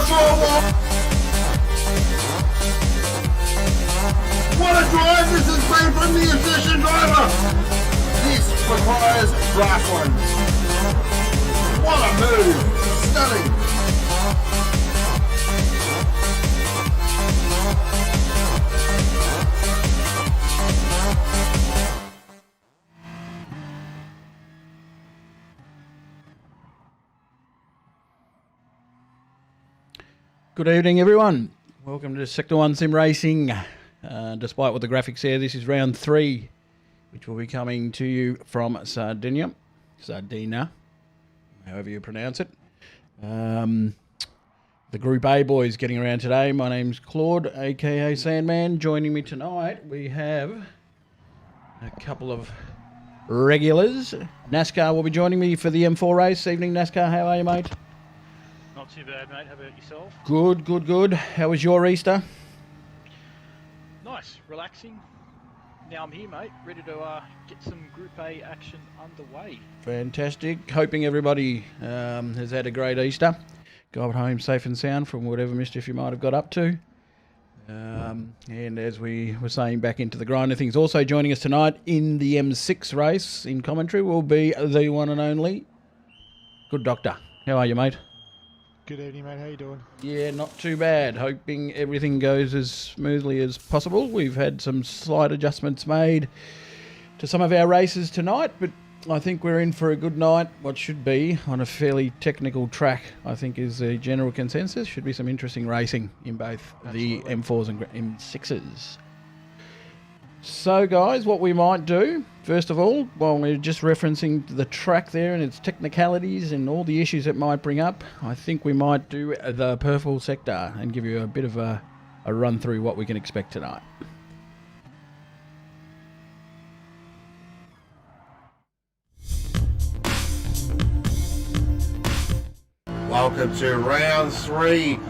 boardwalk. What a drive this has been from the efficient driver. This requires brass ones. What a move. Stunning. Good evening, everyone. Welcome to Sector 1 Sim Racing. Despite what the graphics say, this is round 3, which will be coming to you from Sardegna, however you pronounce it. The Group A boys getting around today. My name's Claude, aka Sandman. Joining me tonight, we have a couple of regulars. NASCAR will be joining me for the M4 race. Evening, NASCAR. How are you, mate? Not too bad, mate. How about yourself? Good, good, good. How was your Easter? Nice, relaxing. Now I'm here, mate, ready to get some Group A action underway. Fantastic. Hoping everybody has had a great Easter. Got home safe and sound from whatever mischief you might have got up to. And as we were saying, back into the grind of things. Also joining us tonight in the M6 race in commentary will be the one and only Good Doctor. How are you, mate? Good evening, mate. How you doing? Yeah, not too bad. Hoping everything goes as smoothly as possible. We've had some slight adjustments made to some of our races tonight, but I think we're in for a good night. What should be on a fairly technical track, I think, is the general consensus. Should be some interesting racing in both the M4s and M6s. So, guys, what we might do, first of all, while we're just referencing the track there and its technicalities and all the issues it might bring up, I think we might do the purple sector and give you a bit of a run through what we can expect tonight. Welcome to round 3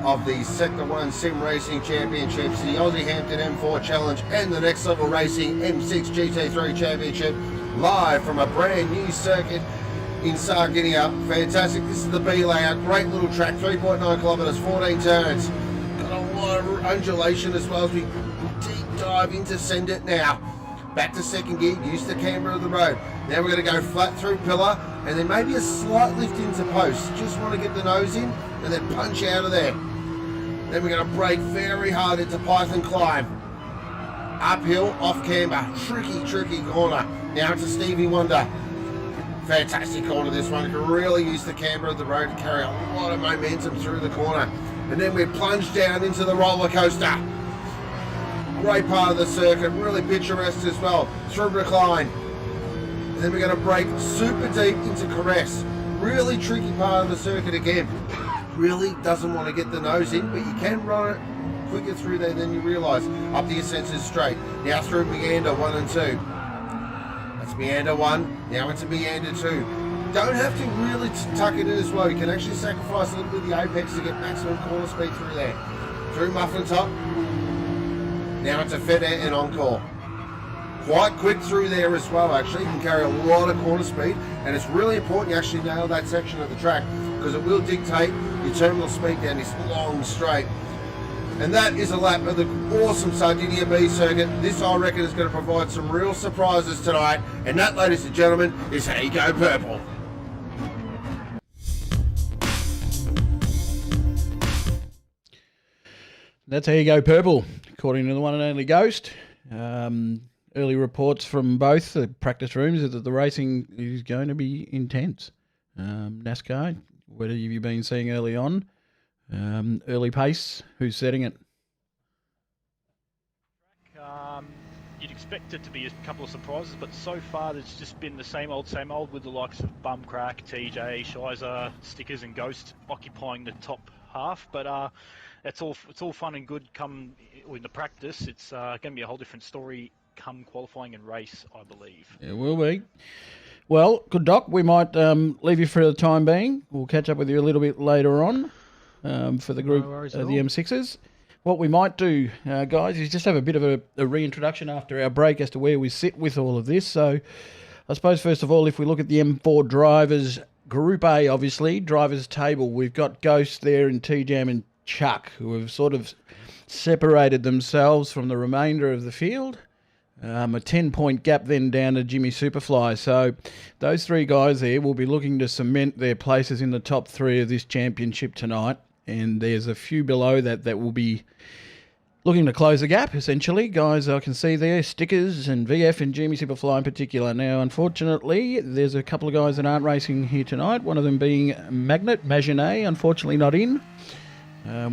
of the Sector 1 Sim Racing Championships, the Aussie Hampton M4 Challenge and the Next Level Racing M6 GT3 Championship, live from a brand new circuit in Sardegna. Fantastic. This is the B Layout. Great little track, 3.9 kilometres, 14 turns. Got a lot of undulation as well as we deep dive into Send It now. Back to second gear, use the camber of the road. Now we're going to go flat through pillar and then maybe a slight lift into post. Just want to get the nose in and then punch out of there. Then we're going to brake very hard into Python climb. Uphill, off camber, tricky corner. Now into Stevie Wonder. Fantastic corner this one. Can really use the camber of the road to carry a lot of momentum through the corner. And then we plunge down into the roller coaster. Great part of the circuit, really picturesque as well. Through recline. And then we're going to brake super deep into Caress. Really tricky part of the circuit again. Really doesn't want to get the nose in, but you can run it quicker through there than you realise. Up the ascensors straight. Now through Meander 1 and 2. That's Meander 1, now into Meander 2. Don't have to really tuck it in as well. You can actually sacrifice a little bit of the apex to get maximum corner speed through there. Through Muffin Top. Now into Fed Air and Encore. Quite quick through there as well, actually. You can carry a lot of corner speed, and it's really important you actually nail that section of the track because it will dictate your terminal speed down this long straight. And that is a lap of the awesome Sardegna B circuit. This, I reckon, is going to provide some real surprises tonight. And that, ladies and gentlemen, is How You Go Purple. That's How You Go Purple, according to the one and only Ghost. Early reports from both the practice rooms is that the racing is going to be intense. NASCAR, what have you been seeing early on? Early pace, who's setting it? You'd expect it to be a couple of surprises, but so far there's just been the same old with the likes of Bumcrack, TJ, Shizer, Stickers and Ghost occupying the top half. But it's all fun and good come in the practice. It's going to be a whole different story come qualifying and race, I believe. It will be. Well, good Doc, we might leave you for the time being. We'll catch up with you a little bit later on for the group, the M6s. What we might do, guys, is just have a bit of a reintroduction after our break as to where we sit with all of this. So I suppose, first of all, if we look at the M4 drivers Group A, obviously, drivers' table. We've got Ghost there and T-Jam and Chuck, who have sort of separated themselves from the remainder of the field. A 10-point gap then down to Jimmy Superfly. So those three guys there will be looking to cement their places in the top three of this championship tonight. And there's a few below that will be looking to close the gap, essentially. Guys, I can see there, Stickers and VF and Jimmy Superfly in particular. Now, unfortunately, there's a couple of guys that aren't racing here tonight, one of them being Maginot, unfortunately not in.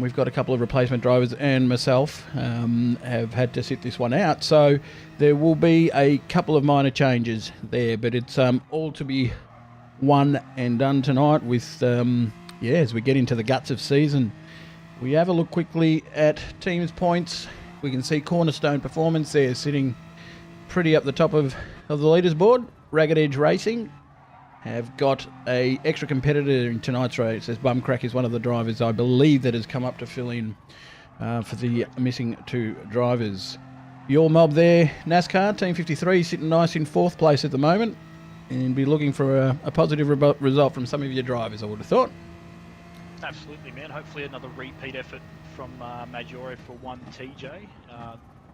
We've got a couple of replacement drivers and myself have had to sit this one out. So there will be a couple of minor changes there, but it's all to be won and done tonight with, as we get into the guts of season. We have a look quickly at teams' points. We can see Cornerstone Performance there sitting pretty up the top of the leaders board. Ragged Edge Racing have got a extra competitor in tonight's race, as Bumcrack is one of the drivers, I believe, that has come up to fill in for the missing two drivers. Your mob there, NASCAR, Team 53, sitting nice in fourth place at the moment, and be looking for a positive result from some of your drivers, I would have thought. Absolutely, man. Hopefully another repeat effort from Maggiore for one TJ.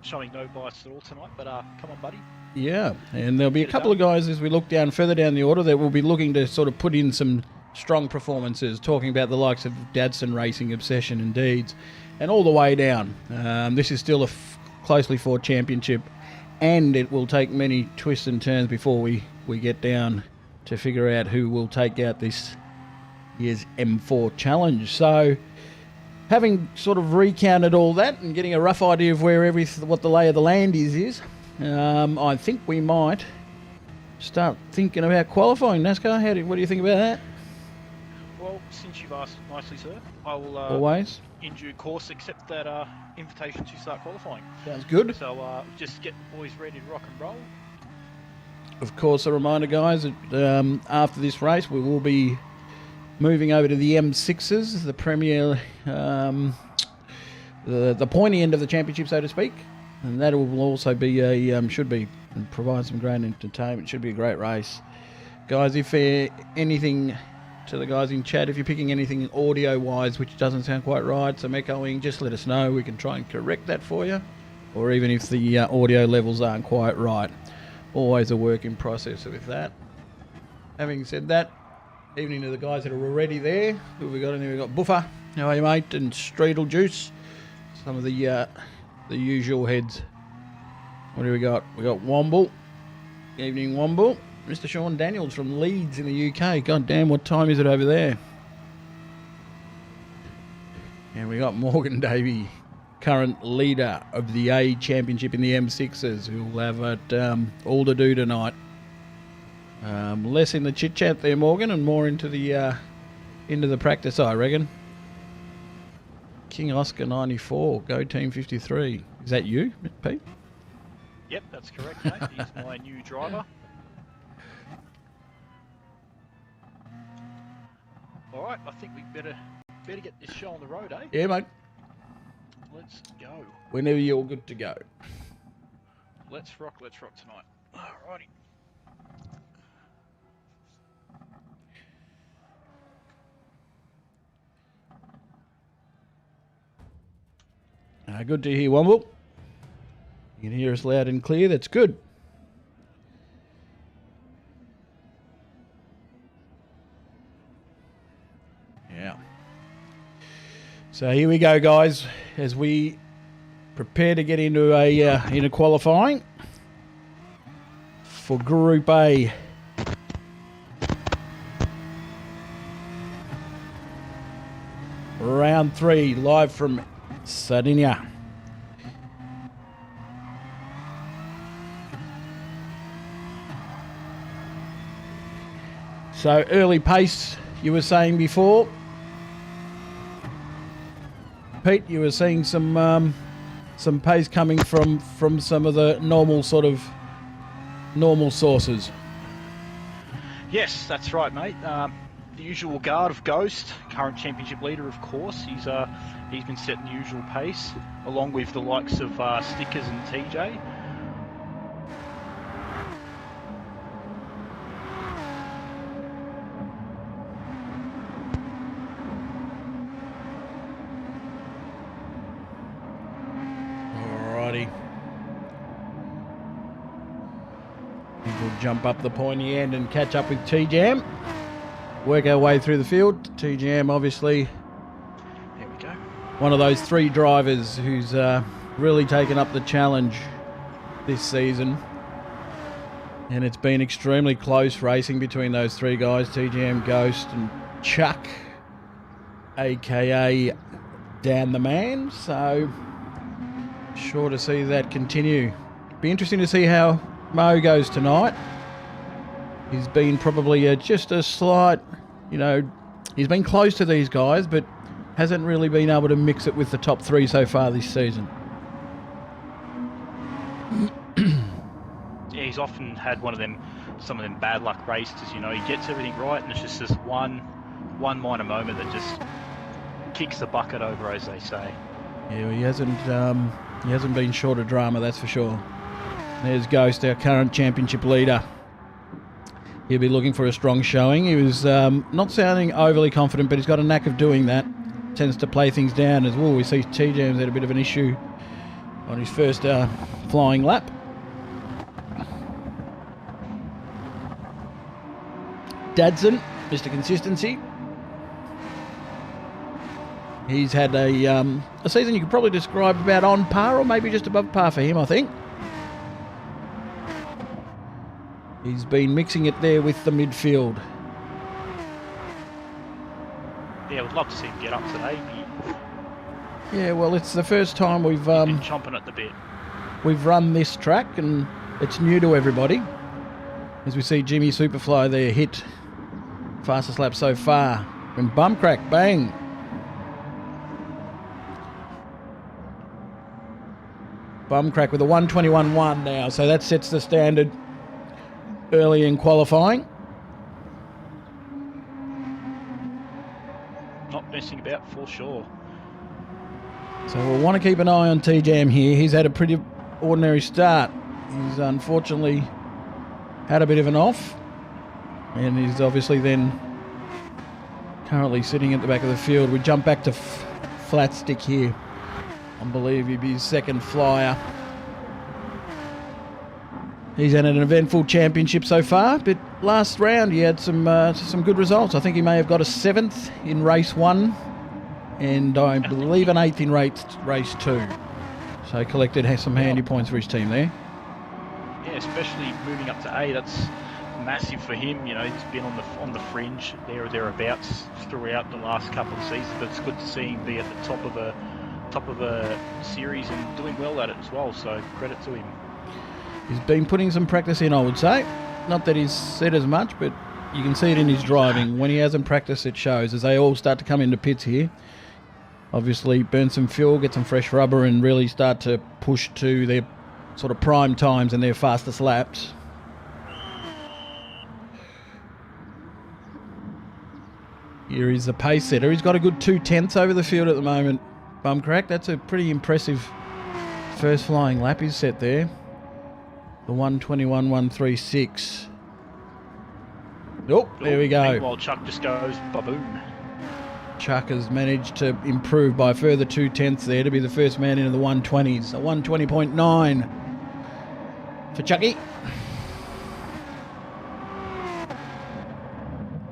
Showing no bias at all tonight, but come on, buddy. Yeah, and there'll be a couple of guys as we look down further down the order that will be looking to sort of put in some strong performances, talking about the likes of Dadson Racing, Obsession and Deeds, and all the way down. This is still a closely fought championship, and it will take many twists and turns before we get down to figure out who will take out this year's M4 challenge. So, having sort of recounted all that and getting a rough idea of where what the lay of the land is, I think we might start thinking about qualifying. NASCAR, what do you think about that? Well, since you've asked nicely, sir, I will always in due course accept that invitation to start qualifying. Sounds good. So just get the boys ready to rock and roll. Of course, a reminder, guys, that after this race we will be moving over to the M6s, the premier, the pointy end of the championship, so to speak. And that will also be should be, and provide some great entertainment. Should be a great race. Guys, if anything, to the guys in chat, if you're picking anything audio-wise which doesn't sound quite right, some echoing, just let us know. We can try and correct that for you. Or even if the audio levels aren't quite right. Always a work in process with that. Having said that, evening to the guys that are already there. Who have we got in there? We've got Buffer, how are you, mate? And Streetle Juice. Some of the usual heads. What do we got? We got Womble. Evening, Womble. Mr. Sean Daniels from Leeds in the UK. God damn, what time is it over there? And we got Morgan Davey, current leader of the A Championship in the M6s, who will have it all to do tonight. Less in the chit chat there, Morgan, and more into the practice, I reckon. King Oscar 94, Go Team 53. Is that you, Pete? Yep, that's correct, mate. He's my new driver. All right, I think we better get this show on the road, eh? Yeah, mate. Let's go. Whenever you're good to go. Let's rock tonight. Alrighty. Good to hear, Womble. You can hear us loud and clear. That's good. Yeah. So here we go, guys, as we prepare to get into into qualifying for Group A. Round 3, live from Sardegna. So early pace, you were saying before, Pete. You were seeing some pace coming from some of the normal sources. Yes, that's right, mate. The usual guard of Ghost, current championship leader, of course. He's been setting the usual pace, along with the likes of Stickers and TJ. jump up the pointy end and catch up with T-Jam. Work our way through the field. T-Jam, obviously, There we go. one of those three drivers who's really taken up the challenge this season. And it's been extremely close racing between those three guys, T-Jam, Ghost and Chuck, a.k.a. Dan the Man. So, sure to see that continue. Be interesting to see how Mo goes tonight. He's been probably just a slight, he's been close to these guys, but hasn't really been able to mix it with the top three so far this season. Yeah, he's often had some of them bad luck races. He gets everything right, and it's just this one minor moment that just kicks the bucket over, as they say. Yeah, he hasn't been short of drama, that's for sure. There's Ghost, our current championship leader. He'll be looking for a strong showing. He was not sounding overly confident, but he's got a knack of doing that. Tends to play things down as well. We see T-Jam's had a bit of an issue on his first flying lap. Dadson, Mr. Consistency. He's had a season you could probably describe about on par or maybe just above par for him, I think. He's been mixing it there with the midfield. Yeah, I would love to see him get up today. Yeah, well, it's the first time we've Been chomping at the bit. we've run this track, and it's new to everybody. As we see Jimmy Superfly there hit fastest lap so far. And bum crack, bang. Bum crack with a 121.1 now, so that sets the standard early in qualifying. Not messing about for sure. So we'll want to keep an eye on T-Jam here. He's had a pretty ordinary start. He's unfortunately had a bit of an off, and he's obviously then currently sitting at the back of the field. We jump back to flat stick here. I believe he'd be his second flyer. He's had an eventful championship so far, but last round he had some good results. I think he may have got a 7th in race 1, and I believe an 8th in race 2. So collected some handy points for his team there. Yeah, especially moving up to A, that's massive for him. He's been on the fringe there or thereabouts throughout the last couple of seasons, but it's good to see him be at the top of a series and doing well at it as well. So credit to him. He's been putting some practice in, I would say. Not that he's said as much, but you can see it in his driving. When he hasn't practiced, it shows as they all start to come into pits here. Obviously, burn some fuel, get some fresh rubber, and really start to push to their sort of prime times and their fastest laps. Here is the pace setter. He's got a good 2/10 over the field at the moment. Bum crack. That's a pretty impressive first flying lap he's set there. The 121.136. Oh, there we go. Meanwhile, Chuck just goes baboom. Chuck has managed to improve by a further 2/10 there to be the first man into the 120s. A 120.9 for Chucky.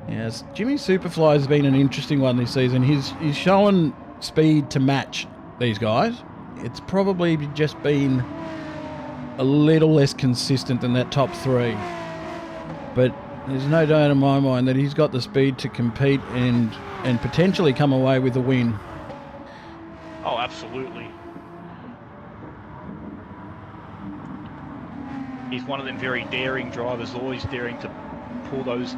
Yes, Jimmy Superfly has been an interesting one this season. He's shown speed to match these guys. It's probably just been a little less consistent than that top 3. But there's no doubt in my mind that he's got the speed to compete and potentially come away with a win. Oh, absolutely. He's one of them very daring drivers, always daring to pull those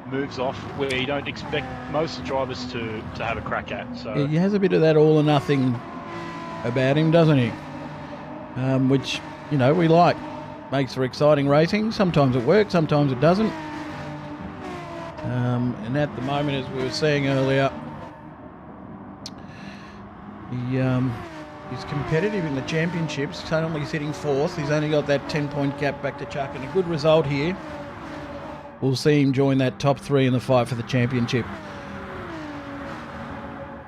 moves off where you don't expect most drivers to have a crack at. So He has a bit of that all or nothing about him, doesn't he? Which, we like. Makes for exciting racing. Sometimes it works, sometimes it doesn't. And at the moment, as we were saying earlier, he's competitive in the championships, currently sitting 4th. He's only got that 10-point gap back to Chuck, and a good result here. We'll see him join that top 3 in the fight for the championship.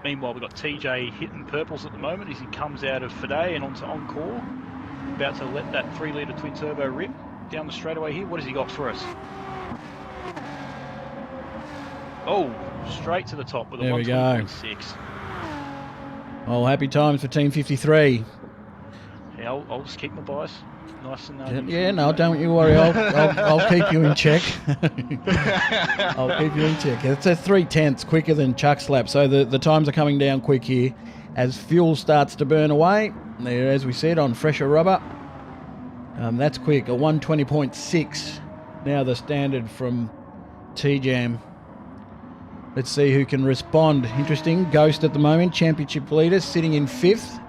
meanwhile, we've got TJ hitting purples at the moment as he comes out of Fide and onto Encore. About to let that 3-litre twin turbo rip. down the straightaway here. What has he got for us? Oh, straight to the top with a There we go. 120.6. Oh, happy times for Team 53. Yeah, I'll just keep my bias nice and Yeah, no, don't you worry. I'll keep you in check. I'll keep you in check. It's a 3/10 quicker than Chuck's lap, so the times are coming down quick here as fuel starts to burn away. There, as we said, on fresher rubber. That's quick. A 120.6. Now the standard from T-Jam. Let's see who can respond. Interesting. Ghost at the moment, championship leader, sitting in 5th.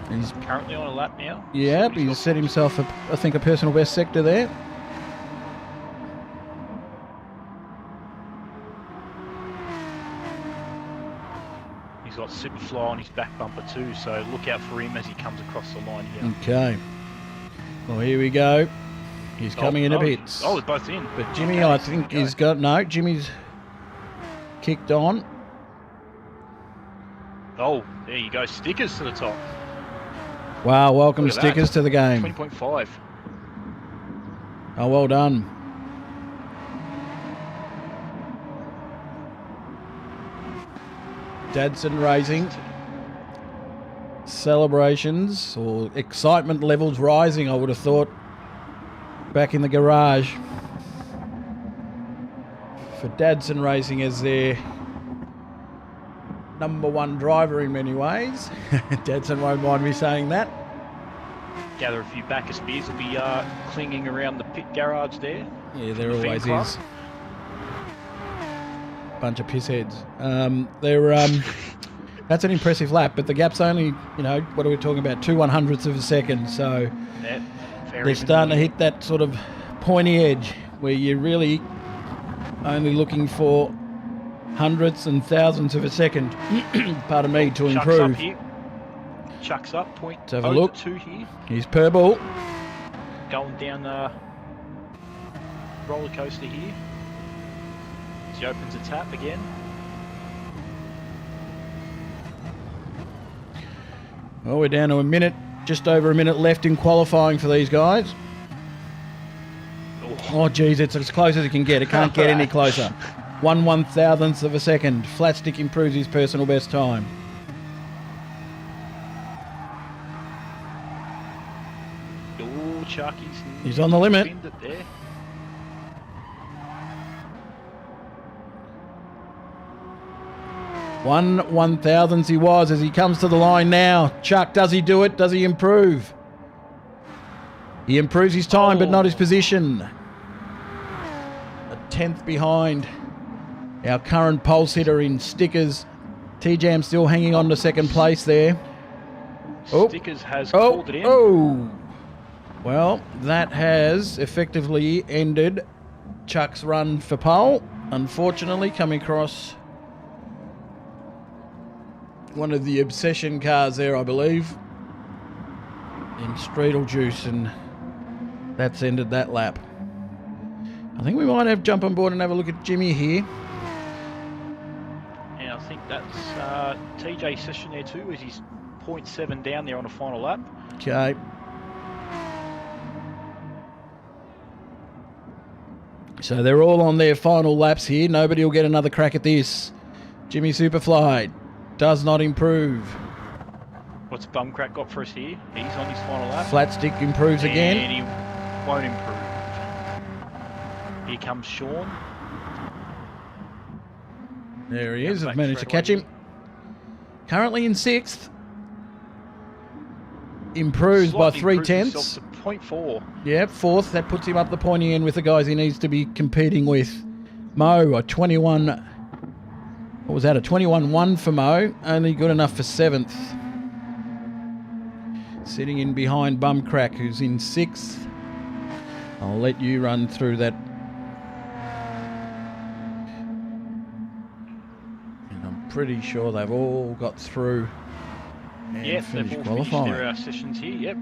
He's currently on a lap now. Yeah, he's set himself, I think, a personal best sector there. He's got Superfly on his back bumper too, so look out for him as he comes across the line here. Okay. Well, here we go. He's coming in a bit. Oh, they're both in. But Jimmy, I think, he's got... No, Jimmy's kicked on. Oh, there you go. Stickers to the top. Wow, welcome Look at stickers that. to the game. 20.5. Oh, well done. Dadson Racing. Celebrations or excitement levels rising, I would have thought, back in the garage. For Dadson Racing as their #1 driver in many ways. Dadson won't mind me saying that. Gather a few Bacchus beers will be clinging around the pit garage there. Yeah, there the always fan club. is. Bunch of piss heads. That's an impressive lap, but the gap's only, what are we talking about? 2/100ths of a second. So Yeah, they're starting to hit that sort of pointy edge where you're really only looking for hundredths and thousandths of a second, pardon me, to Chuck's improve. up here. Chuck's up, point Let's have a look. 2 here. He's purple. Going down the roller coaster here. As he opens a tap again. Well, we're down to a minute, just over a minute left in qualifying for these guys. Oh, geez, it's as close as it can get. It can't get any closer. 1/1000th of a second. Flatstick improves his personal best time. Oh, Chuck, He's on the limit. Spinned it there. One 1/1000th he was as he comes to the line now. Chuck, does he do it? Does he improve? He improves his time, but not his position. A 10th behind our current pulse hitter in stickers. T-Jam still hanging on to second place there. Stickers has called it in. Oh! Well, that has effectively ended Chuck's run for pole. Unfortunately, coming across one of the Obsession cars there, I believe, in Streetle Juice, and that's ended that lap. I think we might have jump on board and have a look at Jimmy here. And I think that's TJ session there too, as he's 0.7 down there on a final lap. Okay. So they're all on their final laps here. Nobody will get another crack at this. Jimmy Superfly does not improve. What's Bumcrack got for us here? He's on his final lap. Flat stick improves again. And he won't improve. Here comes Sean. There he is. Back I've managed to straight catch away. him. Currently in 6th. Improves by Slightly 3 improved himself tenths. to 0.4. Yeah, 4th. That puts him up the pointy end with the guys he needs to be competing with. Mo, a 21. What was that? A 21-1 for Mo. Only good enough for 7th. Sitting in behind Bumcrack, who's in 6th. I'll let you run through that. And I'm pretty sure they've all got through and Yep, finished they've all finished qualifying. their sessions here. Yep.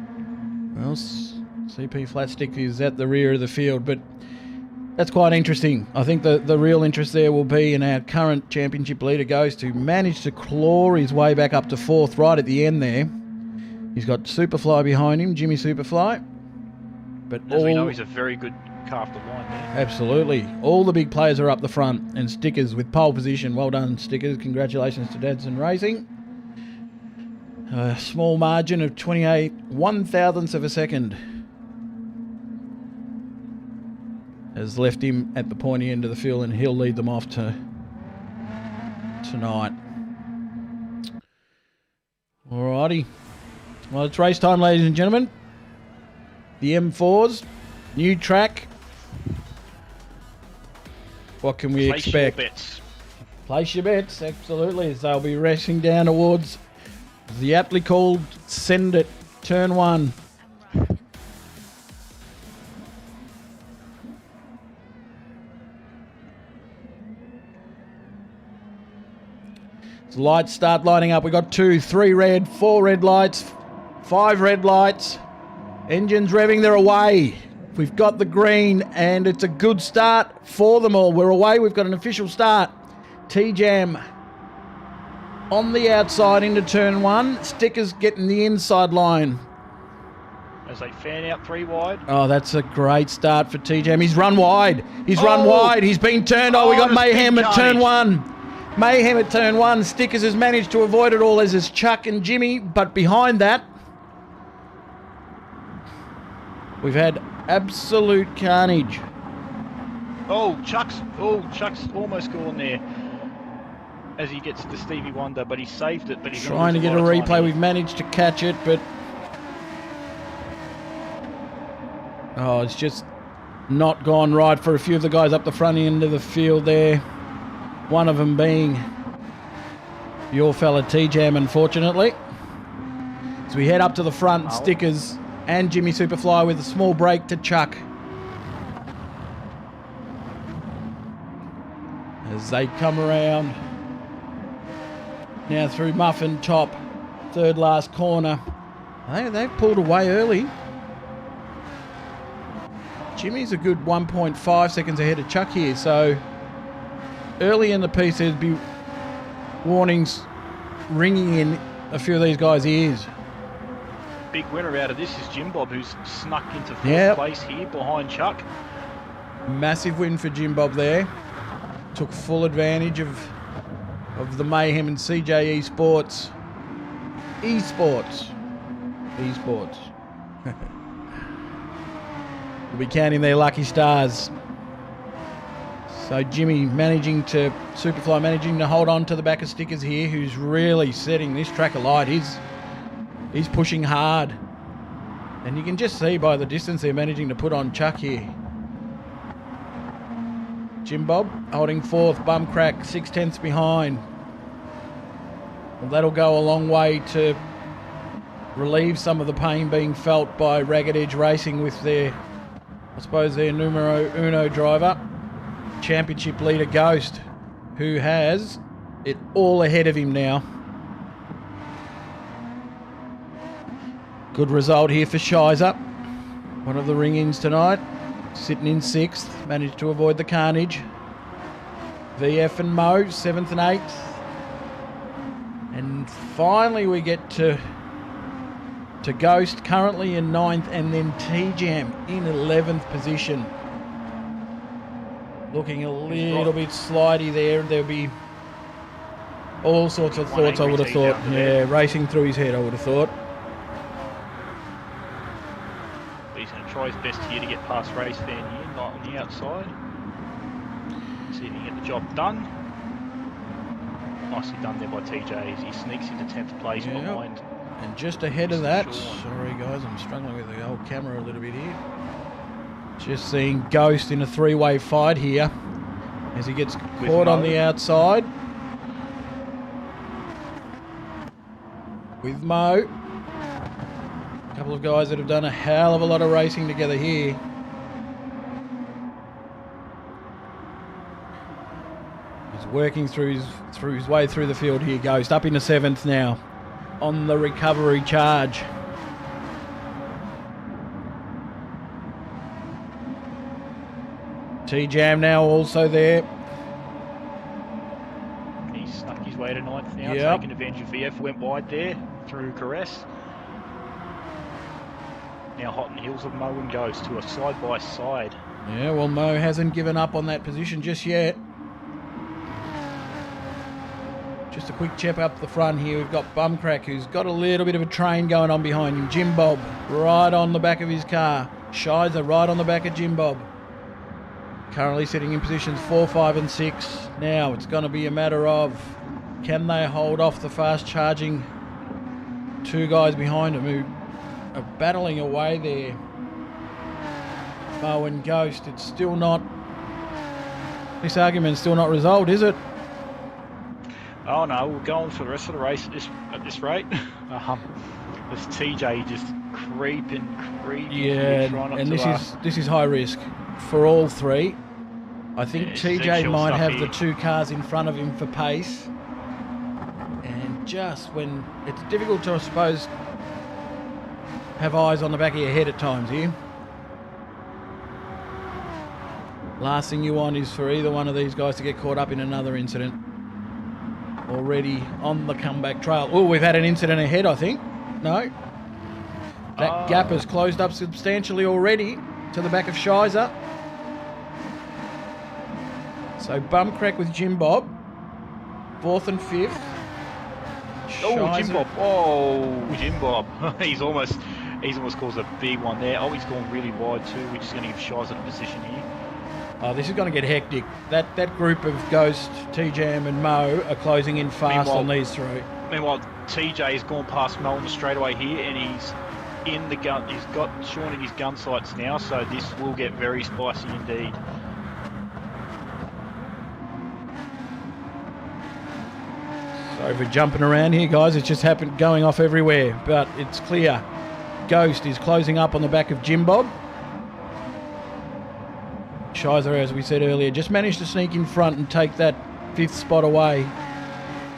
Well, CP Flatstick is at the rear of the field, but that's quite interesting. I think the real interest there will be in our current championship leader Ghost, who managed to claw his way back up to 4th right at the end there. He's got Superfly behind him, Jimmy Superfly. But As we know, he's a very good car off the line there. Absolutely. All the big players are up the front, and Stickers with pole position. Well done, Stickers. Congratulations to Dadson Racing. A small margin of 28 one-thousandths of a second has left him at the pointy end of the field, and he'll lead them off to tonight. Alrighty. Well, it's race time, ladies and gentlemen. The M4s, new track. What can we expect? Place your bets. Place your bets, absolutely. As they'll be racing down towards the aptly called Send It, Turn 1. Lights start lighting up. We've got 2, 3 red, 4 red lights, 5 red lights. Engines revving, they're away. We've got the green, and it's a good start for them all. We're away. We've got an official start. T-Jam on the outside into turn 1. Stickers getting the inside line. As they fan out 3 wide. Oh, that's a great start for T-Jam. He's run wide. He's run wide. He's been turned. We got Mayhem at turn 1. Mayhem at turn 1. Stickers has managed to avoid it all, as is Chuck and Jimmy. But behind that, we've had absolute carnage. Chuck's almost gone there as he gets to Stevie Wonder, but he saved it. But he's trying to get a replay. We've managed to catch it, but it's just not gone right for a few of the guys up the front end of the field there. One of them being your fella T-Jam, unfortunately. As we head up to the front, Stickers and Jimmy Superfly with a small break to Chuck. As they come around now through Muffin Top, third last corner. They've pulled away early. Jimmy's a good 1.5 seconds ahead of Chuck here, so early in the piece there'd be warnings ringing in a few of these guys' ears. Big winner out of this is Jim Bob, who's snuck into fourth place here behind Chuck. Massive win for Jim Bob there. Took full advantage of the mayhem in CJ Esports. Esports. We'll be counting their lucky stars. So Jimmy Superfly managing to hold on to the back of Stickers here, who's really setting this track alight. He's pushing hard. And you can just see by the distance they're managing to put on Chuck here. Jim Bob holding fourth, bum crack, 6/10 behind. Well, that'll go a long way to relieve some of the pain being felt by Ragged Edge Racing with their numero uno driver, championship leader Ghost, who has it all ahead of him now. Good result here for Shizer, one of the ring-ins tonight, sitting in 6th, managed to avoid the carnage. VF and Mo, 7th and 8th. And finally we get to Ghost, currently in 9th, and then T-Jam in 11th position. Looking a little bit slidey there. There'll be all sorts of thoughts, I would have thought. Yeah, racing through his head, I would have thought. He's going to try his best here to get past race fan here, not on the outside. See if he can get the job done. Nicely done there by TJ as he sneaks into 10th place behind. And just ahead of that, sorry guys, I'm struggling with the old camera a little bit here. Just seeing Ghost in a 3-way fight here as he gets caught on the outside with Mo. A couple of guys that have done a hell of a lot of racing together here. He's working through his way through the field here. Ghost up into 7th now on the recovery charge. T-Jam now also there. He's snuck his way to 9th now, taking advantage of VF, went wide there through Caress. now hot on the heels of Mo and Ghost, who are side by side. Yeah, well, Mo hasn't given up on that position just yet. Just a quick chip up the front here. We've got Bumcrack, who's got a little bit of a train going on behind him. Jim Bob right on the back of his car. Shizer right on the back of Jim Bob. Currently sitting in positions 4, 5 and 6. Now it's going to be a matter of, can they hold off the fast charging two guys behind them who are battling away there. Mo and Ghost. It's still not, this argument's still not resolved, is it? Oh no, we'll go on for the rest of the race at this rate. This TJ just creeping. Yeah, and this is high risk for all three. I think TJ might have the two cars in front of him for pace. And just when it's difficult to, I suppose, have eyes on the back of your head at times here. Last thing you want is for either one of these guys to get caught up in another incident. Already on the comeback trail. Oh, we've had an incident ahead, I think. No. That gap has closed up substantially already to the back of Shizer. So Bumcrack with Jim Bob. 4th and 5th. Oh, Jim Bob. Oh, Jim Bob. He's almost caused a big one there. Oh, he's gone really wide too, which is going to give Shizer the position here. Oh, this is going to get hectic. That group of Ghost, T-Jam and Mo are closing in fast on these three. Meanwhile, TJ has gone past Mo on the straightaway here, and he's in the gun. He's got Sean in his gun sights now, so this will get very spicy indeed. Sorry for jumping around here, guys. It's just happened, going off everywhere, but it's clear. Ghost is closing up on the back of Jim Bob. Shizer, as we said earlier, just managed to sneak in front and take that 5th spot away.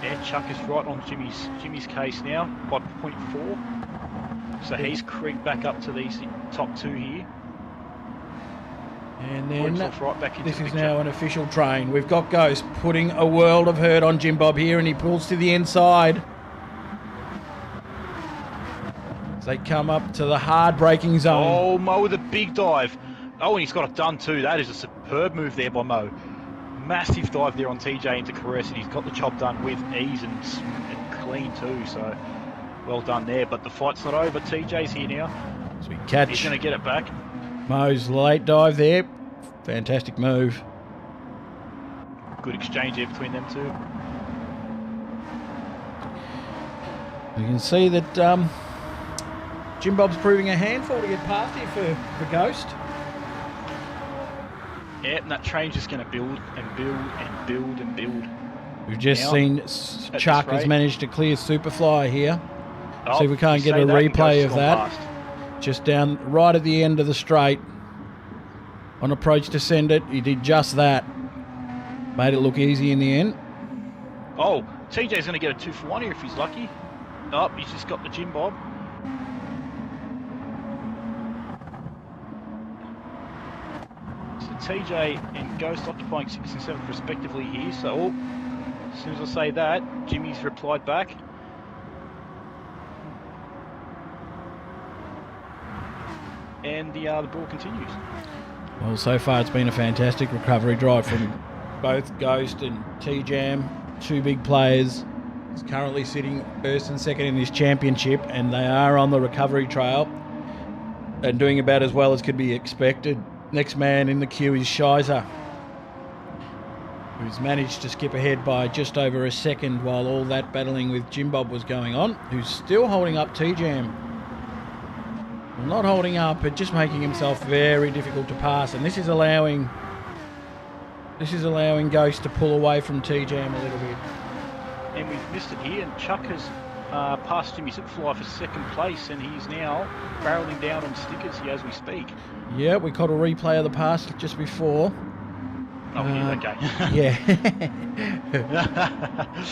Yeah, Chuck is right on Jimmy's case now by 0.4. So he's creeped back up to these top two here. And then right back into this the is picture. now an official train. We've got Ghost putting a world of hurt on Jim Bob here, and he pulls to the inside. As they come up to the hard braking zone. Oh, Mo with a big dive. Oh, and he's got it done too. That is a superb move there by Mo. Massive dive there on TJ into Caress, and he's got the job done with ease and clean too. So well done there. But the fight's not over. TJ's here now. As we catch. He's going to get it back. Mo's late dive there. Fantastic move. Good exchange there between them two. You can see that Jim Bob's proving a handful to get past here for Ghost. Yeah, and that train's just going to build and build and build and build. We've just seen Chuck has managed to clear Superfly here. Oh, see if we can't get a replay of that. Past. Just down right at the end of the straight. On approach to send it, he did just that. Made it look easy in the end. Oh, TJ's going to get a 2-for-1 here if he's lucky. Oh, he's just got the Jim Bob. So TJ and Ghost occupying 6th and 7th respectively here. So, as soon as I say that, Jimmy's replied back. And the brawl continues. Well, so far it's been a fantastic recovery drive from both Ghost and T-Jam, two big players. He's currently sitting 1st and 2nd in this championship, and they are on the recovery trail and doing about as well as could be expected. Next man in the queue is Shizer, who's managed to skip ahead by just over a second while all that battling with Jim Bob was going on, who's still holding up T-Jam. Not holding up, but just making himself very difficult to pass, and this is allowing Ghost to pull away from T-Jam a little bit. And we've missed it here, and Chuck has passed Jimmy Superfly for 2nd place, and he's now barreling down on stickers here as we speak. Yeah, we caught a replay of the pass just before. Oh, okay. Yeah.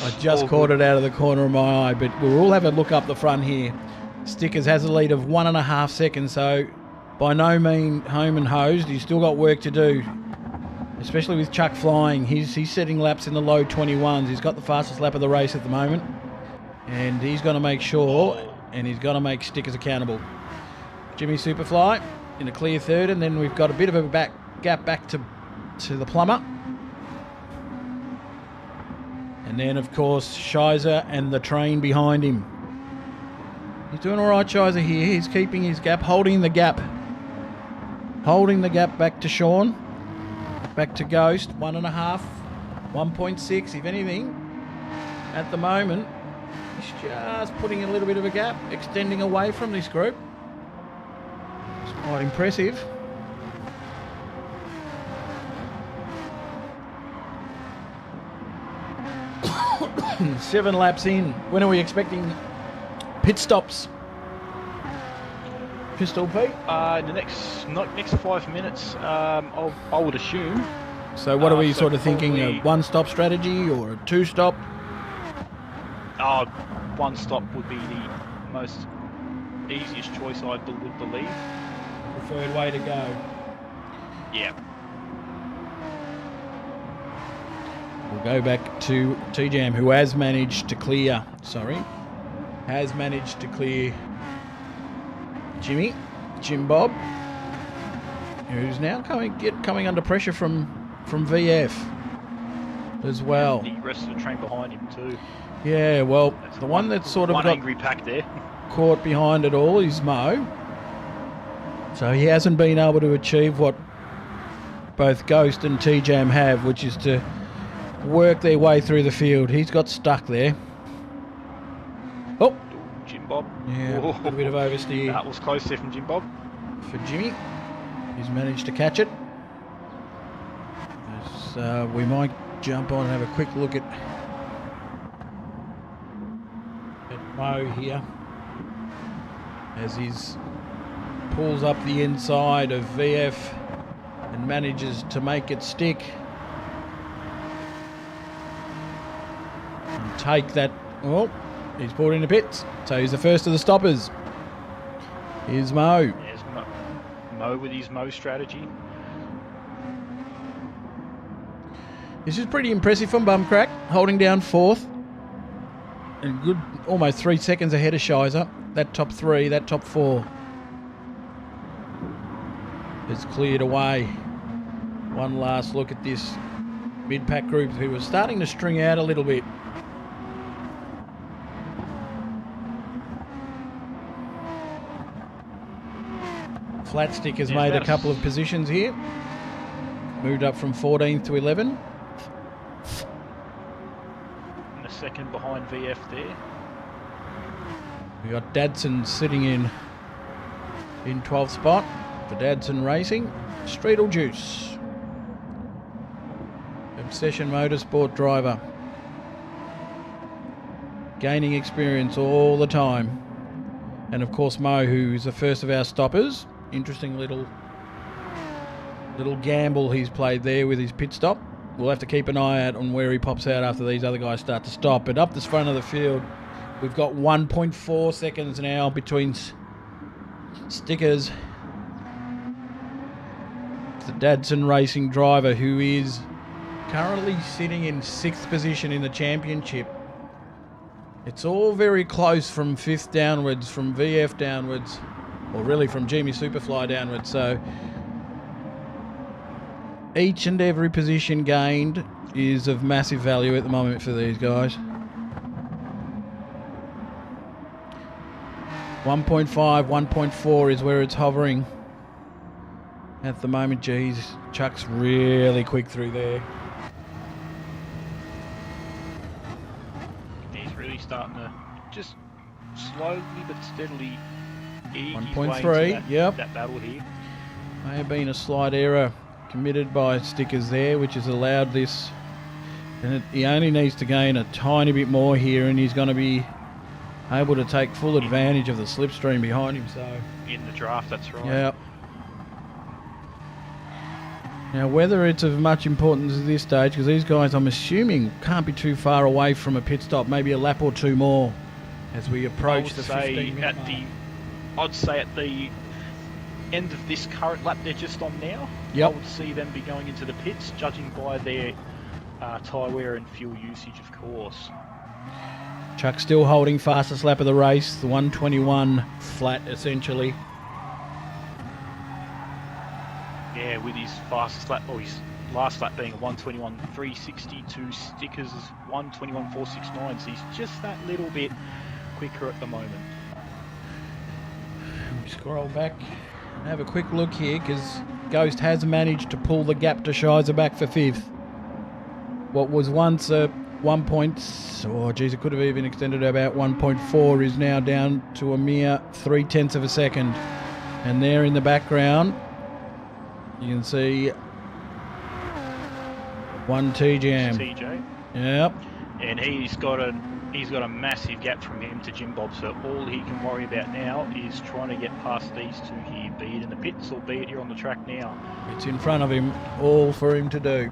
I just caught it out of the corner of my eye, but we'll all have a look up the front here. Stickers has a lead of 1.5 seconds, so by no means home and hosed. He's still got work to do, especially with Chuck flying. He's setting laps in the low 21s. He's got the fastest lap of the race at the moment, and he's going to make sure, and he's going to make Stickers accountable. Jimmy Superfly in a clear third, and then we've got a bit of a gap back to the plumber. And then, of course, Shizer and the train behind him. He's doing all right, Shizer here. He's keeping his gap, holding the gap. Holding the gap back to Sean. Back to Ghost. 1.5. 1.6, if anything. At the moment, he's just putting a little bit of a gap, extending away from this group. It's quite impressive. Seven laps in. When are we expecting pit stops? Pistol Pete? In the next 5 minutes, I would assume. So what are we so sort of thinking? probably- A one-stop strategy or a two-stop? One stop would be the most easiest choice, I would believe. Preferred way to go. Yeah. We'll go back to T-Jam, who has managed to clear Jim Bob, who's now coming under pressure from VF as well. The rest of the train behind him too. Yeah, well, the one that's sort of one got angry pack there. caught behind it all is Mo. So he hasn't been able to achieve what both Ghost and T-Jam have, which is to work their way through the field. He's got stuck there. Oh, Jim Bob. yeah, a little bit of oversteer That was close there from Jim Bob. for Jimmy. He's managed to catch it. We might jump on and have a quick look at Mo here as he pulls up the inside of VF and manages to make it stick and take that. Oh, he's pulled into pits, so he's the first of the stoppers. Here's Mo. There's Mo with his Mo strategy. This is pretty impressive from Bumcrack, holding down fourth. And good, almost 3 seconds ahead of Shizer. That top three, that top four is cleared away. One last look at this mid-pack group who was starting to string out a little bit. Flatstick has made a couple of positions here. Moved up from 14th to 11th. And a second behind VF there. We got Dadson sitting in 12th spot for Dadson Racing. Streetle Juice. Obsession Motorsport driver. Gaining experience all the time. And of course Mo, who is the first of our stoppers. Interesting little gamble he's played there with his pit stop. We'll have to keep an eye out on where he pops out after these other guys start to stop. But up this front of the field, we've got 1.4 seconds now between stickers. The Dadson Racing driver, who is currently sitting in 6th position in the championship. It's all very close from 5th downwards, from VF downwards, or really from Jimmy Superfly downwards. So each and every position gained is of massive value at the moment for these guys. 1.5, 1.4 is where it's hovering at the moment. Geez, Chuck's really quick through there. He's really starting to just slowly but steadily eke his 1.3, way into yep. that battle here. May have been a slight error committed by stickers there, which has allowed this. And he only needs to gain a tiny bit more here, and he's going to be able to take full advantage of the slipstream behind him. So In the draft, that's right. yeah. Now, whether it's of much importance at this stage, because these guys, I'm assuming, can't be too far away from a pit stop, maybe a lap or two more as we approach the 15-minute mark. I'd say at the end of this current lap they're just on now, Yep. I would see them be going into the pits, judging by their tyre wear and fuel usage, of course. Chuck still holding fastest lap of the race, the 121 flat, essentially. with his fastest lap, or his last lap being a 1:21.362, Stickers 1:21.469. So he's just that little bit quicker at the moment. We scroll back and have a quick look here, because Ghost has managed to pull the gap to Shizer back for 5th. What was once a 1 point, oh geez, it could have even extended to about 1.4, is now down to a mere 0.3 of a second. And there in the background, you can see one T-Jam. TJ. Yep. And he's got a massive gap from him to Jim Bob, so all he can worry about now is trying to get past these two here, be it in the pits or be it here on the track now. It's in front of him, all for him to do.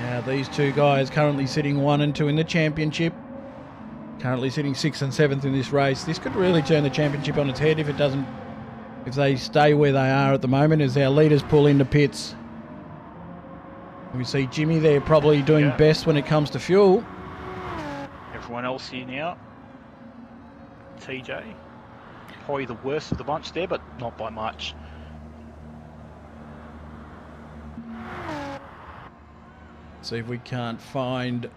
Now these two guys currently sitting 1 and 2 in the championship, currently sitting 6th and 7th in this race. This could really turn the championship on its head if they stay where they are at the moment, as our leaders pull into pits. We see Jimmy there probably doing best when it comes to fuel. Everyone else here now. TJ, probably the worst of the bunch there, but not by much. See if we can't find...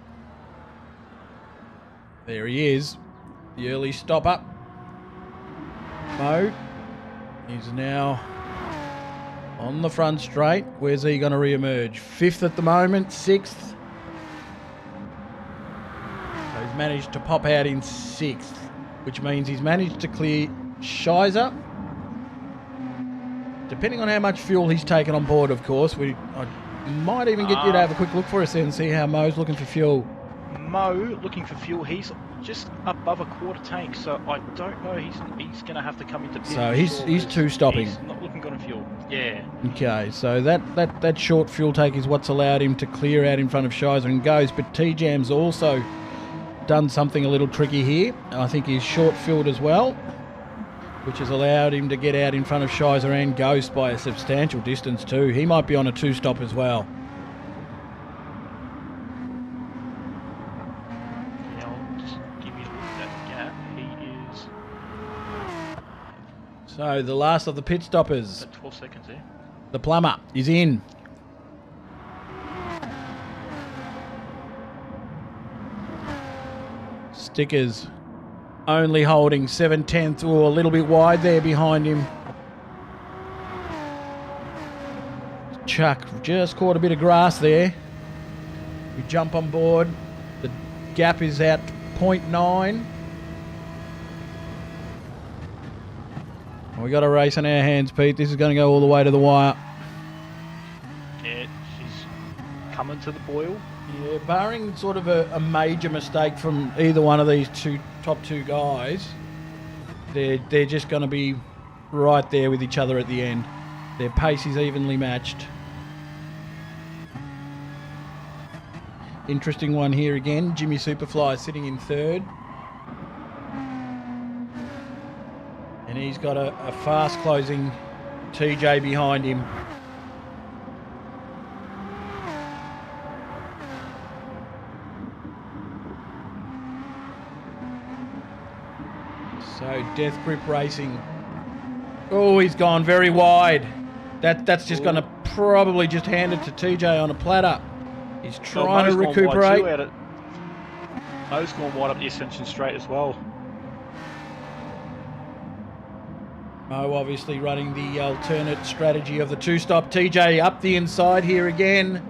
There he is, the early stopper. Mo, he's now on the front straight. Where's he going to re-emerge? 5th at the moment, 6th. So he's managed to pop out in 6th, which means he's managed to clear Shizer. Depending on how much fuel he's taken on board, of course. I might even get you to have a quick look for us and see how Mo's looking for fuel. Mo looking for fuel. He's just above a quarter tank, so I don't know. He's going to have to come into pit. So he's 2 stopping. He's not looking good on fuel. Yeah. Okay, so that short fuel take is what's allowed him to clear out in front of Shizer and Ghost, but T-Jam's also done something a little tricky here. I think he's short fueled as well, which has allowed him to get out in front of Shizer and Ghost by a substantial distance too. He might be on a 2-stop as well. So the last of the pit stoppers. 12 seconds there. The plumber is in. Stickers only holding 7/10 or a little bit wide there behind him. Chuck just caught a bit of grass there. We jump on board. The gap is at 0.9. We got a race in our hands, Pete. This is going to go all the way to the wire. Yeah, she's coming to the boil. Yeah, barring sort of a major mistake from either one of these top two guys, they're just going to be right there with each other at the end. Their pace is evenly matched. Interesting one here again. Jimmy Superfly sitting in 3rd. And he's got a fast closing TJ behind him. So Death Grip Racing. Oh, he's gone very wide. That's just going to probably just hand it to TJ on a platter. He's trying to recuperate. Mo's gone wide up the Ascension Straight as well. Mo obviously running the alternate strategy of the 2-stop. TJ up the inside here again.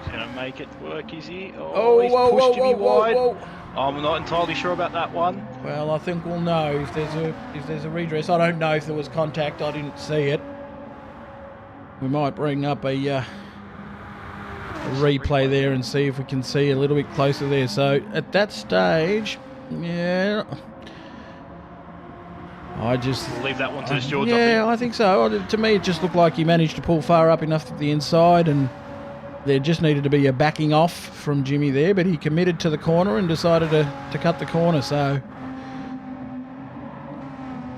He's going to make it work, is he? Oh, he's pushed Jimmy wide. I'm not entirely sure about that one. Well, I think we'll know if there's a redress. I don't know if there was contact. I didn't see it. We might bring up a replay there and see if we can see a little bit closer there. So at that stage, yeah, We'll leave that one to George. Yeah, I think so. To me, it just looked like he managed to pull far up enough to the inside, and there just needed to be a backing off from Jimmy there, but he committed to the corner and decided to cut the corner. So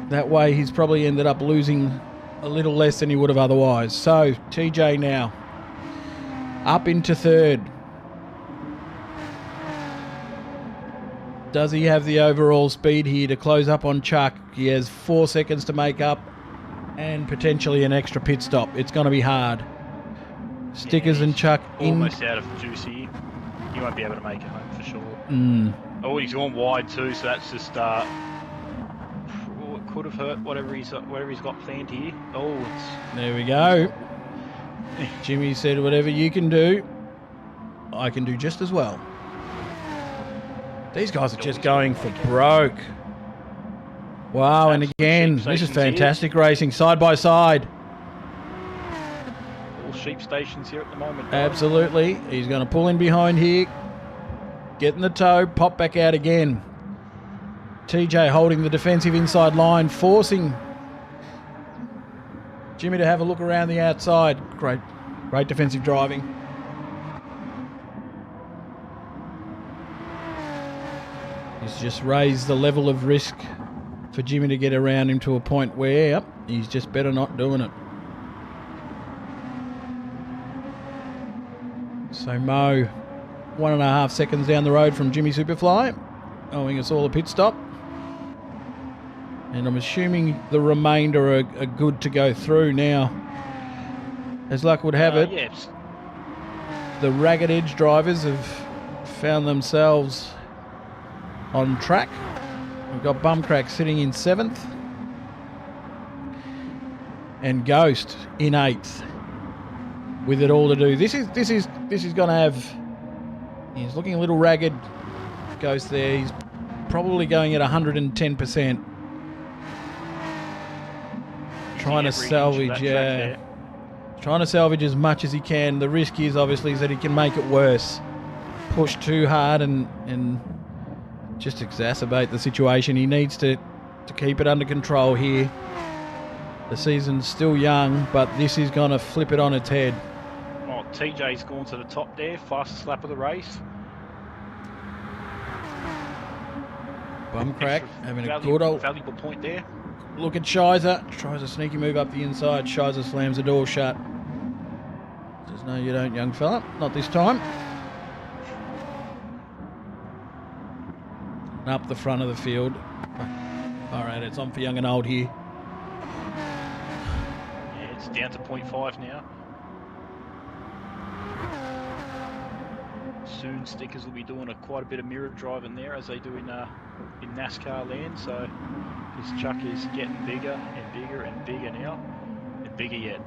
that way he's probably ended up losing a little less than he would have otherwise. So TJ now up into 3rd. Does he have the overall speed here to close up on Chuck? He has 4 seconds to make up. and potentially an extra pit stop. It's going to be hard. Stickers Yeah, and Chuck in. almost out of juice here. He won't be able to make it home for sure. Mm. Oh, he's gone wide too, so that's just it could have hurt whatever he's got planned here. Oh, There we go. Jimmy said, whatever you can do, I can do just as well. These guys are just going for broke. Wow, and again, this is fantastic racing, side by side. all sheep stations here at the moment. guys. Absolutely. He's going to pull in behind here. Get in the toe, pop back out again. TJ holding the defensive inside line, forcing Jimmy to have a look around the outside. Great defensive driving. He's just raised the level of risk for Jimmy to get around him to a point where yep, he's just better not doing it. So Mo, 1.5 seconds down the road from Jimmy Superfly, owing us all a pit stop. And I'm assuming the remainder are good to go through now. As luck would have it, Yes. the Ragged Edge drivers have found themselves on track. We've got Bumcrack sitting in 7th. And Ghost in 8th. With it all to do. This is going to have... He's looking a little ragged. Ghost there. He's probably going at 110%. Trying to salvage, yeah. Trying to salvage as much as he can. The risk is obviously that he can make it worse. Push too hard and just exacerbate the situation. He needs to keep it under control here. The season's still young, but this is going to flip it on its head. Oh, TJ's gone to the top there, fastest lap of the race. Bumcrack Extra having a good old valuable point there. look at Shizer. Tries a sneaky move up the inside. Shizer slams the door shut. Says, no, you don't, young fella. Not this time. And up the front of the field. All right, it's on for young and old here. Yeah, it's down to 0.5 now. Soon Stickers will be doing quite a bit of mirror driving there as they do in NASCAR land, so this Chuck is getting bigger and bigger and bigger now, and bigger yet.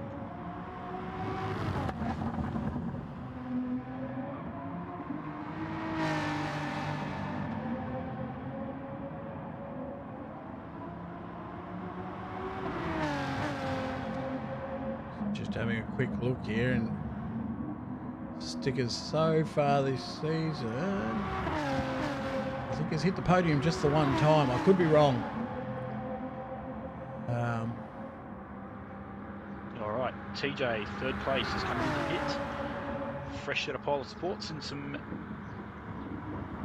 Just having a quick look here, and Stickers so far this season, I think has hit the podium just the one time. I could be wrong. All right, TJ, third place, is coming into pit. Fresh set of Polar Sports and some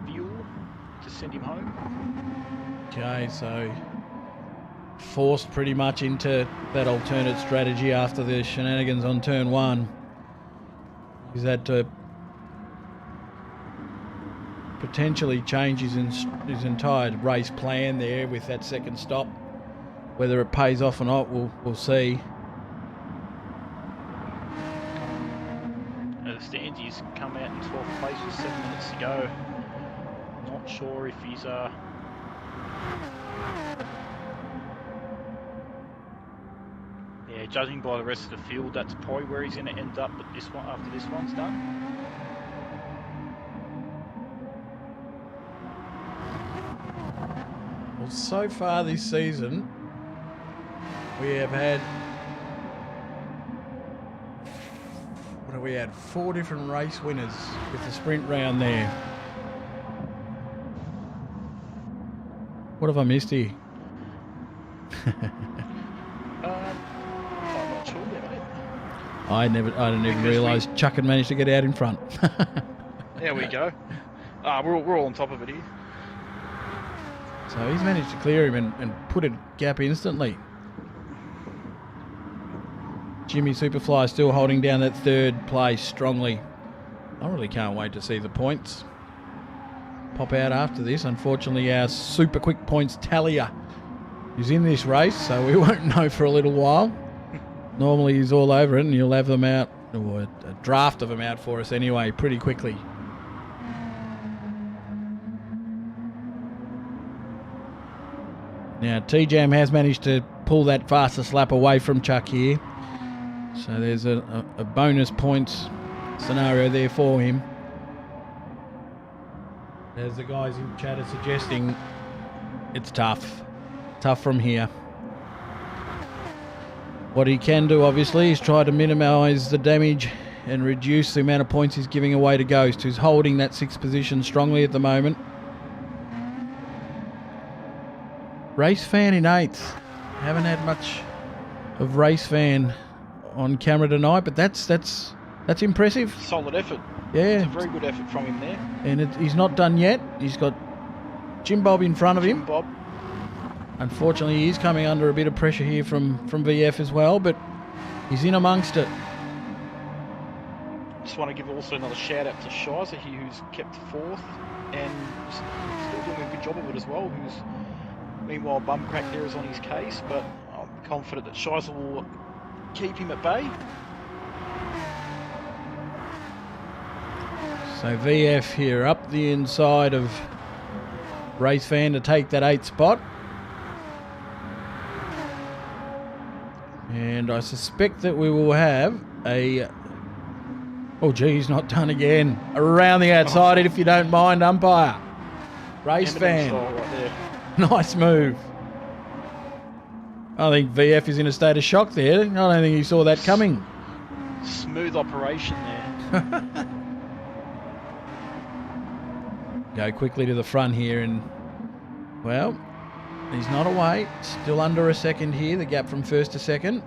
fuel to send him home. Okay, so forced pretty much into that alternate strategy after the shenanigans on turn 1. He's had to potentially change his entire race plan there with that second stop. Whether it pays off or not, we'll see. As it stands, he's come out in 12th place with 7 minutes to go. Not sure if he's yeah, judging by the rest of the field, that's probably where he's going to end up. But this one, after this one's done. Well, so far this season, we have had, what have we had? 4 different race winners with the sprint round there. What have I missed here? I'm not sure there, mate. I didn't even realise Chuck had managed to get out in front. There we go. We're all on top of it here. So he's managed to clear him and put a gap instantly. Jimmy Superfly still holding down that 3rd place strongly. I really can't wait to see the points pop out after this. Unfortunately, our super quick points tallier He's in this race, so we won't know for a little while. Normally he's all over it, and you'll have them out, or a draft of them out for us anyway, pretty quickly. Now, T-Jam has managed to pull that fastest lap away from Chuck here. So there's a bonus points scenario there for him. As the guys in chat are suggesting, it's tough. Tough from here. What he can do, obviously, is try to minimise the damage and reduce the amount of points he's giving away to Ghost, who's holding that 6th position strongly at the moment. Race Fan in 8th. Haven't had much of Race Fan on camera tonight, but that's impressive. Solid effort. Yeah. It's a very good effort from him there. And he's not done yet. He's got Jim Bob in front of him. Jim Bob. Unfortunately, he's coming under a bit of pressure here from VF as well, but he's in amongst it. Just want to give also another shout out to Shiza here, who's kept 4th and still doing a good job of it as well. Who's meanwhile Bumcrack there is on his case, but I'm confident that Shiza will keep him at bay. So VF here up the inside of Race Fan to take that 8th spot. And I suspect that we will have a... Oh, gee, he's not done again. Around the outside, if you don't mind, umpire. Race Fan. Right there. Nice move. I think VF is in a state of shock there. I don't think he saw that coming. Smooth operation there. Go quickly to the front here and, well, he's not away. Still under a second here, the gap from 1st to 2nd.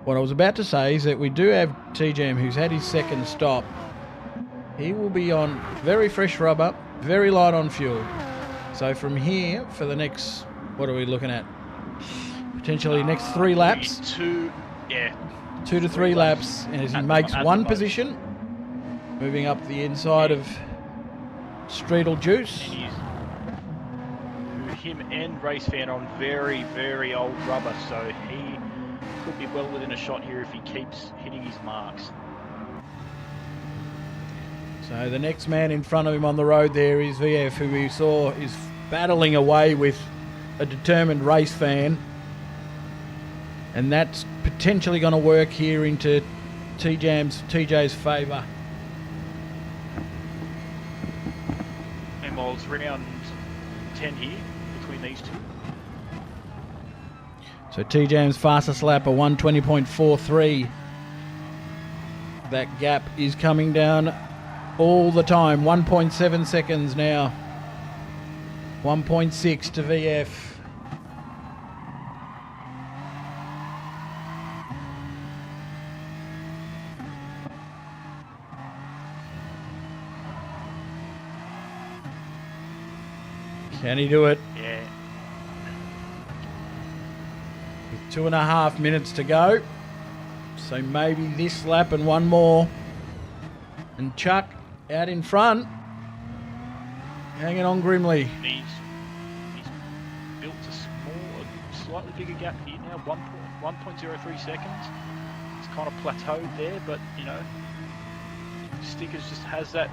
What I was about to say is that we do have T-Jam, who's had his 2nd stop. He will be on very fresh rubber, very light on fuel. So from here, for the next, what are we looking at? Potentially next 3 laps. 2 to 3 laps, and as he makes one position, moving up the inside of Streetle Juice. Him and Race Fan on very, very old rubber, so he could be well within a shot here if he keeps hitting his marks. So the next man in front of him on the road there is VF, who we saw is battling away with a determined Race Fan. And that's potentially going to work here into TJ's favour. Meanwhile, it's round 10 here between these two. So T-Jam's fastest lap, a 1:20.43. That gap is coming down all the time. 1.7 seconds now. 1.6 to VF. Can he do it? Yeah. With 2.5 minutes to go. So maybe this lap and one more. And Chuck out in front. Hanging on grimly. He's built a slightly bigger gap here now, 1.03 seconds. It's kind of plateaued there, but you know, Stickers just has that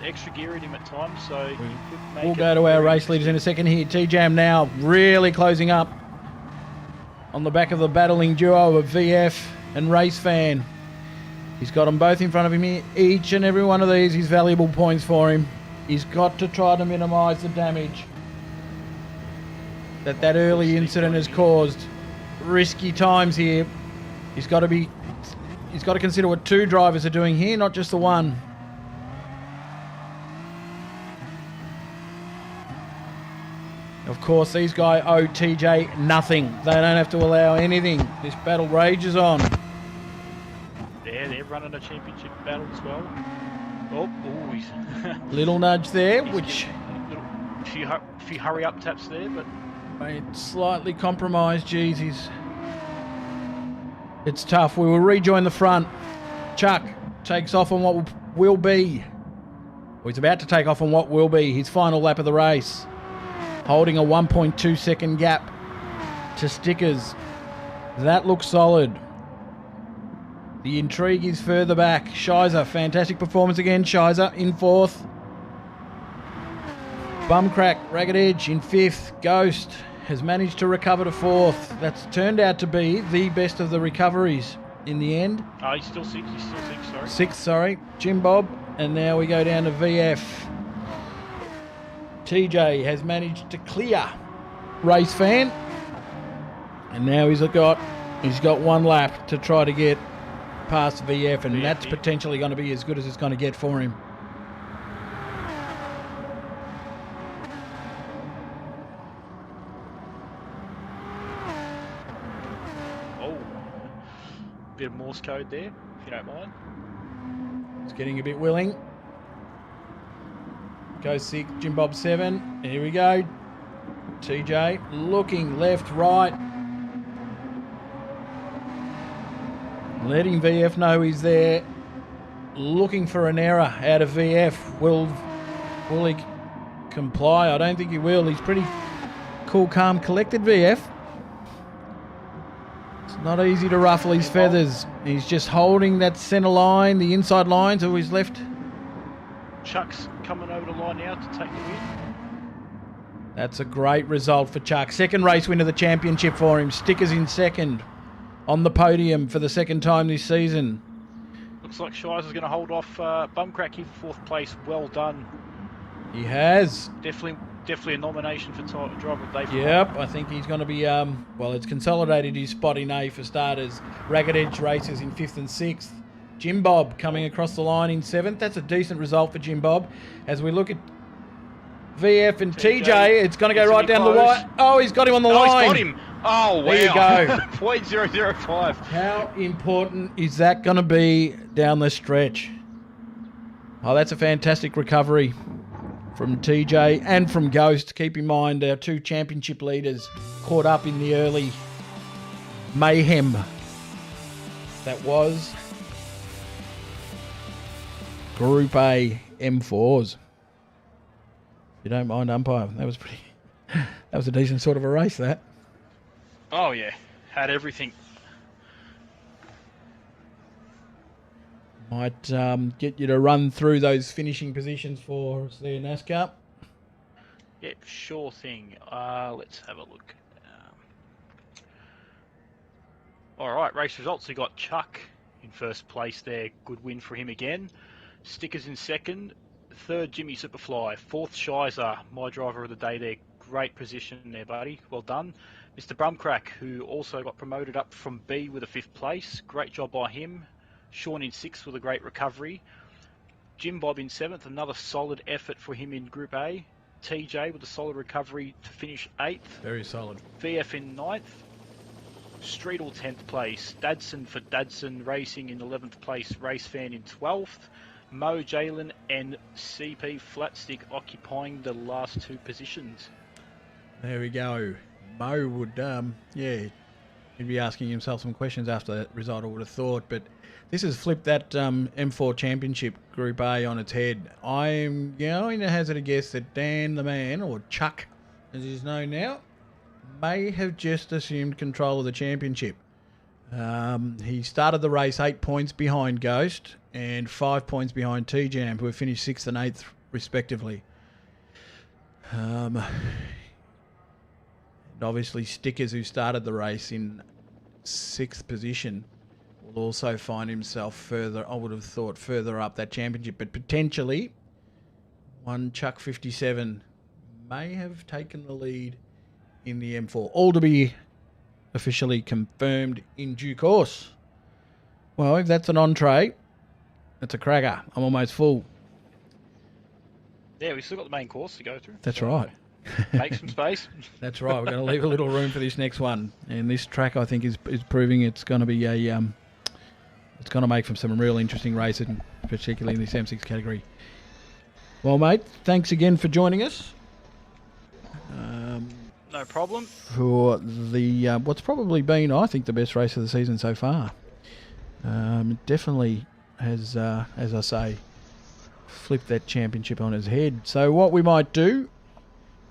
extra gear in him at times, so he could make We'll go to our race leaders in a second here. T-Jam now really closing up on the back of the battling duo of VF and Race Fan. He's got them both in front of him here. Each and every one of these is valuable points for him. He's got to try to minimise the damage that early incident has caused. Risky times here. He's got to consider what 2 drivers are doing here, not just the one. Of course, these guys owe TJ nothing. They don't have to allow anything. This battle rages on. Yeah, they're running a championship battle as well. Oh, he's Little nudge there, he's which a few hurry up taps there, but made slightly compromised. Jeez, it's tough. We will rejoin the front. Chuck takes off on what will be. Well, he's about to take off on what will be his final lap of the race, holding a 1.2 second gap to Stickers. That looks solid. The intrigue is further back. Shizer, fantastic performance again. Shizer in 4th. Bumcrack, Ragged Edge in 5th. Ghost has managed to recover to 4th. That's turned out to be the best of the recoveries in the end. Oh, he's still 6th. He's still 6th, sorry. 6th, sorry. Jim Bob. And now we go down to VF. TJ has managed to clear Race Fan. And now he's got one lap to try to get past VF, and that's potentially going to be as good as it's going to get for him. Oh, bit of Morse code there, if you don't mind. It's getting a bit willing. Go 6, Jim Bob 7. Here we go. TJ looking left, right. Letting VF know he's there. Looking for an error out of VF. Will he comply? I don't think he will. He's pretty cool, calm, collected, VF. It's not easy to ruffle his feathers. He's just holding that centre line, the inside line to his left. Chuck's coming over the line now to take the win. That's a great result for Chuck. Second race win of the championship for him. Stickers in 2nd. On the podium for the 2nd time this season. Looks like Shizer's going to hold off Bumcrack in 4th place. Well done. He has. Definitely a nomination for driver of the day. Yep, I think he's going to be, well, it's consolidated his spot in A for starters. Ragged Edge races in 5th and 6th. Jim Bob coming across the line in 7th. That's a decent result for Jim Bob. As we look at VF and TJ, it's going to go right down the wire. Oh, he's got him on the line. He's got him. Oh, wow. There you go. 0.005. How important is that going to be down the stretch? Oh, that's a fantastic recovery from TJ and from Ghost. Keep in mind, our 2 championship leaders caught up in the early mayhem that was Group A M4s. If you don't mind, umpire, that was a decent sort of a race, that. Oh, yeah. Had everything. Might get you to run through those finishing positions for us there, NASCAR. Yep, sure thing. Let's have a look. All right, race results. We got Chuck in 1st place there. Good win for him again. Stickers in 2nd. 3rd, Jimmy Superfly. 4th, Shizer, my driver of the day there. Great position there, buddy. Well done. Mr. Brumcrack, who also got promoted up from B with a 5th place. Great job by him. Sean in 6th with a great recovery. Jim Bob in 7th. Another solid effort for him in Group A. TJ with a solid recovery to finish 8th. Very solid. VF in 9th. Streetle 10th place. Dadson for Dadson Racing in 11th place. Race Fan in 12th. Mo, Jalen and CP Flatstick occupying the last 2 positions. There we go. Mo would, he'd be asking himself some questions after that result, I would have thought. But this has flipped that M4 Championship Group A on its head. I'm going to hazard a guess that Dan the Man, or Chuck as he's known now, may have just assumed control of the championship. He started the race 8 points behind Ghost and 5 points behind T-Jam, who have finished 6th and 8th respectively. And obviously Stickers, who started the race in 6th position, will also find himself further, I would have thought, further up that championship. But potentially, one Chuck 57 may have taken the lead in the M4. All to be officially confirmed in due course. Well, if that's an entree, that's a cracker. I'm almost full. Yeah, we've still got the main course to go through. That's right. Make some space. That's right. We're going to leave a little room for this next one. And this track, I think, is proving it's going to be it's going to make for some real interesting racing, particularly in this M6 category. Well, mate, thanks again for joining us. No problem. For the what's probably been, I think, the best race of the season so far. It definitely has, as I say, flipped that championship on its head. So what we might do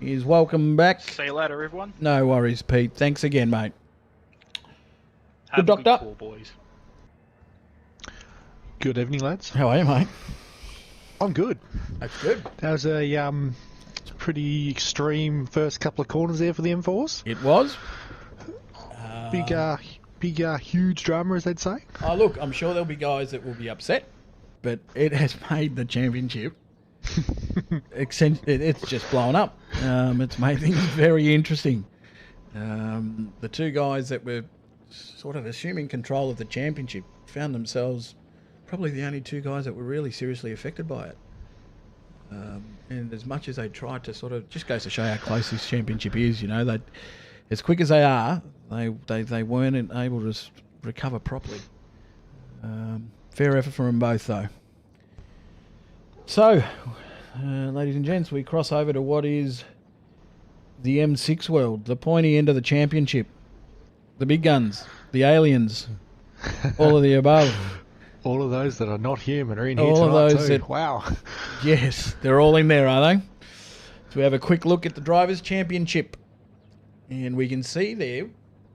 is welcome back. See you later, everyone. No worries, Pete. Thanks again, mate. Have Good a good doctor. call, boys. Good evening, lads. How are you, mate? I'm good. That's good. That was a pretty extreme first couple of corners there for the M4s. It was. Huge drama, as they'd say. Oh, look, I'm sure there'll be guys that will be upset, but it has made the championship. It's just blown up. It's made things very interesting. The two guys that were sort of assuming control of the championship found themselves probably the only two guys that were really seriously affected by it. And as much as they tried to sort of, just goes to show how close this championship is, you know, they, as quick as they are, they weren't able to recover properly. Fair effort from them both, though. So, ladies and gents, we cross over to what is the M6 world, the pointy end of the championship, the big guns, the aliens, all of the above. All of those that are not human are in here All tonight of those too. that- Wow. Yes, they're all in there, are they? So we have a quick look at the Drivers' Championship. And we can see there,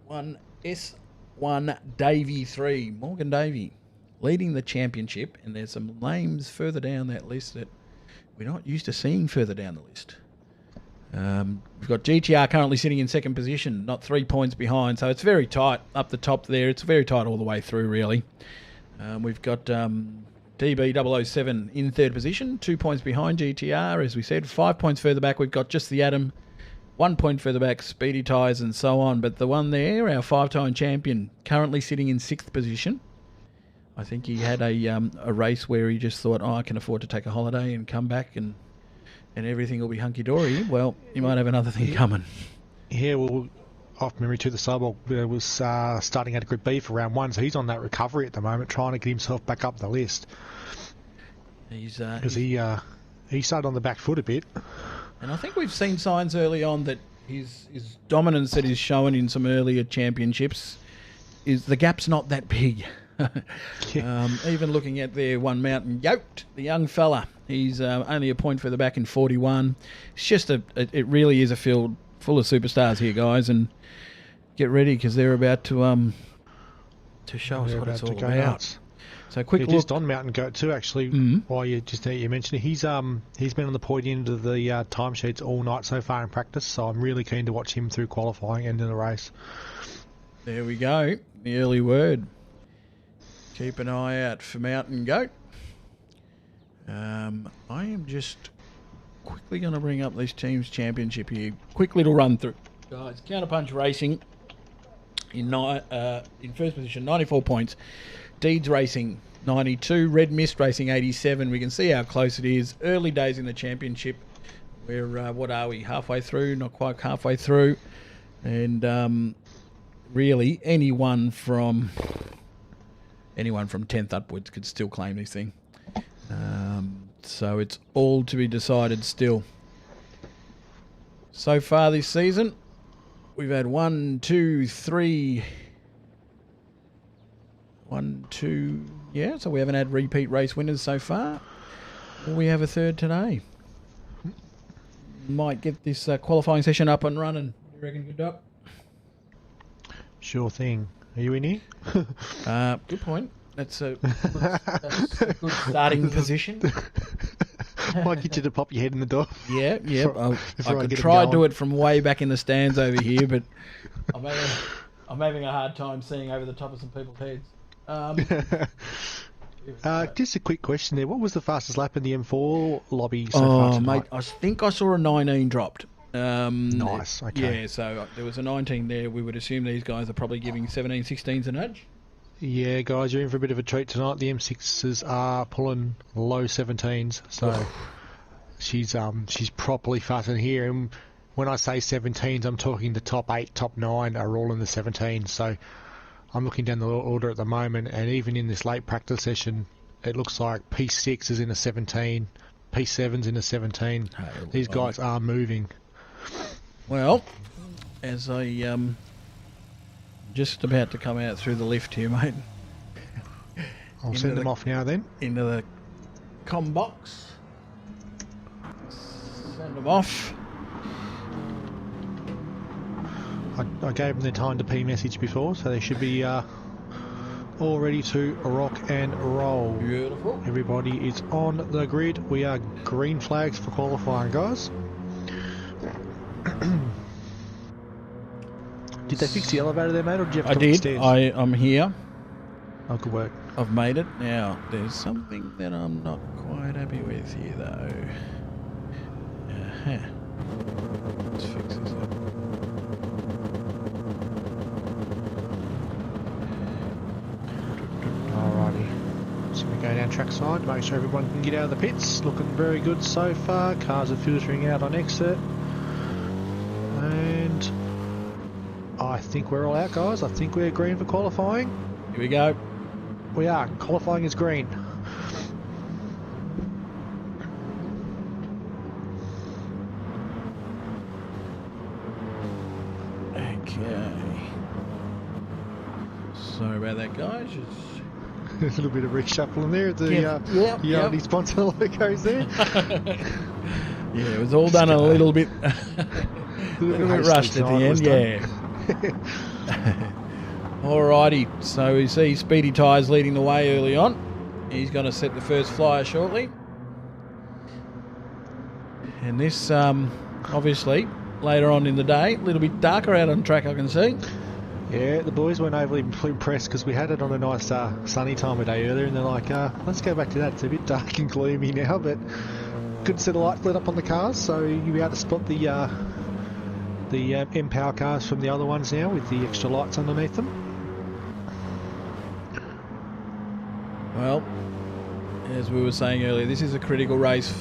one S1 Davey 3, Morgan Davey, leading the championship. And there's some names further down that list that we're not used to seeing further down the list. We've got GTR currently sitting in second position, not 3 points behind. So it's very tight up the top there. It's very tight all the way through, really. We've got DB007 in third position, 2 points behind GTR, as we said. 5 points further back, we've got Just the Atom. 1 point further back, Speedy Tyres and so on. But the one there, our five-time champion, currently sitting in sixth position. I think he had a race where he just thought, I can afford to take a holiday and come back and everything will be hunky-dory. Well, you might have another thing coming. Yeah, well, off memory too, the Cyborg was starting out of Group B for round one, so he's on that recovery at the moment, trying to get himself back up the list. Because he started on the back foot a bit. And I think we've seen signs early on that his dominance that he's shown in some earlier championships is the gap's not that big. Even looking at their One Mountain Yoked, the young fella, he's only a point further back in 41. It's just it really is a field full of superstars here, guys, and get ready because they're about to show us what it's all about. Nuts. So quick look. Just on Mountain Goat too, actually. While you mentioned it, he's been on the point end of the timesheets all night so far in practice. So I'm really keen to watch him through qualifying and in the race. There we go. The early word. Keep an eye out for Mountain Goat. I am just quickly going to bring up this team's championship here. Quick little run through, guys. Counterpunch Racing in first position, 94 points. Deeds Racing, 92. Red Mist Racing, 87. We can see how close it is. Early days in the championship. We're, what are we, halfway through? Not quite halfway through. And really, anyone from 10th upwards could still claim this thing. So it's all to be decided still. So far this season, we've had 1, 2, 3... 1, 2, yeah, so we haven't had repeat race winners so far. We have a third today. Might get this qualifying session up and running. You reckon, GoodDoc? Sure thing. Are you in here? Good point. That's a good starting position. Might get you to pop your head in the door. Yeah. I could get try it do it from way back in the stands over here, but I'm having a hard time seeing over the top of some people's heads. Just a quick question there. What was the fastest lap in the M4 lobby so far tonight? Mate, I think I saw a 19 dropped. Nice, okay. Yeah, so there was a 19 there. We would assume these guys are probably giving 17, 16s a nudge. Yeah, guys, you're in for a bit of a treat tonight. The M6s are pulling low 17s, so she's properly fast in here. And when I say 17s, I'm talking the top 8, top 9 are all in the 17s. So I'm looking down the order at the moment, and even in this late practice session, it looks like P6 is in a 17, P7's in a 17. These guys are moving. Well, as I just about to come out through the lift here, mate. I'll send them off now then. Into the com box. Send them off. I gave them their time to P message before, so they should be all ready to rock and roll. Beautiful. Everybody is on the grid. We are green flags for qualifying, guys. Did they fix the elevator there, mate, or did you have to I come did. upstairs? I'm here. Oh, good work. I've made it. Now, there's something that I'm not quite happy with here, though. Let's fix this up. Alrighty. So we go down trackside to make sure everyone can get out of the pits. Looking very good so far. Cars are filtering out on exit. And I think we're all out, guys. I think we're green for qualifying. Here we go. We are. Qualifying is green. Okay. Sorry about that, guys. A little bit of reshuffling there at the Yep. sponsor logos there. Yeah, it was all done a little bit, little bit rushed at the end. Yeah. Alrighty, so we see Speedy Tyres leading the way early on. He's going to set the first flyer shortly. And this, obviously, later on in the day, a little bit darker out on track, I can see. Yeah, the boys weren't overly impressed because we had it on a nice sunny time of day earlier, and they're like, let's go back to that. It's a bit dark and gloomy now, but good set of lights lit up on the cars, so you'll be able to spot the M-Power cars from the other ones now with the extra lights underneath them. Well, as we were saying earlier, this is a critical race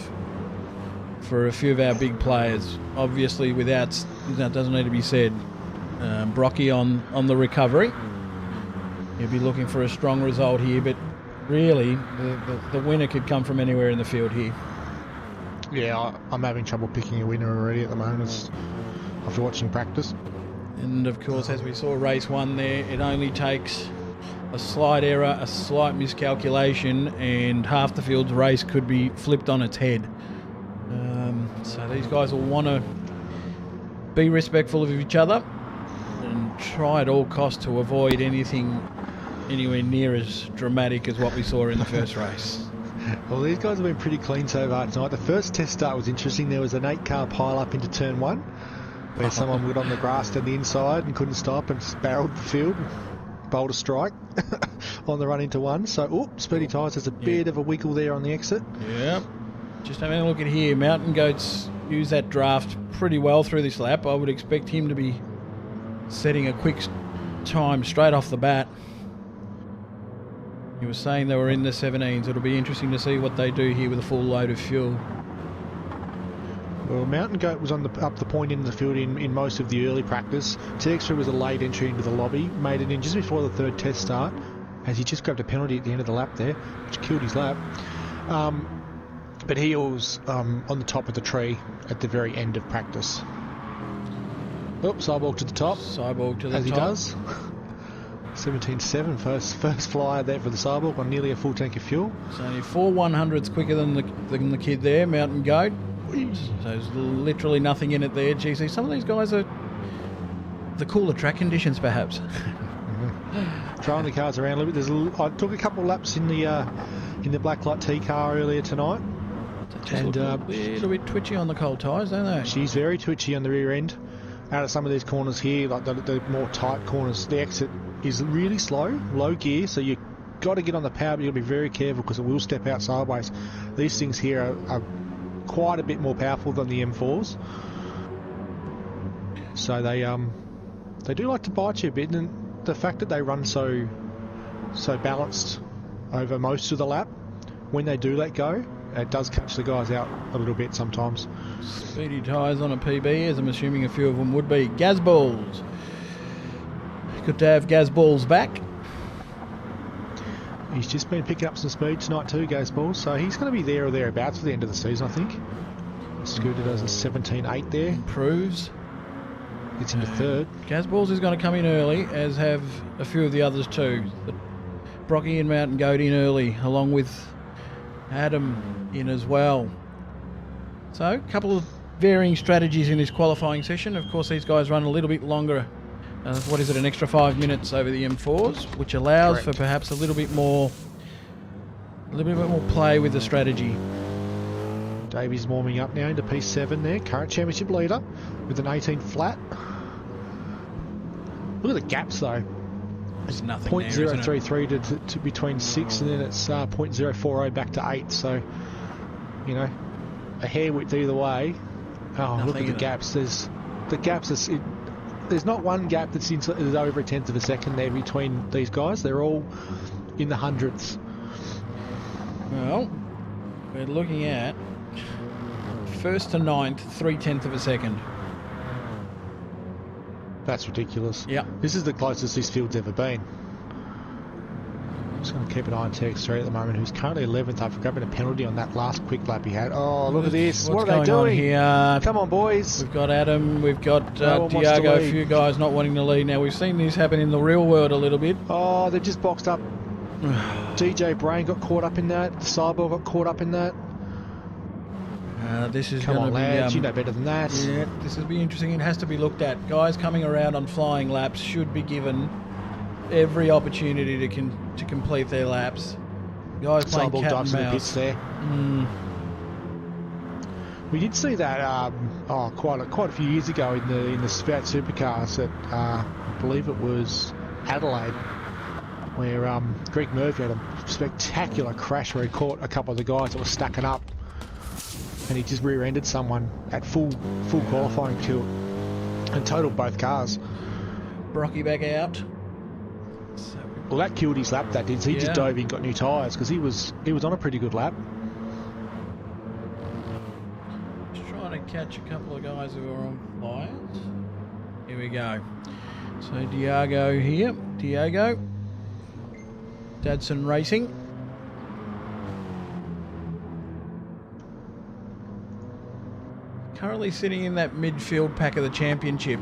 for a few of our big players. Obviously, that doesn't need to be said. Brocky on the recovery. He'll be looking for a strong result here, but really, the winner could come from anywhere in the field here. Yeah, I'm having trouble picking a winner already at the moment after watching practice. And of course, as we saw race one there, it only takes a slight error, a slight miscalculation, and half the field's race could be flipped on its head. So these guys will want to be respectful of each other and try at all costs to avoid anything anywhere near as dramatic as what we saw in the first race. Well, these guys have been pretty clean so far tonight. The first test start was interesting. There was an 8-car pile-up into turn 1 where someone got on the grass down the inside and couldn't stop and barreled the field, bowled a strike on the run into 1. So, Speedy Tyres has a bit of a wiggle there on the exit. Yeah. Just having a look at here, Mountain Goats use that draft pretty well through this lap. I would expect him to be setting a quick time straight off the bat. He was saying they were in the 17s. It'll be interesting to see what they do here with a full load of fuel. Well, Mountain Goat was on up the point in the field in most of the early practice. TX3 was a late entry into the lobby, made it in just before the third test start, as he just grabbed a penalty at the end of the lap there, which killed his lap. But he was on the top of the tree at the very end of practice. Cyborg to the top. Cyborg to the top. As he does. 17.7, first flyer there for the Cyborg on nearly a full tank of fuel. It's only 4 100ths quicker than the kid there, Mountain Goat. So there's literally nothing in it there. GC, some of these guys are the cooler track conditions, perhaps. Throwing the cars around a little bit. I took a couple of laps in the Blacklight T car earlier tonight. And a little bit twitchy on the cold tyres, don't they? She's very twitchy on the rear end. Out of some of these corners here, like the more tight corners, the exit is really slow, low gear, so you got to get on the power, but you'll be very careful because it will step out sideways. These things here are quite a bit more powerful than the M4s, so they do like to bite you a bit. And the fact that they run so balanced over most of the lap, when they do let go, it does catch the guys out a little bit sometimes. Speedy Tyres on a PB, as I'm assuming a few of them would be. Gazballs. Good to have Gazballs back. He's just been picking up some speed tonight too, Gazballs, so he's going to be there or thereabouts for the end of the season, I think. Scooter does a 17.8 there. Improves. Gets into third. Gazballs is going to come in early, as have a few of the others too. Brocky and Mountain Goat in early, along with Adam in as well. So, a couple of varying strategies in this qualifying session. Of course, these guys run a little bit longer What is it? An extra 5 minutes over the M4s, which allows Correct. for perhaps a little bit more play with the strategy. Davies warming up now into P7 there. Current championship leader with an 18 flat. Look at the gaps though. There's nothing there, isn't it? 0.033 to between 6, and then it's 0.040 back to 8. So, you know, a hair width either way. Oh, look at the gaps. There's not one gap that's over a tenth of a second there between these guys. They're all in the hundredths. Well, we're looking at first to ninth, 0.3 of a second. That's ridiculous. Yeah. This is the closest this field's ever been. I'm just going to keep an eye on TX3 at the moment, who's currently 11th after grabbing a penalty on that last quick lap he had. Oh, look at this. What's What are they going on doing? here? Come on, boys. We've got Adam, we've got No one wants to Diago, a lead. few guys not wanting to lead. Now, we've seen this happen in the real world a little bit. Oh, they've just boxed up. DJ Brain got caught up in that. The Cyborg got caught up in that. This is Come going on, to be... lads. You know better than that. Yeah, this will be interesting. It has to be looked at. Guys coming around on flying laps should be given every opportunity to complete their laps. Guys playing Cyborg cat dives and in the pits mouse. there. We did see that quite a few years ago in the Spout Supercars at I believe it was Adelaide, where Greg Murphy had a spectacular crash where he caught a couple of the guys that were stacking up, and he just rear-ended someone at full qualifying tilt and totaled both cars. Brocky back out. So, Well, that killed his lap. That did. So he just Yeah. dove in, got new tyres because he was on a pretty good lap. just trying to catch a couple of guys who are on flyers. Here we go. So Diago here. Diago. Dadson Racing. Currently sitting in that midfield pack of the championship,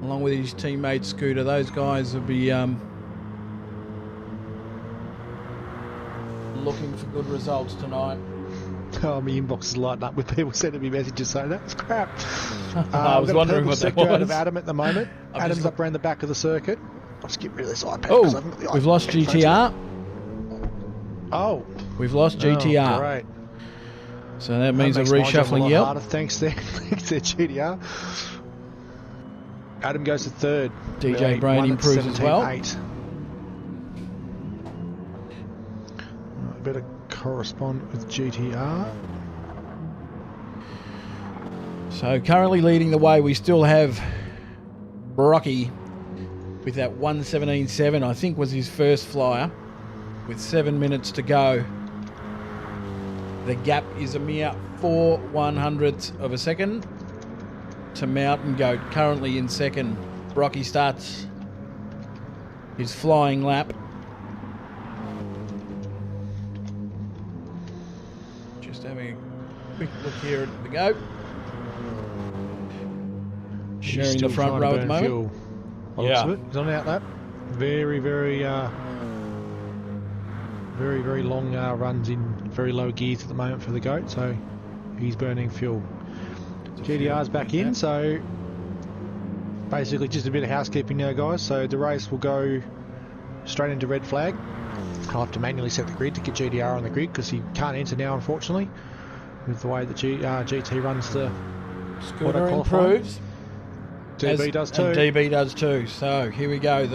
along with his teammate Scooter. Those guys will be looking for good results tonight. Oh, my inbox is lighting up with people sending me messages saying that's crap. I was wondering what that out of was. Adam at the moment. I've Adam's just up around the back of the circuit. I'll skip rid of this iPad. 'cause I haven't got the We've iPad lost headphones GTR. in. Oh. We've lost GTR. Oh, great. So that means a That makes my job reshuffling lot yelp. harder. Thanks there. Thanks there, GTR. Adam goes to third. DJ Brain Won at improves as well. 17.8. I better correspond with GTR. So currently leading the way, we still have Brocky with that 1:17.7, I think was his first flyer, with 7 minutes to go. The gap is a mere 4/100ths of a second to Mountain Goat, currently in second. Brocky starts his flying lap. Just having a quick look here at the go. Sharing the front row at the moment. Yeah. He's on out lap. Very, very long runs in very low gears at the moment for the goat, so he's burning fuel. GDR's back in, so basically just a bit of housekeeping now, guys. So the race will go straight into red flag. I'll have to manually set the grid to get GDR on the grid because he can't enter now, unfortunately, with the way that GT runs the Scooter auto improves. DB does too. And DB does too. So here we go.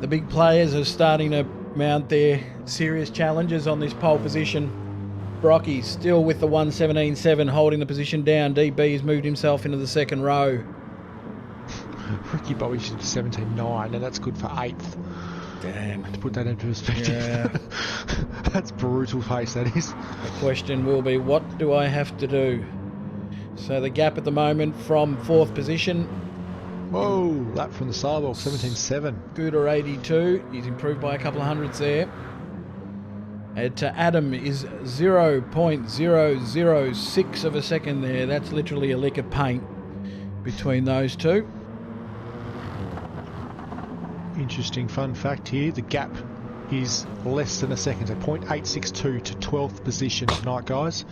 The big players are starting to mount their serious challenges on this pole position. Brocky still with the 1:17.7 holding the position down. DB's moved himself into the second row. Ricky Bobby should 17.9, and that's good for 8th. Damn. To put that into perspective. Yeah. That's brutal pace, that is. The question will be, what do I have to do? So the gap at the moment from 4th position. Whoa, lap from the Cyborg, 17.7. Scooter 82. He's improved by a couple of hundredths there. And to Adam is 0.006 of a second there. That's literally a lick of paint between those two. Interesting fun fact here, the gap is less than a second, so 0.862 to 12th position tonight, guys.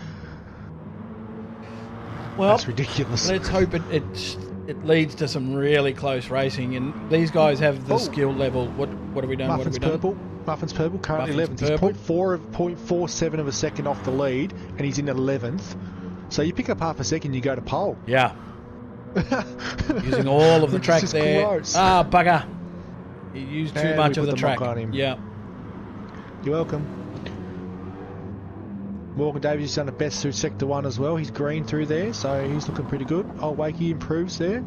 Well, That's ridiculous. let's hope it it leads to some really close racing, and these guys have the skill level. What have we done? Muffin's purple. Muffin's purple, currently Muffin's 11th. purple. He's 0.47 of a second off the lead, and he's in 11th. So you pick up half a second, you go to pole. Yeah. Using all of the track there. Gross. Ah, bugger. You used too much of the track. On him. Yeah. You're welcome. Morgan Davies has done the best through Sector 1 as well. He's green through there, so he's looking pretty good. Old Wakey improves there.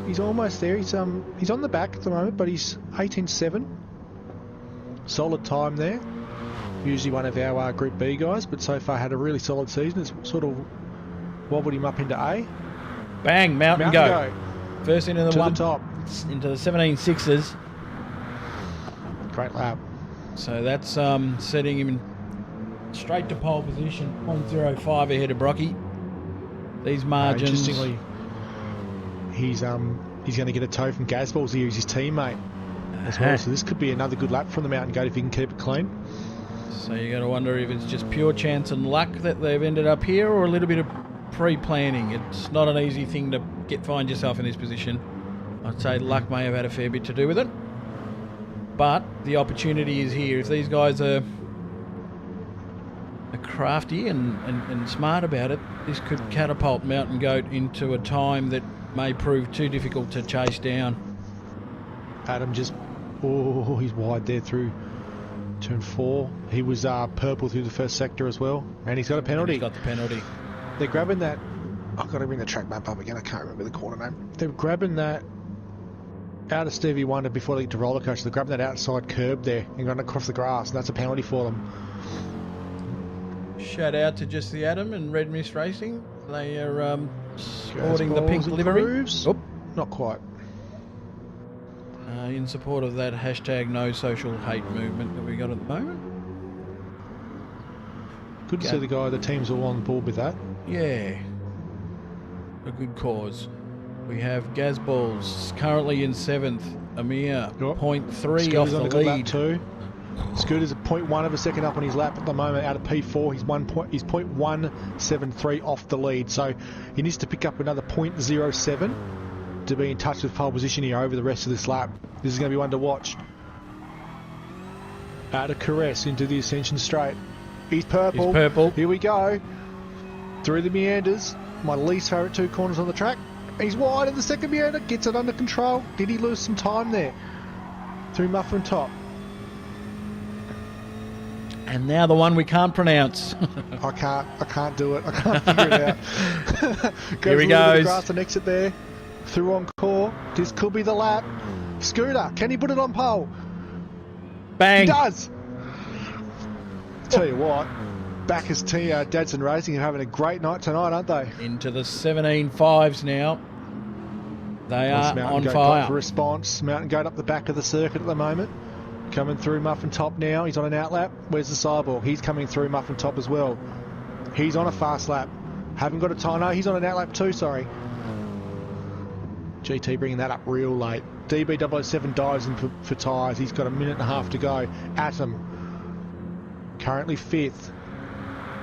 He's almost there. He's on the back at the moment, but he's 18.7. Solid time there. Usually one of our Group B guys, but so far had a really solid season. It's sort of wobbled him up into A. Bang, Mountain go. First into the to one. the top. Into the 17.6s. Great lap. So that's setting him straight to pole position. 0.05 ahead of Brocky. These margins. Interestingly, he's going to get a tow from Gazballs here. He's his teammate as well. So this could be another good lap from the Mountain Goat if he can keep it clean. So you got to wonder if it's just pure chance and luck that they've ended up here, or a little bit of pre-planning. It's not an easy thing to find yourself in this position. I'd say luck may have had a fair bit to do with it, but the opportunity is here. If these guys are crafty and smart about it, this could catapult Mountain Goat into a time that may prove too difficult to chase down. Adam just, he's wide there through turn 4. He was purple through the first sector as well, and he's got a penalty. And he's got the penalty. They're grabbing that. I've got to bring the track map up again. I can't remember the corner name. They're grabbing that out of Stevie Wonder before they get to roller coaster. They're grabbing that outside curb there and going across the grass, and that's a penalty for them. Shout out to Just the Atom and Red Mist Racing. They are sporting the pink livery. Oh, not quite. In support of that hashtag no social hate movement that we got at the moment. Good to see the team's all on board with that. Yeah. A good cause. We have Gazballs currently in 7th. Amir, 0.3 off the lead. Too. Scooter's at 0.1 of a second up on his lap at the moment out of P4. He's 0.173 off the lead, so he needs to pick up another 0.07 to be in touch with pole position here over the rest of this lap. This is going to be one to watch. Out of Caress into the Ascension Straight. He's purple. Here we go. Through the meanders. My least favourite 2 corners on the track. He's wide in the second meander. Gets it under control. Did he lose some time there? Through Muffin Top. And now the one we can't pronounce. I can't do it. I can't figure it out. Here he goes. Grass and exit there. Through Encore. This could be the lap. Scooter, can he put it on pole? Bang. He does. Tell you what, Backers Dadson Racing are having a great night tonight, aren't they? Into the 17.5s now. They are on fire. For response. Mountain Goat up the back of the circuit at the moment. Coming through Muffin Top now. He's on an outlap. Where's the Cyborg? He's coming through Muffin Top as well. He's on a fast lap. Haven't got a time. No, he's on an outlap too, sorry. GT bringing that up real late. DB007 dives in for tyres. He's got a minute and a half to go. Atom, currently 5th.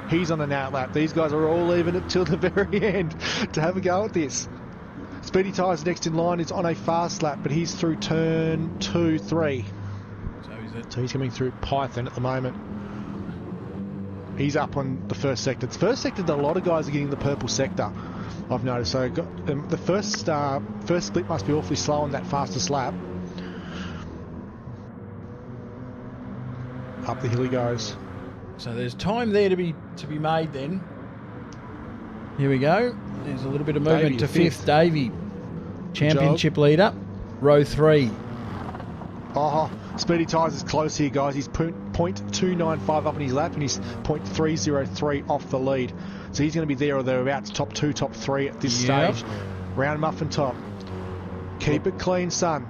He's on an outlap. These guys are all leaving it till the very end to have a go at this. Speedy Tyres next in line is on a fast lap, but he's through turn 2, 3. So he's coming through Python at the moment. He's up on the first sector. The first sector, a lot of guys are getting the purple sector, I've noticed. So the first split must be awfully slow on that fastest lap. Up the hill he goes. So there's time there to be made then. Here we go. There's a little bit of movement to 5th. Davey, championship leader, row 3. Speedy Tyres is close here, guys. He's 0.295 up on his lap and he's 0.303 off the lead. So he's going to be there or thereabouts, top 2, top 3 at this stage. Round Muffin Top. Keep it clean, son.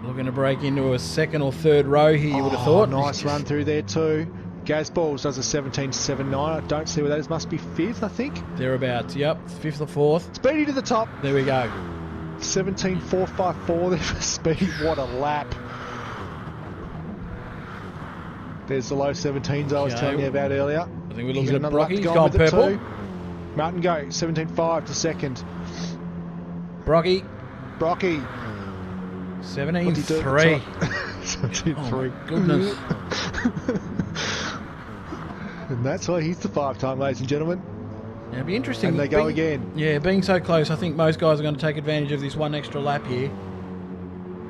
Looking to break into a 2nd or 3rd row here, you would have thought. Nice run through there too. Gazballs does a 17.79. I don't see where that is. Must be 5th, I think. Thereabouts, yep. 5th or 4th. Speedy to the top. There we go. 17.454 there for Speedy. What a lap. There's the low 17s I was telling you about earlier. I think we're looking at Brocky. He's gone purple. Mountain Goat, 17.5 to 2nd. Brocky, Brocky. 17-3. 17-3. Oh, my goodness. And that's why he's the 5-time, ladies and gentlemen. Yeah, it'll be interesting. And they go again. Yeah, being so close, I think most guys are going to take advantage of this one extra lap here.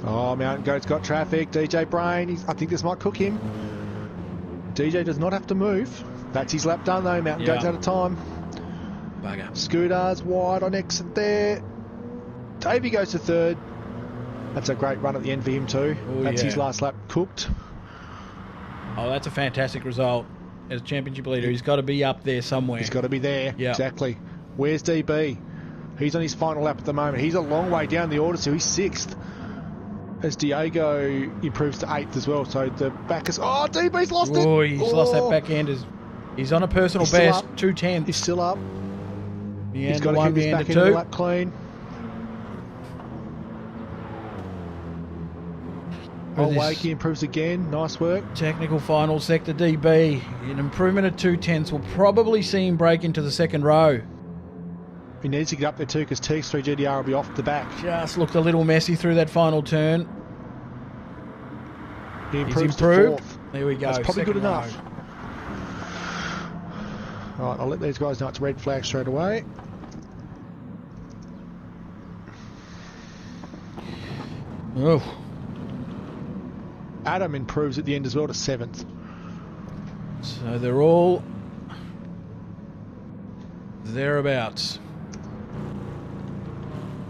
Oh, Mountain Goat's got traffic. DJ Brain, I think this might cook him. DJ does not have to move. That's his lap done though. Mountain Goat's out of time. Bugger. Scooter's wide on exit there. Davey goes to third. That's a great run at the end for him too. Oh, that's yeah. his last lap cooked. Oh, that's a fantastic result. As championship leader, he's got to be up there somewhere. He's got to be there. Yep. Exactly. Where's DB? He's on his final lap at the moment. He's a long way down the order, so he's 6th. As Diego improves to 8th as well. So the back is... Oh, DB's lost it! Oh, he's lost that back end. He's on a personal best, 2:10. He's still up. The He's end got to one, keep his the back end end of two. the lap clean. Oh, With this Wakey improves again. Nice work. technical final, sector DB. An improvement of 2/10 will probably see him break into the second row. He needs to get up there too because TX3 GDR will be off the back. Just looked a little messy through that final turn. He He's improves to improved. 4th. There we go. That's probably good second row. enough. Alright, I'll let these guys know it's a red flag straight away. Oh, Adam improves at the end as well to 7th. so they're all thereabouts.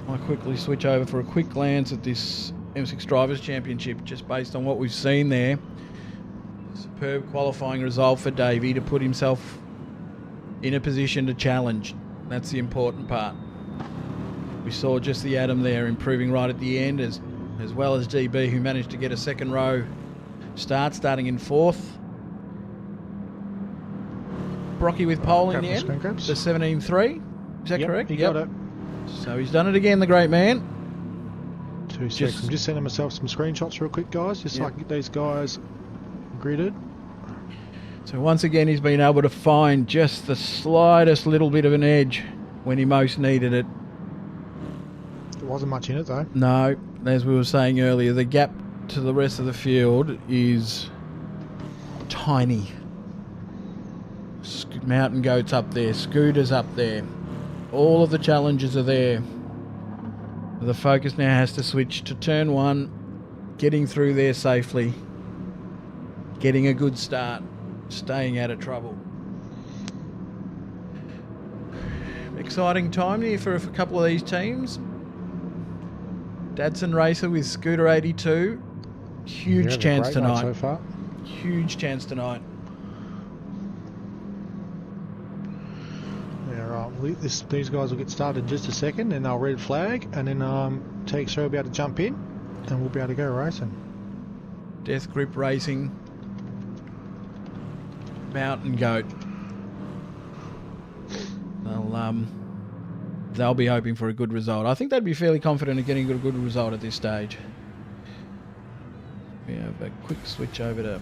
I'll quickly switch over for a quick glance at this M6 Drivers' Championship, just based on what we've seen there. Superb qualifying result for Davey to put himself in a position to challenge. That's the important part. We saw just the Adam there improving right at the end, as well as DB, who managed to get a second row start, starting in 4th. Brocky with pole in the end, the 17-3. Is that correct? He got it. So he's done it again, the great man. 2 seconds. I'm just sending myself some screenshots real quick, guys, just so I can get these guys gridded. So once again, he's been able to find just the slightest little bit of an edge when he most needed it. There wasn't much in it though. No, as we were saying earlier, the gap to the rest of the field is tiny. Mountain Goat's up there, Scooter's up there. All of the challenges are there. The focus now has to switch to turn 1, getting through there safely, getting a good start, staying out of trouble. Exciting time here for a couple of these teams. Dadson Racer with Scooter 82. Huge chance tonight. So far. Huge chance tonight. Yeah, right. Well, these guys will get started in just a second, and they'll red flag, and then TX3 will be able to jump in, and we'll be able to go racing. Death Grip Racing. Mountain Goat. They'll be hoping for a good result. I think they'd be fairly confident of getting a good result at this stage. We have a quick switch over to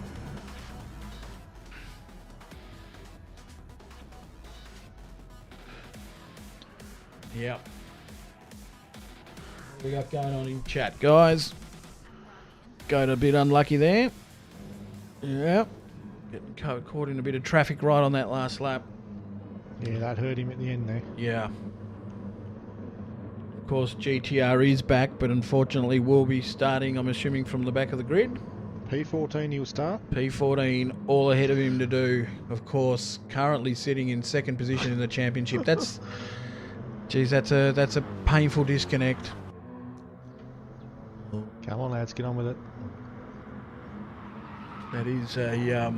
yep. What we got going on in chat, guys? Got a bit unlucky there. Yep. Getting caught in a bit of traffic right on that last lap. Yeah, that hurt him at the end there. Yeah. Of course, GTR is back, but unfortunately will be starting, I'm assuming, from the back of the grid. P14 he'll start. P14 all ahead of him to do. Of course, currently sitting in second position in the championship. That's, geez, that's a painful disconnect. Come on, lads, get on with it. That is a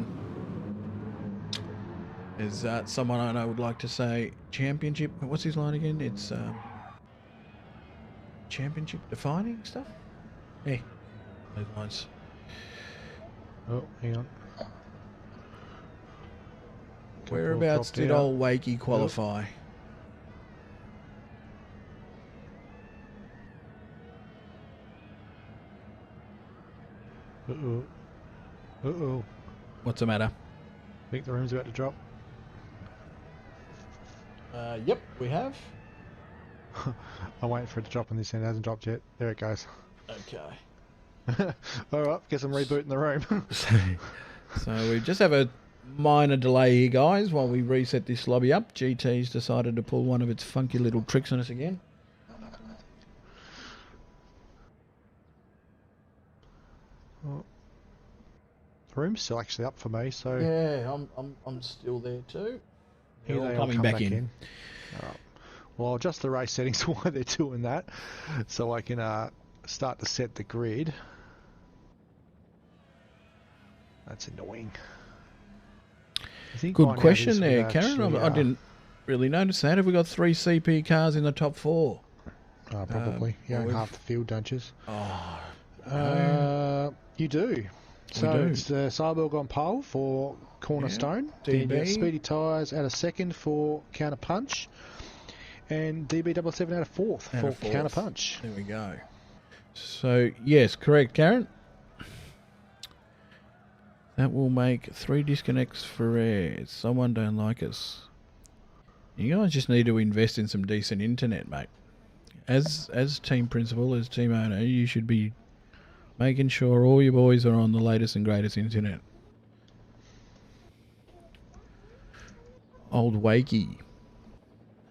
as someone I know would like to say, championship. What's his line again? It's championship defining stuff. Hey, those lines. Oh, hang on. Whereabouts did old Wakey qualify? Uh-oh. Uh-oh. What's the matter? I think the room's about to drop. Yep, we have. I'm waiting for it to drop on this end. It hasn't dropped yet. There it goes. Okay. Alright, guess I'm rebooting the room. So we just have a minor delay here, guys, while we reset this lobby up. GT's decided to pull one of its funky little tricks on us again. Well, the room's still actually up for me, so Yeah, I'm still there too. here They're they all all coming come back back in. in. Alright. Well, I'll adjust the race settings while they're doing that, so I can start to set the grid. That's annoying. I think by Good now question this there, would Karen. actually, I didn't really notice that. Have we got 3 CP cars in the top 4? probably. You own we've- half the field, don't you? Oh, You do. So do. it's Cyborg on pole for Cornerstone. DB. Then Speedy Tyres out of second for Counter Punch. And DB77 out of fourth Out for of fourth. Counter Punch. there we go. So, yes, correct, Karen. That will make 3 disconnects for air. Someone don't like us. You guys just need to invest in some decent internet, mate. As team principal, as team owner, you should be making sure all your boys are on the latest and greatest internet. Old Wakey.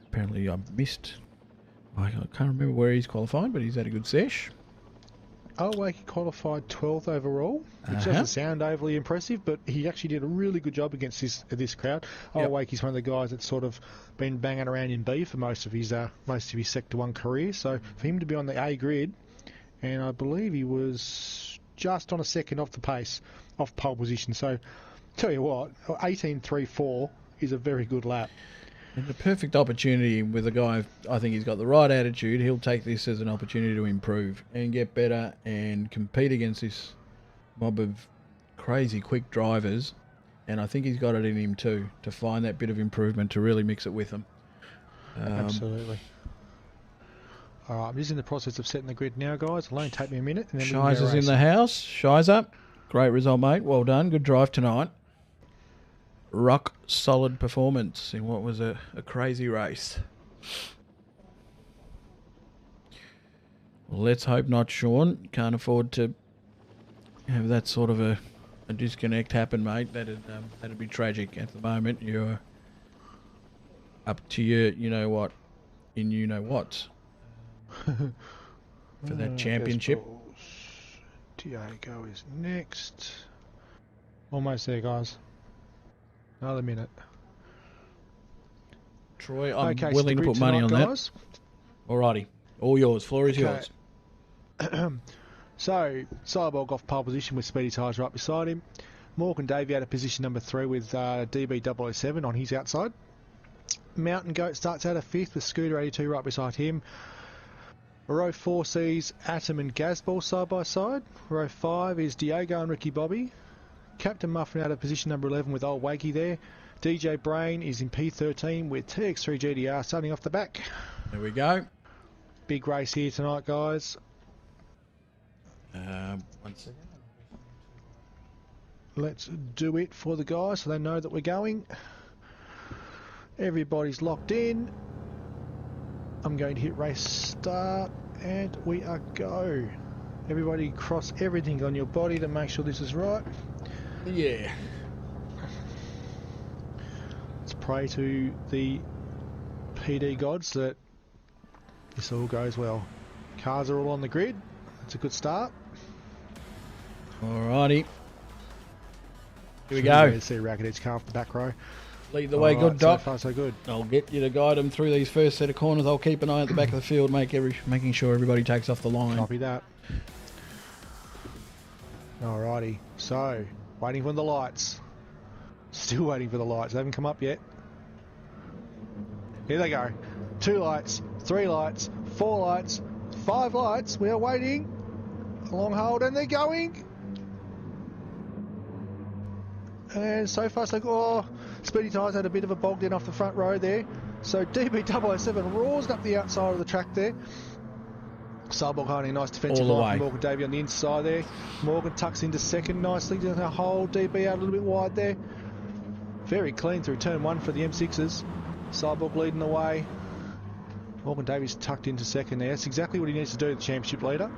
Apparently I missed. I can't remember where he's qualified, but he's had a good sesh. Oh, Wakey qualified 12th overall, which doesn't sound overly impressive, but he actually did a really good job against this crowd. Oh, Yep. Wakey's one of the guys that's sort of been banging around in B for most of his Sector 1 career, so for him to be on the A grid, and I believe he was just on a second off the pace, off pole position, so tell you what, 18.34 is a very good lap. And the perfect opportunity with a guy, I think he's got the right attitude. He'll take this as an opportunity to improve and get better and compete against this mob of crazy quick drivers. And I think he's got it in him too, to find that bit of improvement, to really mix it with them. Absolutely. All right, I'm just in the process of setting the grid now, guys. It'll only take me a minute. And then Shizer's in the house. Shizer, great result, mate. Well done. Good drive tonight. Rock solid performance in what was a crazy race. Well, let's hope not, Sean. Can't afford to have that sort of a disconnect happen, mate. That'd be tragic. At the moment, you're up to your you know what for that championship. Diego is next. Almost there, guys. Another minute. Troy, I'm Okay, so willing the to grid put money on tonight, that. guys. Alrighty, all yours. Floor is yours. So, Cyborg off pole position with Speedy Tyres right beside him. Morgan Davey out of position number 3 with DB007 on his outside. Mountain Goat starts out of 5th with Scooter 82 right beside him. Row 4 sees Atom and Gazball side by side. Row 5 is Diego and Ricky Bobby. Captain Muffin out of position number 11 with Old Wakey there. DJ Brain is in P13 with TX3 GDR starting off the back. There we go. Big race here tonight, guys. 1 second. Let's do it for the guys so they know that we're going. Everybody's locked in. I'm going to hit race start and we are go. Everybody cross everything on your body to make sure this is right. Yeah. Let's pray to the PD gods that this all goes well. Cars are all on the grid. That's a good start. Alrighty. Here we Ready go. to see Racket's car off the back row. Lead the way, Alright, good so Doc. far so good. I'll get you to guide them through these first set of corners. I'll keep an eye at the back of the field, making sure everybody takes off the line. Copy that. Alrighty, so waiting for the lights. Still waiting for the lights. They haven't come up yet. Here they go. 2 lights, 3 lights, 4 lights, 5 lights. We are waiting. A long hold, and they're going. And so far so good. Oh, Speedy Tyres had a bit of a bog down off the front row there. So DB007 roars up the outside of the track there. Cyborg holding a nice defensive All the line way. from Morgan Davey on the inside there. Morgan tucks into second nicely. Does a hold. DB out a little bit wide there. Very clean through turn 1 for the M6s. Cyborg leading the way. Morgan Davies tucked into second there. That's exactly what he needs to do, the championship leader.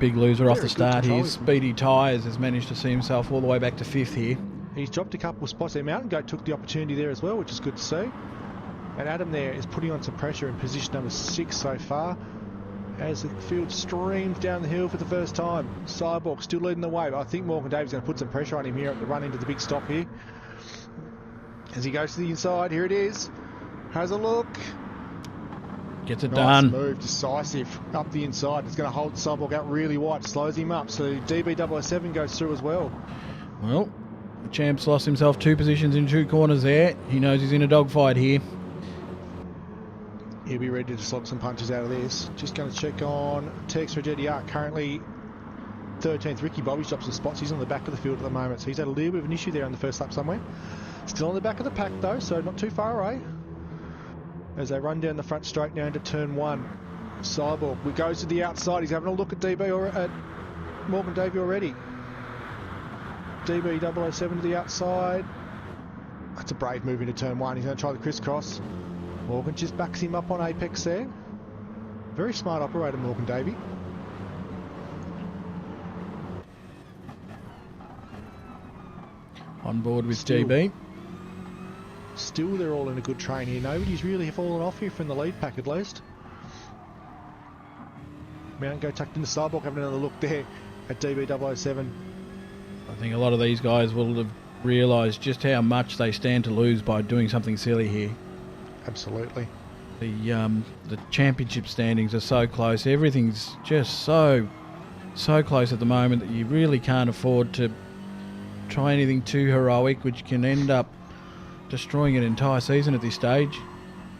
Big loser off Very the good start control. here. Speedy Tyres has managed to see himself all the way back to 5th here. He's dropped a couple of spots there. Mountain Goat took the opportunity there as well, which is good to see. And Adam there is putting on some pressure in position number 6 so far, as the field streams down the hill for the first time. Cyborg still leading the way, but I think Morgan Davies is going to put some pressure on him here at the run into the big stop here. As he goes to the inside, here it is. Has a look. Gets it Nice done. move, decisive, up the inside. It's going to hold Cyborg out really wide, slows him up. So DB007 goes through as well. Well, the champ's lost himself 2 positions in 2 corners there. He knows he's in a dogfight here. He'll be ready to slog some punches out of this. Just going to check on Tex for GDR. Currently 13th. Ricky Bobby's dropped some spots. He's on the back of the field at the moment, so he's had a little bit of an issue there on the first lap somewhere. Still on the back of the pack though, so not too far away. As they run down the front straight now into turn 1. Cyborg goes to the outside. He's having a look at DB or at Morgan Davey already. DB007 to the outside. That's a brave move into turn 1. He's going to try the crisscross. Morgan just backs him up on apex there. Very smart operator, Morgan Davey. On board with Still. GB. Still, they're all in a good train here. Nobody's really fallen off here from the lead pack at least. Mountain Go tucked into Cyborg, having another look there at DB007. I think a lot of these guys will have realised just how much they stand to lose by doing something silly here. Absolutely. The championship standings are so close. Everything's just so close at the moment that you really can't afford to try anything too heroic, which can end up destroying an entire season at this stage.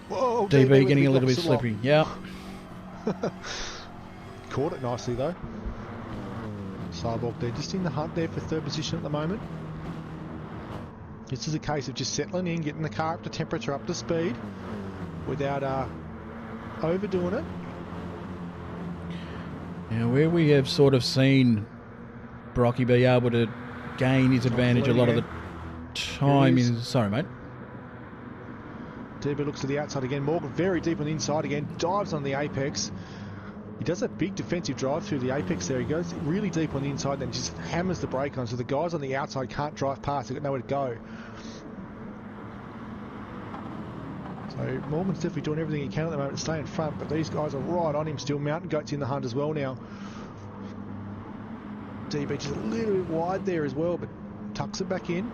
Whoa, DB with getting the a little bit opposite lock. slippery. Yeah. Caught it nicely though. Cyborg there, just in the hunt there for 3rd position at the moment. This is a case of just settling in, getting the car up to temperature, up to speed, without overdoing it. Now, where we have sort of seen Brocky be able to gain his advantage a lot of the time Here he is... Sorry, mate. DB looks to the outside again. Morgan very deep on the inside again. Dives on the apex. He does a big defensive drive through the apex there. He goes really deep on the inside, then just hammers the brake on, so the guys on the outside can't drive past. They've got nowhere to go. So Morgan's definitely doing everything he can at the moment to stay in front, but these guys are right on him still. Mountain Goat's in the hunt as well now. DB just a little bit wide there as well, but tucks it back in.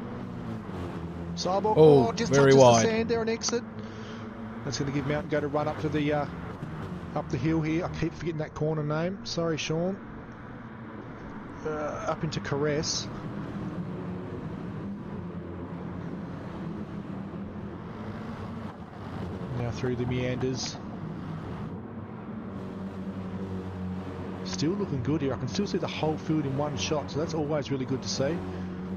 Cyborg, just very touches wide. the sand there and exit. That's going to give Mountain Goat a run up to the up the hill here. I keep forgetting that corner name. Sorry, Sean. Up into Caress. Now through the meanders. Still looking good here. I can still see the whole field in one shot, so that's always really good to see.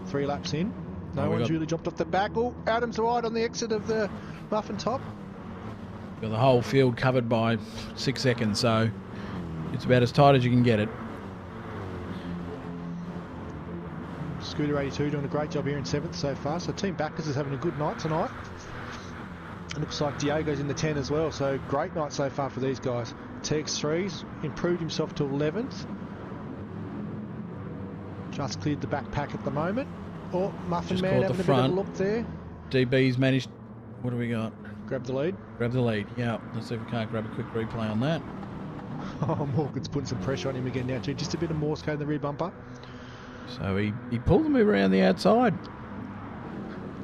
3 laps in. No one's really jumped off the back. Oh, Adam's right on the exit of the muffin top. Got the whole field covered by 6 seconds, so it's about as tight as you can get it. Scooter 82 doing a great job here in 7th so far, so Team Backers is having a good night tonight. It looks like Diego's in the 10 as well, so great night so far for these guys. TX3's improved himself to 11th. Just cleared the backpack at the moment. Oh, Muffin Just Man caught having the a bit of front. a look there. DB's managed... What do we got? Grab the lead. Grab the lead. Yeah, let's see if we can't grab a quick replay on that. Oh, Morgan's putting some pressure on him again now too. Just a bit of Morse code in the rear bumper. So he pulled the move around the outside.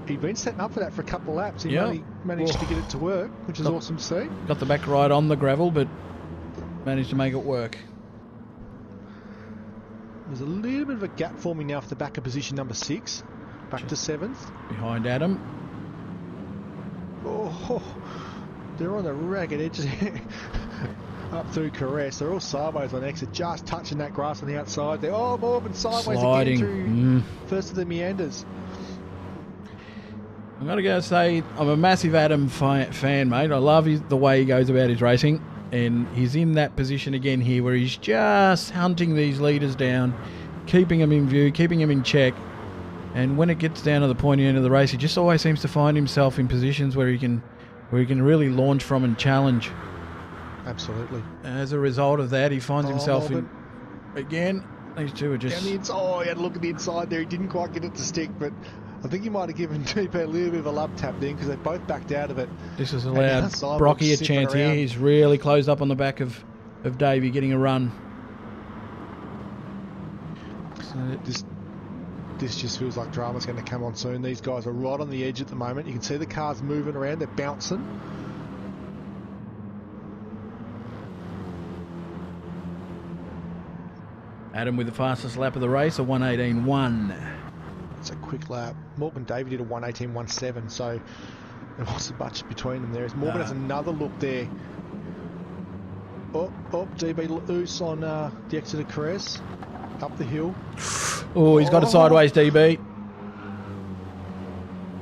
He'd been setting up for that for a couple of laps. He Yeah. only managed to get it to work, which is awesome to see. Got the back right on the gravel, but managed to make it work. There's a little bit of a gap forming now for the back of position number 6. Back to 7th. Behind Adam. Oh, they're on the ragged edges up through Caress. They're all sideways on exit, just touching that grass on the outside there. Oh, Morgan sideways Sliding. again through first of the meanders. I'm going to go say I'm a massive Adam fan, mate. I love the way he goes about his racing. And he's in that position again here where he's just hunting these leaders down, keeping them in view, keeping them in check. And when it gets down to the pointy end of the race, he just always seems to find himself in positions where he can really launch from and challenge. absolutely. As a result of that, he finds himself Morgan. in again. These two are Down the just. inside. Oh, he had a look at the inside there. He didn't quite get it to stick, but I think he might have given DP a little bit of a love tap then because they both backed out of it. This has And allowed now Cyborg's Brocky a sniffing chance here. around. He's really closed up on the back of Davey getting a run. So This just feels like drama's going to come on soon. These guys are right on the edge at the moment. You can see the cars moving around. They're bouncing. Adam with the fastest lap of the race, a 1:18.1. It's a quick lap. Morgan Davey did a 1:18.17, so there wasn't much between them there. As Morgan has another look there. Oh, DB loose on the exit of Caress. Up the hill. Oh, he's got a sideways DB.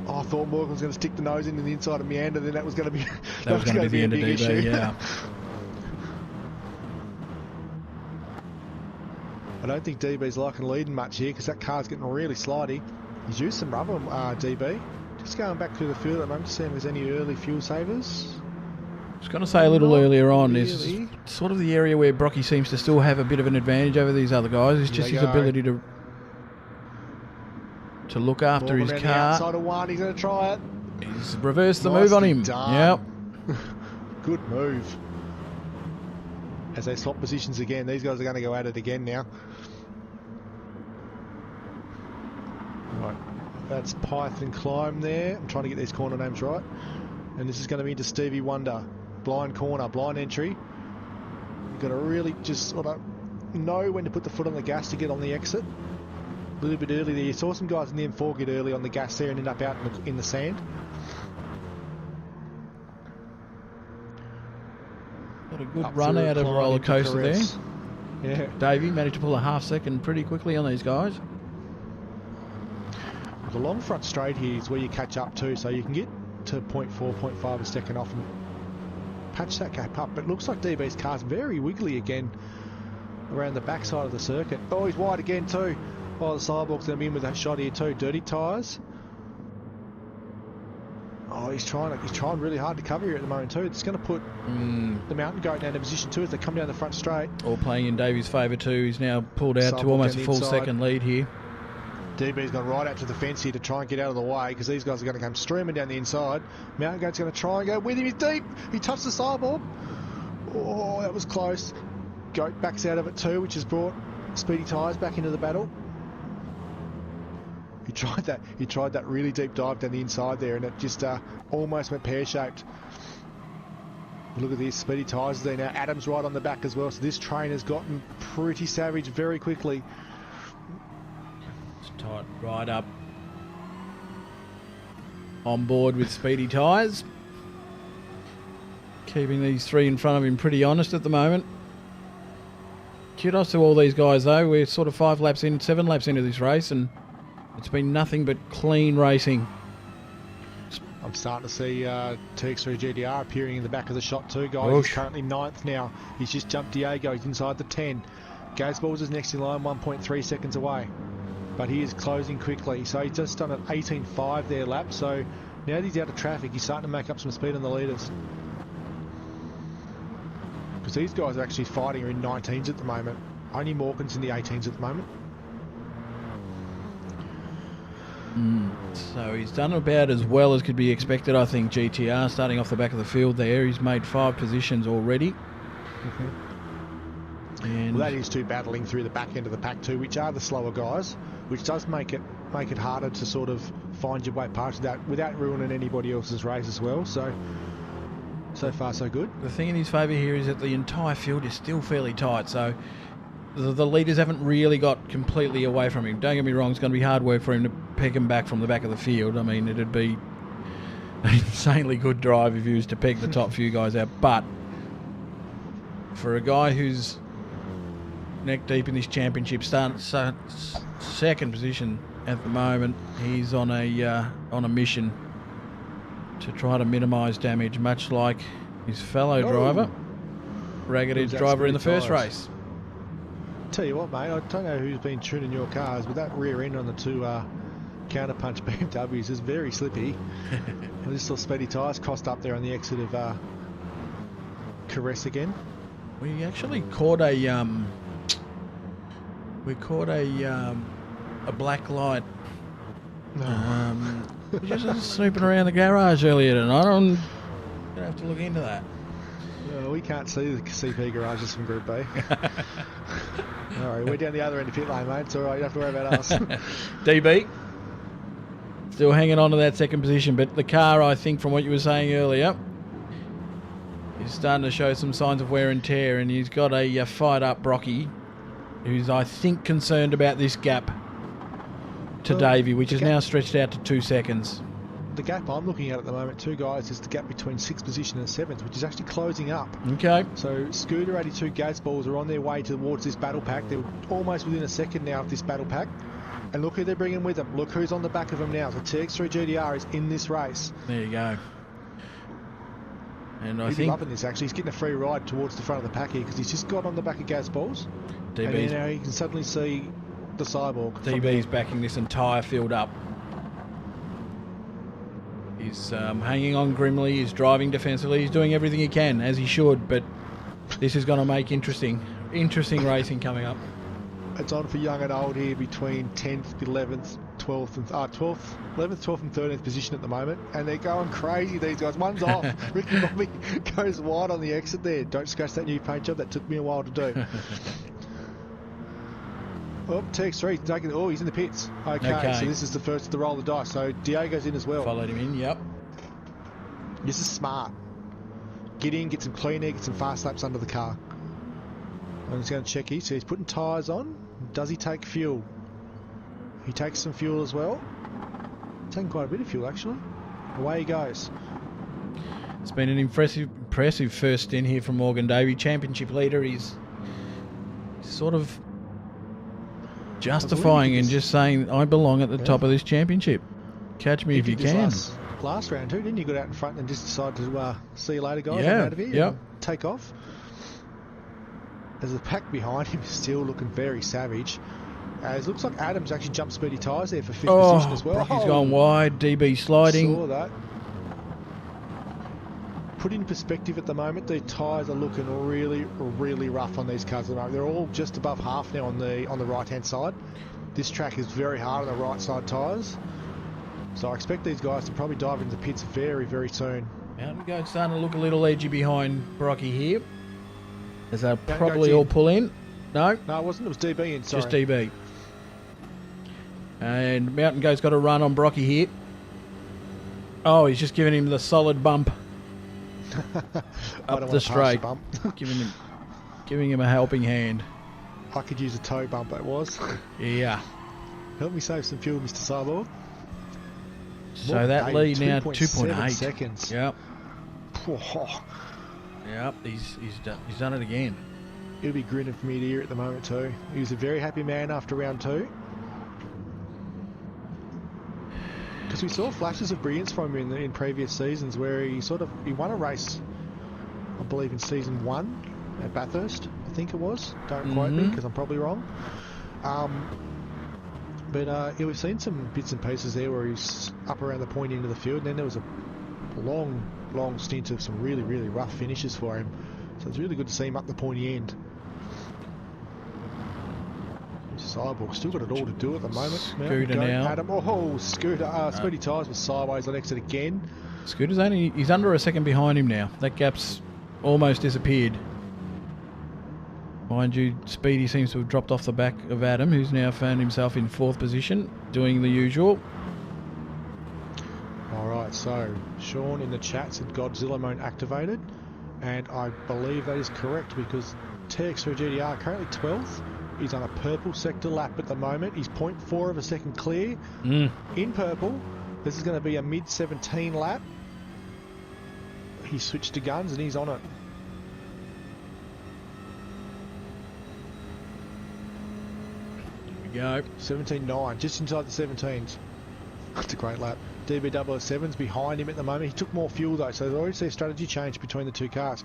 Oh, I thought Morgan was going to stick the nose into the inside of Meander, then that was going to be That was going to be the end of big DB, issue. yeah. I don't think DB's liking leading much here because that car's getting really slidey. He's used some rubber, DB. Just going back through the field at the moment to see if there's any early fuel savers. I was going to say a little earlier on, really. this is sort of the area where Brocky seems to still have a bit of an advantage over these other guys. It's just his ability to look after Morgan his around the car. outside of one, he's going to try it. He's reversed the move on him. Nicely Yep. done. Good move. As they swap positions again, these guys are going to go at it again now. Right, that's Python Climb there. I'm trying to get these corner names right. And this is going to be into Stevie Wonder. Blind corner, blind entry. You've got to really just sort of know when to put the foot on the gas to get on the exit. A little bit early there. You saw some guys in the M4 get early on the gas there and end up out in the sand. Got a good Up run through out of climb roller into coaster there. Caress. Yeah. Davey managed to pull a half second pretty quickly on these guys. The long front straight here is where you catch up to, so you can get to 0.4, 0.5 a second off and patch that gap up. But it looks like DB's car's very wiggly again around the backside of the circuit. Oh, he's wide again too. Oh, the Cyborg's going to be in with that shot here too. Dirty tyres. Oh, he's trying really hard to cover here at the moment too. It's going to put the Mountain Goat down to position 2 as they come down the front straight. All playing in Davey's favour too. He's now pulled out Cyborg to almost a down full inside. second lead here. DB's gone right out to the fence here to try and get out of the way because these guys are going to come streaming down the inside. Mountain Goat's going to try and go with him. He's deep. He touched the Cyborg. Oh, that was close. Goat backs out of it too, which has brought Speedy Tyres back into the battle. He tried that really deep dive down the inside there, and it just almost went pear-shaped. Look at this, Speedy Tyres there now. Adam's right on the back as well, so this train has gotten pretty savage very quickly. It's tight right up on board with Speedy Tyres. Keeping these three in front of him pretty honest at the moment. Kudos to all these guys though. We're sort of 7 laps into this race, and it's been nothing but clean racing. I'm starting to see TX3 GTR appearing in the back of the shot too, guys. Oosh. He's currently 9th now. He's just jumped Diego. He's inside the 10. Gazballs is next in line, 1.3 seconds away. But he is closing quickly. So he's just done an 18.5 there lap. So now that he's out of traffic, he's starting to make up some speed on the leaders. Because these guys are actually fighting in 19s at the moment. Only Morgan's in the 18s at the moment. So he's done about as well as could be expected, I think. GTR starting off the back of the field there. He's made 5 positions already. And Well, that is too battling through the back end of the pack too, which are the slower guys, which does make it harder to sort of find your way past that without ruining anybody else's race as well. So far so good. the thing in his favour here is that the entire field is still fairly tight, so the leaders haven't really got completely away from him. Don't get me wrong, it's going to be hard work for him to peg him back from the back of the field. I mean, it'd be an insanely good drive if he was to peg the top few guys out, but for a guy who's neck deep in this championship, second position at the moment, he's on a mission to try to minimise damage, much like his fellow driver, Ragged Edge driver in the first race. Tell you what, mate, I don't know who's been tuning your cars, but that rear end on the 2 counterpunch BMWs is very slippy. I just saw Speedy Tyres cost up there on the exit of caress again. We actually caught a black light. Just snooping around the garage earlier tonight. I'm gonna have to look into that. Well, we can't see the CP garages from Group B. Alright, we're down the other end of pit lane, mate. It's alright, you don't have to worry about us. DB still hanging on to that second position, but the car, I think, from what you were saying earlier, is starting to show some signs of wear and tear, and he's got a fired up Brocky, who's, I think, concerned about this gap to Davey, which is now stretched out to 2 seconds. The gap I'm looking at the moment, two guys, is the gap between 6th position and 7th, which is actually closing up. Okay. So Scooter 82 Gadsballs are on their way towards this battle pack. They're almost within a second now of this battle pack. And look who they're bringing with them. Look who's on the back of them now. So TX3 GDR is in this race. There you go. And I He's think loving this, actually. He's getting a free ride towards the front of the pack here because he's just got on the back of Gadsballs. And then now you can suddenly see the Cyborg. DB's backing this entire field up. He's hanging on grimly, he's driving defensively, he's doing everything he can, as he should, but this is going to make interesting racing coming up. It's on for young and old here between 10th, 11th, 12th, and 12th, 11th, 12th and 13th position at the moment, and they're going crazy, these guys. One's off. Ricky Bobby goes wide on the exit there. Don't scratch that new paint job, that took me a while to do. Oh, TX3 taking. Oh, he's in the pits. Okay, so this is the first to roll the dice. So Diego's in as well. Followed him in. Yep. This is smart. Get in, get some clean air, get some fast laps under the car. I'm just going to check here. So he's putting tyres on. Does he take fuel? He takes some fuel as well. Taking quite a bit of fuel actually. Away he goes. It's been an impressive first stint here from Morgan Davey, championship leader. He's sort of justifying and just saying, I belong at the top of this championship. Catch me if you can. Last round too, didn't you? Got out in front and just decided to see you later, guys. Yeah, I'm out of here and take off. There's a pack behind him still looking very savage. It looks like Adams actually jumped speedy tyres there for 5th position as well. Brocky's gone wide, DB sliding. Saw that. Put in perspective at the moment, the tyres are looking really, really rough on these cars at the moment. They're all just above half now on the right-hand side. This track is very hard on the right side tyres. So I expect these guys to probably dive into the pits very, very soon. Mountain Goat's starting to look a little edgy behind Brocky here. As they'll probably all pull in. No? No, it wasn't. It was DB in, sorry. Just DB. And Mountain Goat's got a run on Brocky here. Oh, he's just giving him the solid bump. Up the straight. giving him a helping hand. I could use a toe bump, that was. Yeah. Help me save some fuel, Mr. Cyborg. So that lead now 2.8 seconds. Yep. Oh. Yep, he's done it again. He'll be grinning from ear to ear at the moment too. He was a very happy man after round 2. Because we saw flashes of brilliance from him in previous seasons where he won a race, I believe in season 1 at Bathurst, I think it was. Don't quote me because I'm probably wrong. But we've seen some bits and pieces there where he's up around the point end of the field, and then there was a long stint of some really, really rough finishes for him. So it's really good to see him up the pointy end. Cyborg still got it all to do at the moment. Scooter now. Adam. Oh, Scooter. Speedy tyres was sideways on exit again. Scooter's he's under a second behind him now. That gap's almost disappeared. Mind you, Speedy seems to have dropped off the back of Adam, who's now found himself in 4th position, doing the usual. Alright, so Sean in the chat said Godzilla mode activated, and I believe that is correct because TX3 GDR currently 12th. He's on a purple sector lap at the moment. He's 0.4 of a second clear. In purple. This is going to be a mid-17 lap. He switched to guns and he's on it. Go. 17.9, just inside the 17s. That's a great lap. DB007's behind him at the moment. He took more fuel though, so there's already a strategy change between the two cars.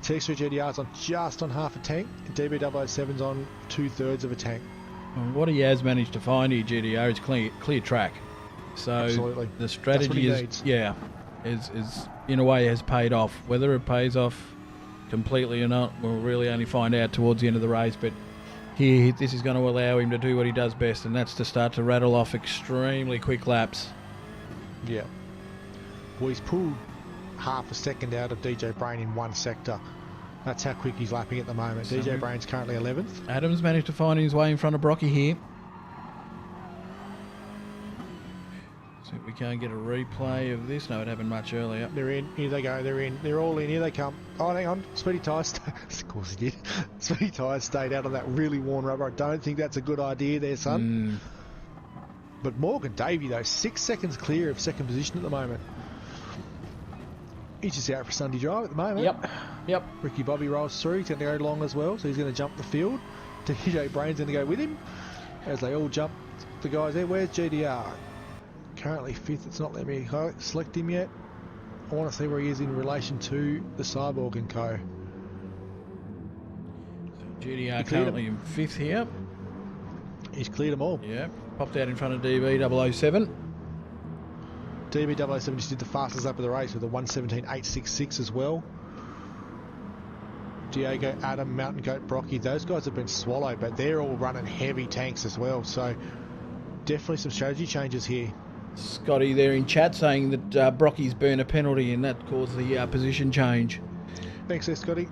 TX3 GDR's on just on half a tank, and DB007's on 2/3 of a tank. Well, what he has managed to find here, GDR, is clear track. So absolutely. The strategy is in a way has paid off. Whether it pays off completely or not, we'll really only find out towards the end of the race. But here, this is going to allow him to do what he does best, and that's to start to rattle off extremely quick laps. Yeah. Well, he's pulled half a second out of DJ Brain in one sector. That's how quick he's lapping at the moment. DJ Brain's currently 11th. Adams managed to find his way in front of Brocky here. See if we can't get a replay of this. No, it happened much earlier. They're in. Here they go. They're in. They're all in. Here they come. Oh, hang on. Speedy tyres. Of course he did. Speedy tyres stayed out on that really worn rubber. I don't think that's a good idea there, son. But Morgan Davey, though, 6 seconds clear of second position at the moment. He's just out for Sunday drive at the moment. Yep. Ricky Bobby rolls through. He's going to go long as well, so he's going to jump the field. DJ Brain's going to go with him as they all jump the guys there. Where's GDR? Currently 5th. It's not letting me select him yet. I want to see where he is in relation to the Cyborg and Co. GDR currently in 5th here. He's cleared them all. Yeah, popped out in front of DB 007. DB 007 just did the fastest lap of the race with a 1:17.866 as well. Diego, Adam, Mountain Goat, Brocky, those guys have been swallowed, but they're all running heavy tanks as well. So definitely some strategy changes here. Scotty there in chat saying that Brocky's burned a penalty and that caused the position change. Thanks there, Scotty.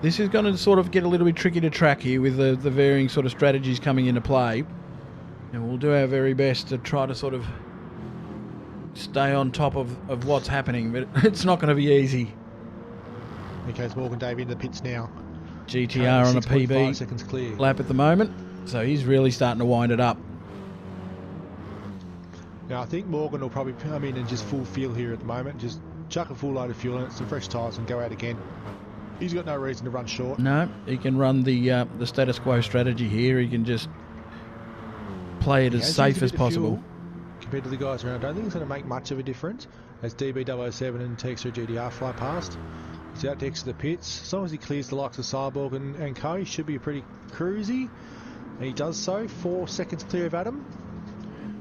This is going to sort of get a little bit tricky to track here with the varying sort of strategies coming into play. And we'll do our very best to try to sort of stay on top of what's happening, but it's not going to be easy. Here goes Morgan Davey in the pits now. GTR on a 6.5 seconds clear. PB lap at the moment, so he's really starting to wind it up. Now I think Morgan will probably come in and just full fuel here at the moment. Just chuck a full load of fuel in it, some fresh tyres and go out again. He's got no reason to run short. No, he can run the status quo strategy here. He can just play it as safe as possible. Compared to the guys around, I don't think it's going to make much of a difference as DB 007 and Texter GDR fly past. He's out to exit the pits. As long as he clears the likes of Cyborg and Co, he should be pretty cruisy. And he does so. 4 seconds clear of Adam,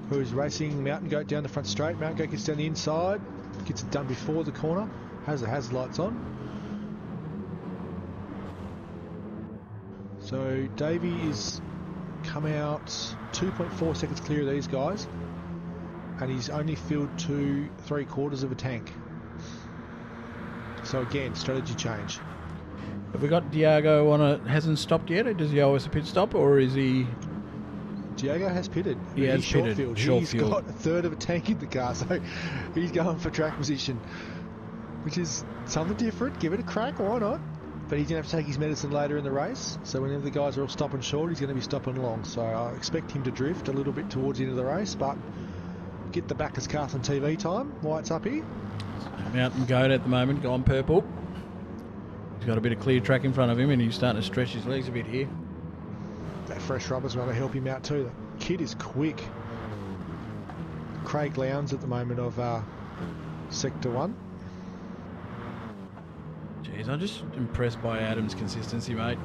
who's racing Mountain Goat down the front straight. Mountain Goat gets down the inside, gets it done before the corner, has the hazard lights on. So Davey is come out 2.4 seconds clear of these guys, and he's only filled to 3/4 of a tank. So again, strategy change. Have we got Diego on a hasn't stopped yet? Does he owe us a pit stop, or is he? Diego has pitted. He has pitted. He's got 1/3 of a tank in the car, so he's going for track position, which is something different. Give it a crack, why not? But he's going to have to take his medicine later in the race. So whenever the guys are all stopping short, he's going to be stopping long. So I expect him to drift a little bit towards the end of the race, but get the Bacchus Cast on TV time. White's up here. Mountain Goat at the moment, gone purple. He's got a bit of clear track in front of him and he's starting to stretch his legs a bit here. That fresh rubber's going to help him out too. The kid is quick. Craig Lowndes at the moment of Sector 1. Jeez, I'm just impressed by Adam's consistency, mate.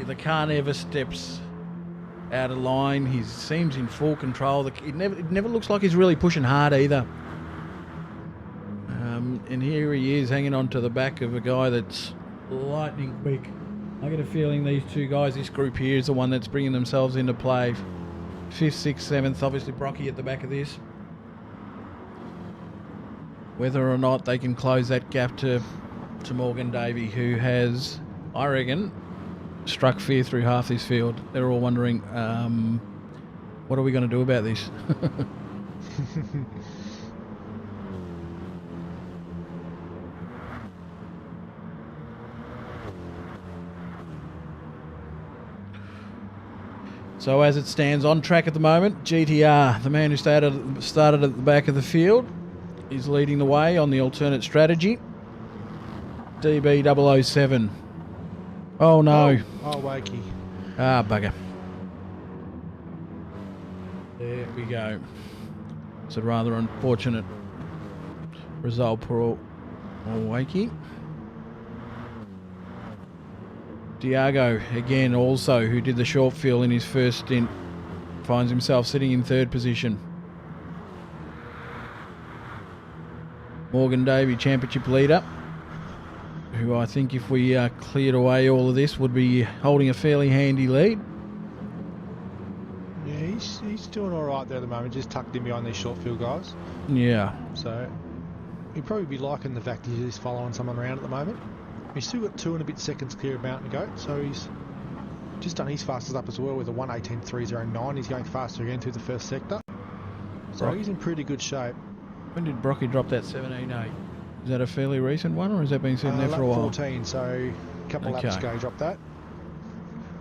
The car never steps out of line. He seems in full control. It never looks like he's really pushing hard either. And here he is hanging on to the back of a guy that's lightning quick. I get a feeling these two guys, this group here, is the one that's bringing themselves into play. 5th, 6th, 7th, obviously Brocky at the back of this. Whether or not they can close that gap to Morgan Davey, who has, I reckon, struck fear through half this field. They're all wondering, what are we going to do about this? So as it stands on track at the moment, GTR, the man who started at the back of the field, is leading the way on the alternate strategy. DB 007. Oh no. Oh, wakey. Ah, bugger. There we go. It's a rather unfortunate result for Wakey. Diego, again, also, who did the short fill in his first stint, finds himself sitting in 3rd position. Morgan Davey championship leader, who I think if we cleared away all of this would be holding a fairly handy lead. Yeah, he's doing all right there at the moment, just tucked in behind these short field guys. Yeah. So he'd probably be liking the fact that he's following someone around at the moment. He's still got 2 and a bit seconds clear of Mountain Goat, so he's just done his fastest up as well with a 1:18.309. He's going faster again through the first sector. So he's in pretty good shape. When did Brocky drop that 17.8? Is that a fairly recent one, or has that been sitting there for a while? 14, so a couple of laps ago he dropped that.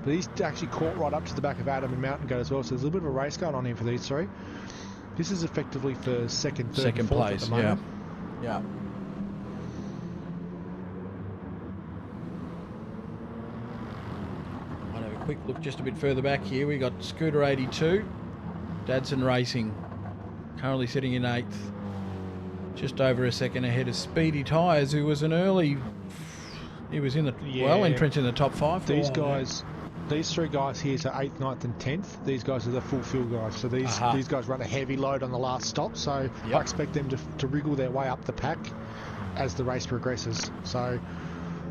But he's actually caught right up to the back of Adam and Mountain Goat as well, so there's a little bit of a race going on here for these three. This is effectively for second, third, and fourth place, at the moment. Yeah. I'll have a quick look just a bit further back here. We got Scooter 82, Dadson Racing, currently sitting in 8th. Just over a second ahead of Speedy Tyres, who was an early... He was in the entrenched in the top 5. These guys, these 3 guys here, so 8th, 9th and 10th, these guys are the full field guys. So these guys run a heavy load on the last stop, so I expect them to wriggle their way up the pack as the race progresses. So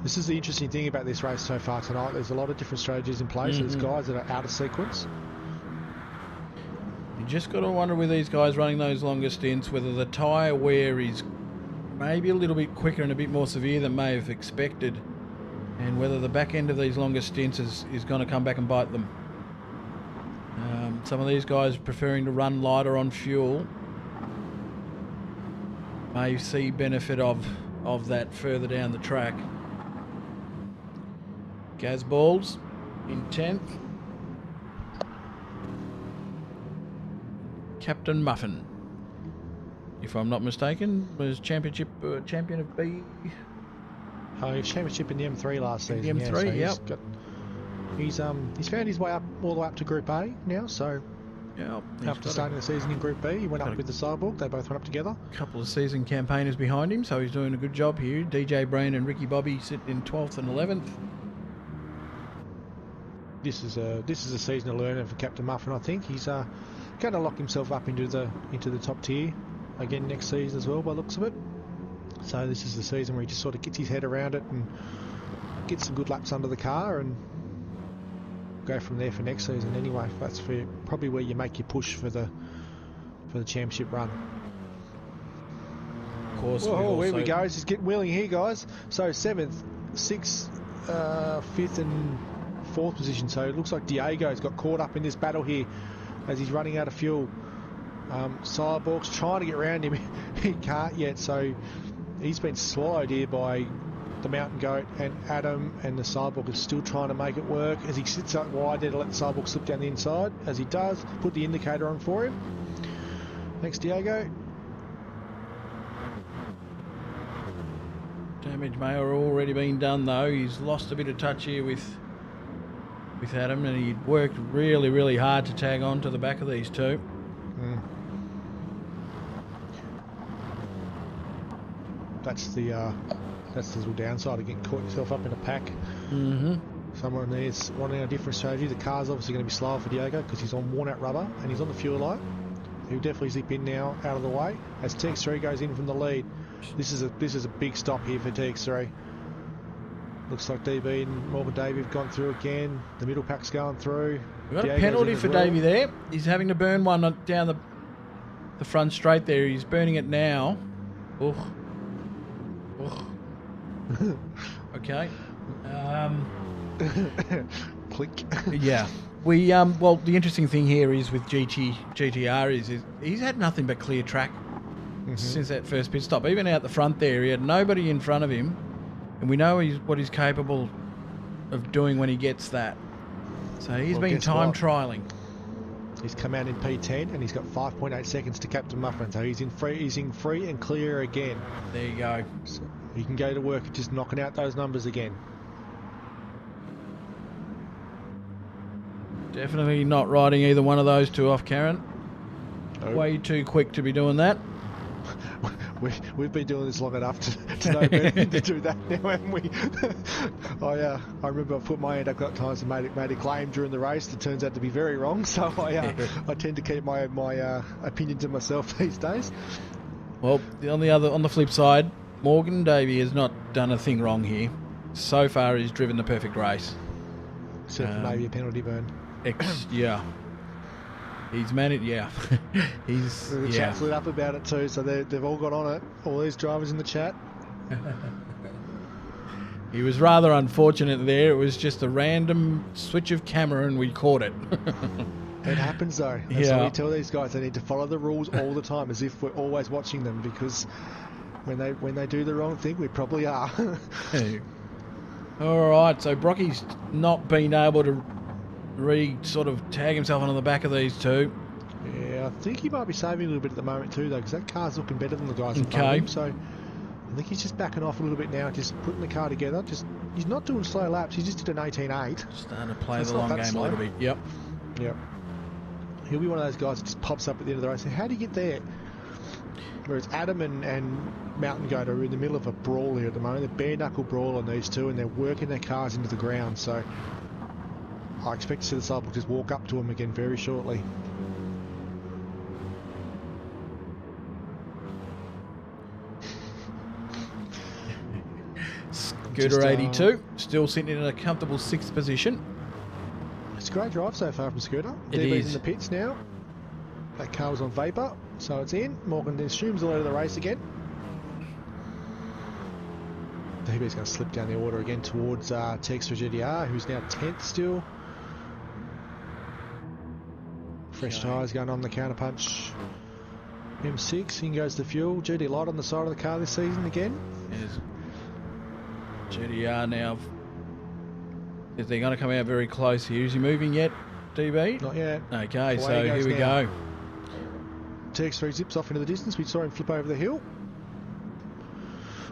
this is the interesting thing about this race so far tonight. There's a lot of different strategies in place. There's guys that are out of sequence. You just got to wonder with these guys running those longer stints whether the tyre wear is maybe a little bit quicker and a bit more severe than may have expected, and whether the back end of these longer stints is going to come back and bite them. Some of these guys preferring to run lighter on fuel may see benefit of that further down the track. Gaz Balls in 10th. Captain Muffin, if I'm not mistaken, was champion of B. Oh, he was championship in the M3 last season. The M3, yeah. So he's found his way up all the way up to Group A now. So after starting the season in Group B, he went up with the Cyborg. They both went up together. A couple of season campaigners behind him, so he's doing a good job here. DJ Brain and Ricky Bobby sit in 12th and 11th. This is a seasonal learner for Captain Muffin. I think he's going to lock himself up into the top tier again next season as well, by the looks of it. So this is the season where he just sort of gets his head around it and gets some good laps under the car and go from there for next season. Anyway, that's probably where you make your push for the championship run. Of course. Oh, here we go. Just getting wheeling here, guys. So 7th, 6th, 5th and 4th position. So it looks like Diego's got caught up in this battle here as he's running out of fuel. Cyborg's trying to get around him. He can't yet, so he's been swallowed here by the Mountain Goat, and Adam and the Cyborg is still trying to make it work as he sits up wide there to let the Cyborg slip down the inside. As he does, put the indicator on for him. Thanks, Diego. Damage may have already been done though. He's lost a bit of touch here with Adam, and he worked really, really hard to tag on to the back of these two. That's the little downside of getting caught yourself up in a pack. Someone there's wanting a different strategy. The car's obviously going to be slower for Diego because he's on worn out rubber and he's on the fuel light. He'll definitely zip in now out of the way as TX3 goes in from the lead. This is a big stop here for TX3. Looks like DB and Morgan Davey have gone through again. The middle pack's going through. We've got a penalty for Davey there. He's having to burn one down the front straight there. He's burning it now. Okay. Click. Yeah. We well, the interesting thing here is with GTR is he's had nothing but clear track since that first pit stop. Even out the front there, he had nobody in front of him, and we know what he's capable of doing when he gets that. So he's been time trialing. He's come out in P10 and he's got 5.8 seconds to Captain Muffin, so he's in free and clear again. There you go. So he can go to work just knocking out those numbers again. Definitely not riding either one of those two off, Karen. Nope. Way too quick to be doing that. We've been doing this long enough to know better than to do that now, haven't we? I remember I put my hand up a couple times and made a claim during the race that turns out to be very wrong, so I tend to keep my opinion to myself these days. Well, on the flip side, Morgan Davey has not done a thing wrong here. So far, he's driven the perfect race. Except for maybe a penalty burn. Yeah. He's managed, yeah. The chat's lit up about it too, so they've all got on it. All these drivers in the chat. He was rather unfortunate there. It was just a random switch of camera and we caught it. It happens though. That's why we tell these guys they need to follow the rules all the time, as if we're always watching them, because when they do the wrong thing, we probably are. All right, so Brocky's not been able to sort of tag himself onto the back of these two. Yeah, I think he might be saving a little bit at the moment too, though, because that car's looking better than the guys in front of him. So I think he's just backing off a little bit now, just putting the car together. He's not doing slow laps. He just did an 18.8. Starting to play the long game a little bit. Yep. He'll be one of those guys that just pops up at the end of the race. How do you get there? Whereas Adam and Mountain Goat are in the middle of a brawl here at the moment. They're bare knuckle brawl on these two, and they're working their cars into the ground. So I expect to see the cycle just walk up to him again very shortly. Scooter 82, still sitting in a comfortable 6th position. It's a great drive so far from Scooter. It DB's is. in the pits now. That car was on vapour, so it's in. Morgan assumes the lead of the race again. DB's going to slip down the order again towards Textra GDR, who's now 10th still. Fresh tyres going on the counterpunch. M6, in goes the fuel. GD light on the side of the car this season again. Yes. GDR now. Is they going to come out very close here? Is he moving yet, DB? Not yet. Okay, so here we go. TX3 zips off into the distance. We saw him flip over the hill.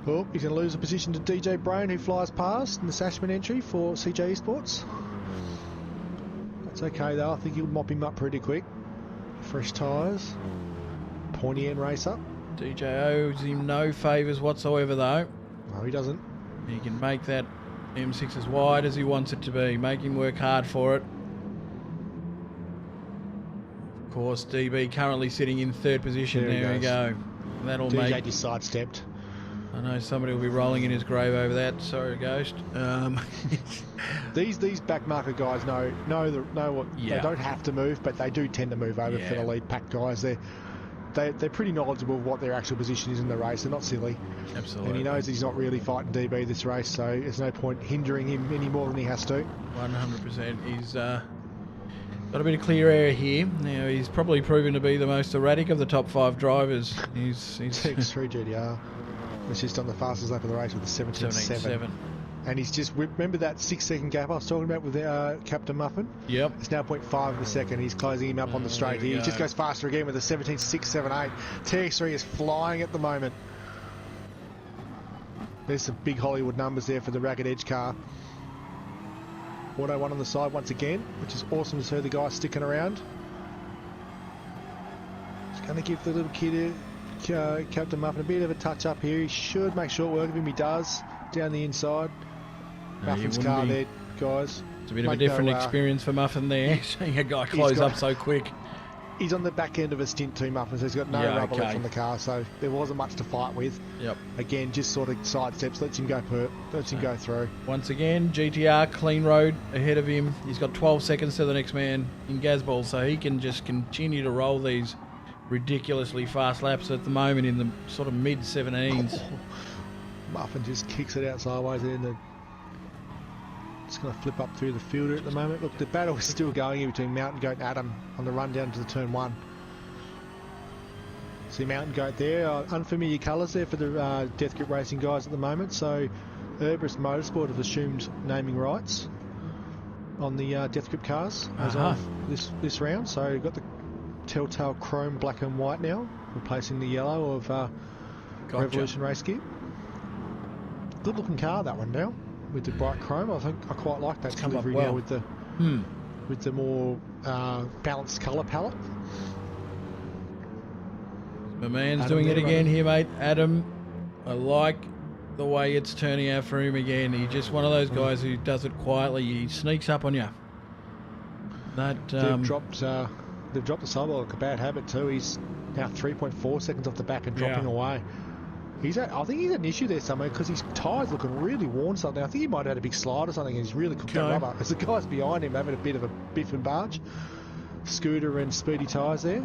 Oh, he's going to lose a position to DJ Brain, who flies past in the Sashman entry for CJ Esports. That's okay though. I think he'll mop him up pretty quick. Fresh tyres. Pointy end racer. DJ owes him no favours whatsoever though. No, he doesn't. He can make that M6 as wide as he wants it to be. Make him work hard for it. Of course, DB currently sitting in 3rd position. There we go. That'll DJ make... just sidestepped. I know somebody will be rolling in his grave over that. Sorry, Ghost. These backmarker guys know what they don't have to move, but they do tend to move over for the lead pack guys. They're pretty knowledgeable of what their actual position is in the race. They're not silly. Absolutely. And he knows he's not really fighting DB this race, so there's no point hindering him any more than he has to. 100%. He's got a bit of clear air here. Now, he's probably proven to be the most erratic of the top 5 drivers. He's TX3 GDR. It's just on the fastest lap of the race with a 17.7. And he's just, remember that 6-second gap I was talking about with Captain Muffin? Yep. It's now 0.5 of a second. He's closing him up on the straight. He just goes faster again with a 17.678. TX3 is flying at the moment. There's some big Hollywood numbers there for the Ragged Edge car. 101 on the side once again, which is awesome to see the guys sticking around. Just going to give the little kid Captain Muffin a bit of a touch up here. He should make short work of him. He does. Down the inside. Muffin's car there, guys. It's a bit of a different experience for Muffin there, seeing a guy close up so quick. He's on the back end of a stint too, Muffin, so he's got no rubber left on the car, so there wasn't much to fight with. Yep. Again, just sort of sidesteps, lets him go through. Once again, GTR, clean road ahead of him. He's got 12 seconds to the next man in Gazball, so he can just continue to roll these ridiculously fast laps at the moment in the sort of mid-17s. Muffin just kicks it out sideways there, and it's going to flip up through the fielder at the moment. Look, the battle is still going here between Mountain Goat and Adam on the run down to the turn 1. See Mountain Goat there, unfamiliar colours there for the Death Grip Racing guys at the moment. So Urberus Motorsport have assumed naming rights on the Death Grip cars as of this round. So you've got the Telltale Chrome black and white now, replacing the yellow of Revolution Race Gear. Good looking car, that one now, with the bright chrome. I think I quite like that delivery now with the more balanced colour palette. My man's doing it again here, mate. Adam, I like the way it's turning out for him again. He's just one of those guys who does it quietly. He sneaks up on you. They've dropped They've dropped the Cyborg like a bad habit too. He's now 3.4 seconds off the back and dropping away. I think he's had an issue there somewhere because his tyres looking really worn something. I think he might have had a big slide or something and he's really cooked that rubber. As the guys behind him having a bit of a biff and barge. Scooter and Speedy Tyres there.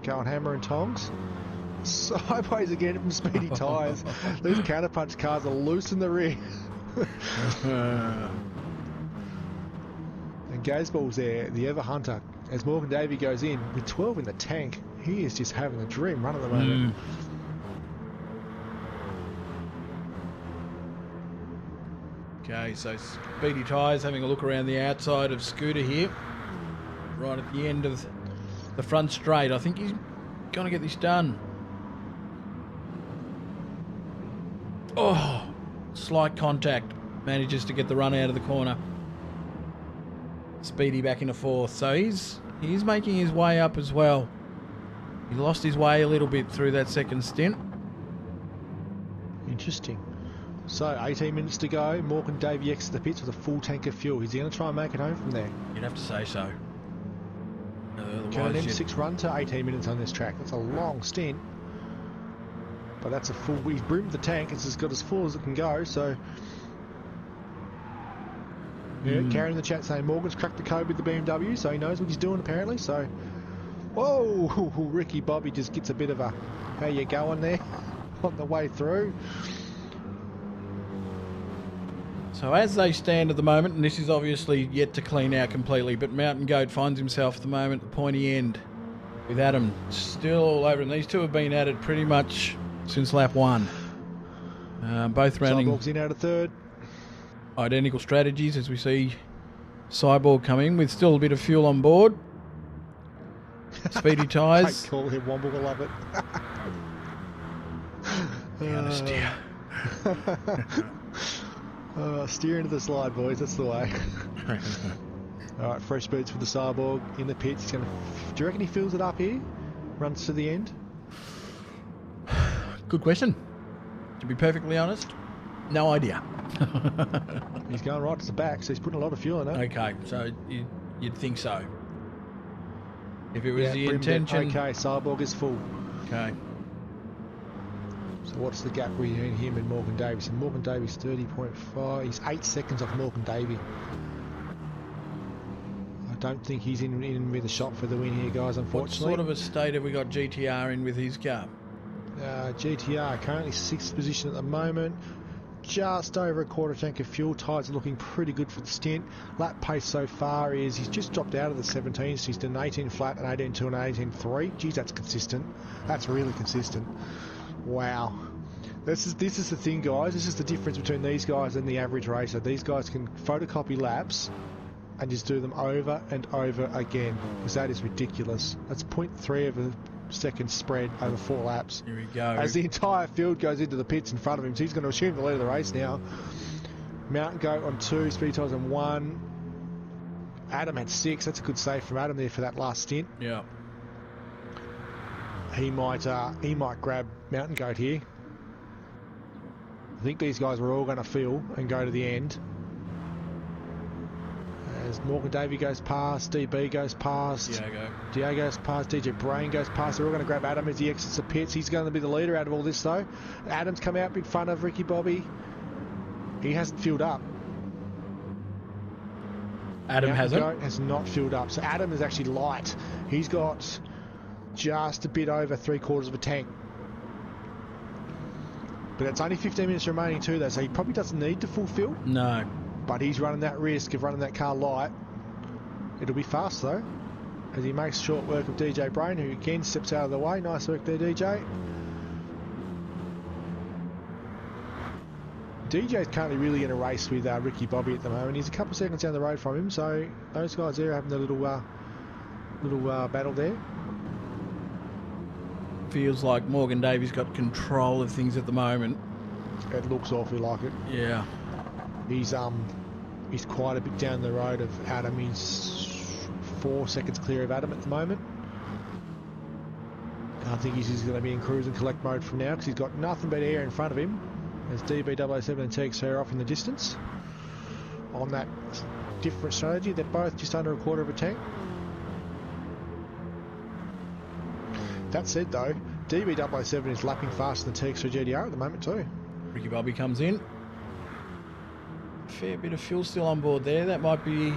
Going hammer and tongs. Sideways again from Speedy Tyres. These counterpunch cars are loose in the rear. And Gazeball's there, the ever hunter. As Morgan Davey goes in with 12 in the tank, he is just having a dream run at the moment. Okay, so Speedy Tyres having a look around the outside of Scooter here. Right at the end of the front straight. I think he's going to get this done. Oh, slight contact. Manages to get the run out of the corner. Speedy back into fourth. So he's making his way up as well. He lost his way a little bit through that second stint. Interesting. So 18 minutes to go. Morgan Davey exits the pits with a full tank of fuel. Is he going to try and make it home from there? You'd have to say so. Can an M6 run to 18 minutes on this track? That's a long stint. But that's a full... He's brimmed the tank. It's got as full as it can go, so... Yeah, Karen in the chat saying Morgan's cracked the code with the BMW, so he knows what he's doing apparently, so... Whoa! Ricky Bobby just gets a bit of a... How you going there? On the way through. So as they stand at the moment, and this is obviously yet to clean out completely, but Mountain Goat finds himself at the moment at the pointy end with Adam still all over him. These two have been at it pretty much since lap one. Both running Cyborg's in out of third. Identical strategies as we see Cyborg come in with still a bit of fuel on board. Speedy Tyres. I call him Womble, will love it. Steer. Steer into the slide, boys. That's the way. All right, fresh boots for the Cyborg in the pits. He's gonna. Do you reckon he fills it up here? Runs to the end. Good question. To be perfectly honest, no idea. He's going right to the back, so he's putting a lot of fuel in it. Okay, so you'd think so. If it was the intention. Okay, Cyborg is full. Okay. So what's the gap between him and Morgan Davey? So Morgan Davey's 30.5. He's 8 seconds off Morgan Davey. I don't think he's in with a shot for the win here, guys, unfortunately. What sort of a state have we got GTR in with his car? GTR currently 6th position at the moment. Just over a quarter tank of fuel. Tyres are looking pretty good for the stint. Lap pace so far is he's just dropped out of the 17s. He's done 18 flat, an 18.2 and an 18.3. Geez, that's consistent. That's really consistent. Wow. This is the thing, guys. This is the difference between these guys and the average racer. These guys can photocopy laps and just do them over and over again, because that is ridiculous. That's 0.3 of a second spread over 4 laps. Here we go. As the entire field goes into the pits in front of him, so he's going to assume the lead of the race now. Mountain Goat on 2, Speedy Tyres on 1. Adam had 6. That's a good save from Adam there for that last stint. Yeah. He might grab Mountain Goat here. I think these guys are all going to feel and go to the end. As Morgan Davey goes past, DB goes past, Diego goes past, DJ Brain goes past. They're all going to grab Adam as he exits the pits. He's going to be the leader out of all this, though. Adam's come out in front of Ricky Bobby. He hasn't filled up. Adam hasn't? Has not filled up. So Adam is actually light. He's got just a bit over 3/4 of a tank. But it's only 15 minutes remaining too, though, so he probably doesn't need to fulfill. No. But he's running that risk of running that car light. It'll be fast, though, as he makes short work of DJ Brain, who again steps out of the way. Nice work there, DJ. DJ's currently really in a race with Ricky Bobby at the moment. He's a couple of seconds down the road from him, so those guys there are having a little battle there. Feels like Morgan Davey's got control of things at the moment. It looks awfully like it. Yeah. He's quite a bit down the road of Adam. He's 4 seconds clear of Adam at the moment. I think he's going to be in cruise and collect mode from now, because he's got nothing but air in front of him as DB007 takes her off in the distance on that different strategy. They're both just under a quarter of a tank. That said, though, DB007 is lapping faster than TX3 GTR at the moment too. Ricky Bobby comes in. Fair bit of fuel still on board there. That might be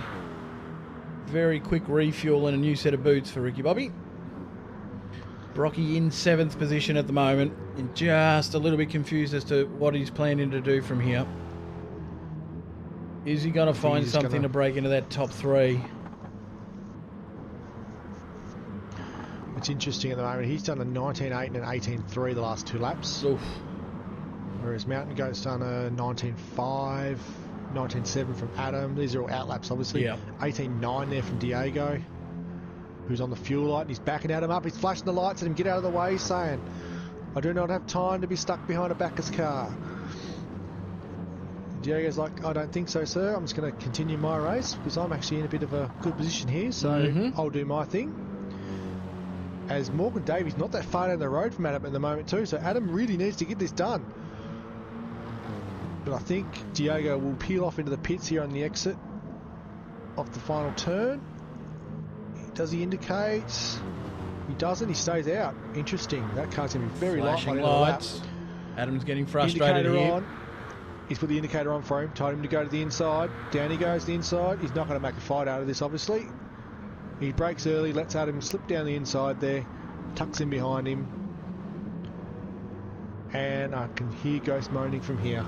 very quick refuel and a new set of boots for Ricky Bobby. Brocky in 7th position at the moment, and just a little bit confused as to what he's planning to do from here. Is he going to find something to break into that top 3? It's interesting at the moment. He's done a 19.8 and an 18.3 the last 2 laps. Oof. Whereas Mountain Goat's done a 19.5, 19.7 from Adam. These are all out laps, obviously. Yeah. 18.9 there from Diego, who's on the fuel light. And he's backing Adam up. He's flashing the lights at him. Get out of the way, saying, I do not have time to be stuck behind a Bacchus car. Diego's like, I don't think so, sir. I'm just going to continue my race because I'm actually in a bit of a good position here, so I'll do my thing. As Morgan Davies not that far down the road from Adam at the moment too, so Adam really needs to get this done. But I think Diego will peel off into the pits here on the exit of the final turn. Does he indicate? He doesn't, he stays out. Interesting, that car's going to be very light by the end of the lap. Adam's getting frustrated here. On. He's put the indicator on for him, told him to go to the inside. Down he goes to the inside. He's not going to make a fight out of this, obviously. He brakes early, lets Adam slip down the inside there, tucks in behind him. And I can hear Ghost moaning from here.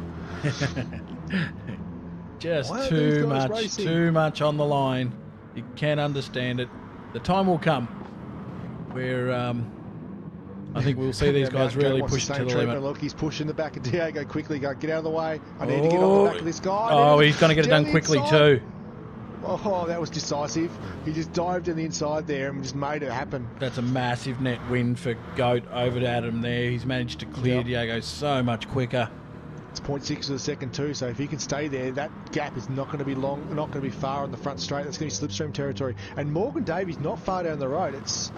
Just too much on the line. You can't understand it. The time will come where I think we'll see these guys really push to the limit. Look, he's pushing the back of Diego quickly. Go, get out of the way. I need to get on the back of this guy. Oh, he's going to get it done quickly too. Oh, that was decisive. He just dived in the inside there and just made it happen. That's a massive net win for Goat over to Adam there. He's managed to clear Diego so much quicker. It's 0.6 of a second too, so if he can stay there, that gap is not going to be long, not going to be far on the front straight. That's going to be slipstream territory. And Morgan Davies not far down the road. It's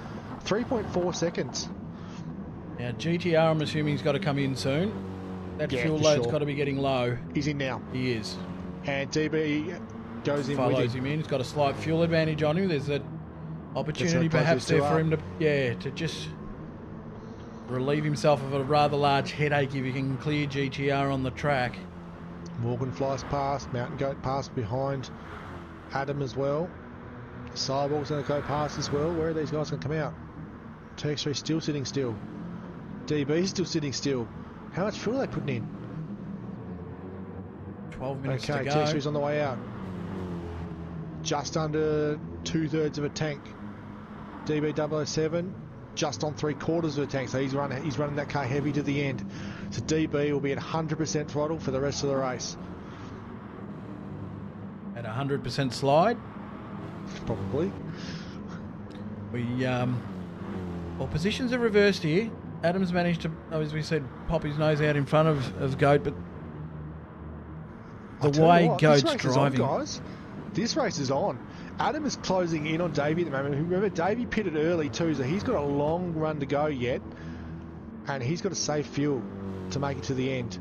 3.4 seconds. Now, GTR, I'm assuming he's got to come in soon. That fuel load's got to be getting low. He's in now. He is. And DB goes in follows with him. He's got a slight fuel advantage on him. There's an opportunity perhaps there for him to just relieve himself of a rather large headache if he can clear GTR on the track. Morgan flies past, Mountain Goat past behind Adam as well. Cyborg's going to go past as well. Where are these guys going to come out? TX3 still sitting still. DB still sitting still. How much fuel are they putting in? 12 minutes to go. TX3's on the way out. Just under 2/3 of a tank. DB007 just on 3/4 of a tank, so he's running that car heavy to the end. So DB will be at 100% throttle for the rest of the race. At 100% slide? Probably. Well, positions are reversed here. Adam's managed to, as we said, pop his nose out in front of Goat, but the way Goat's driving... guys. This race is on. Adam is closing in on Davey at the moment. Remember, Davey pitted early too, so he's got a long run to go yet. And he's got to save fuel to make it to the end.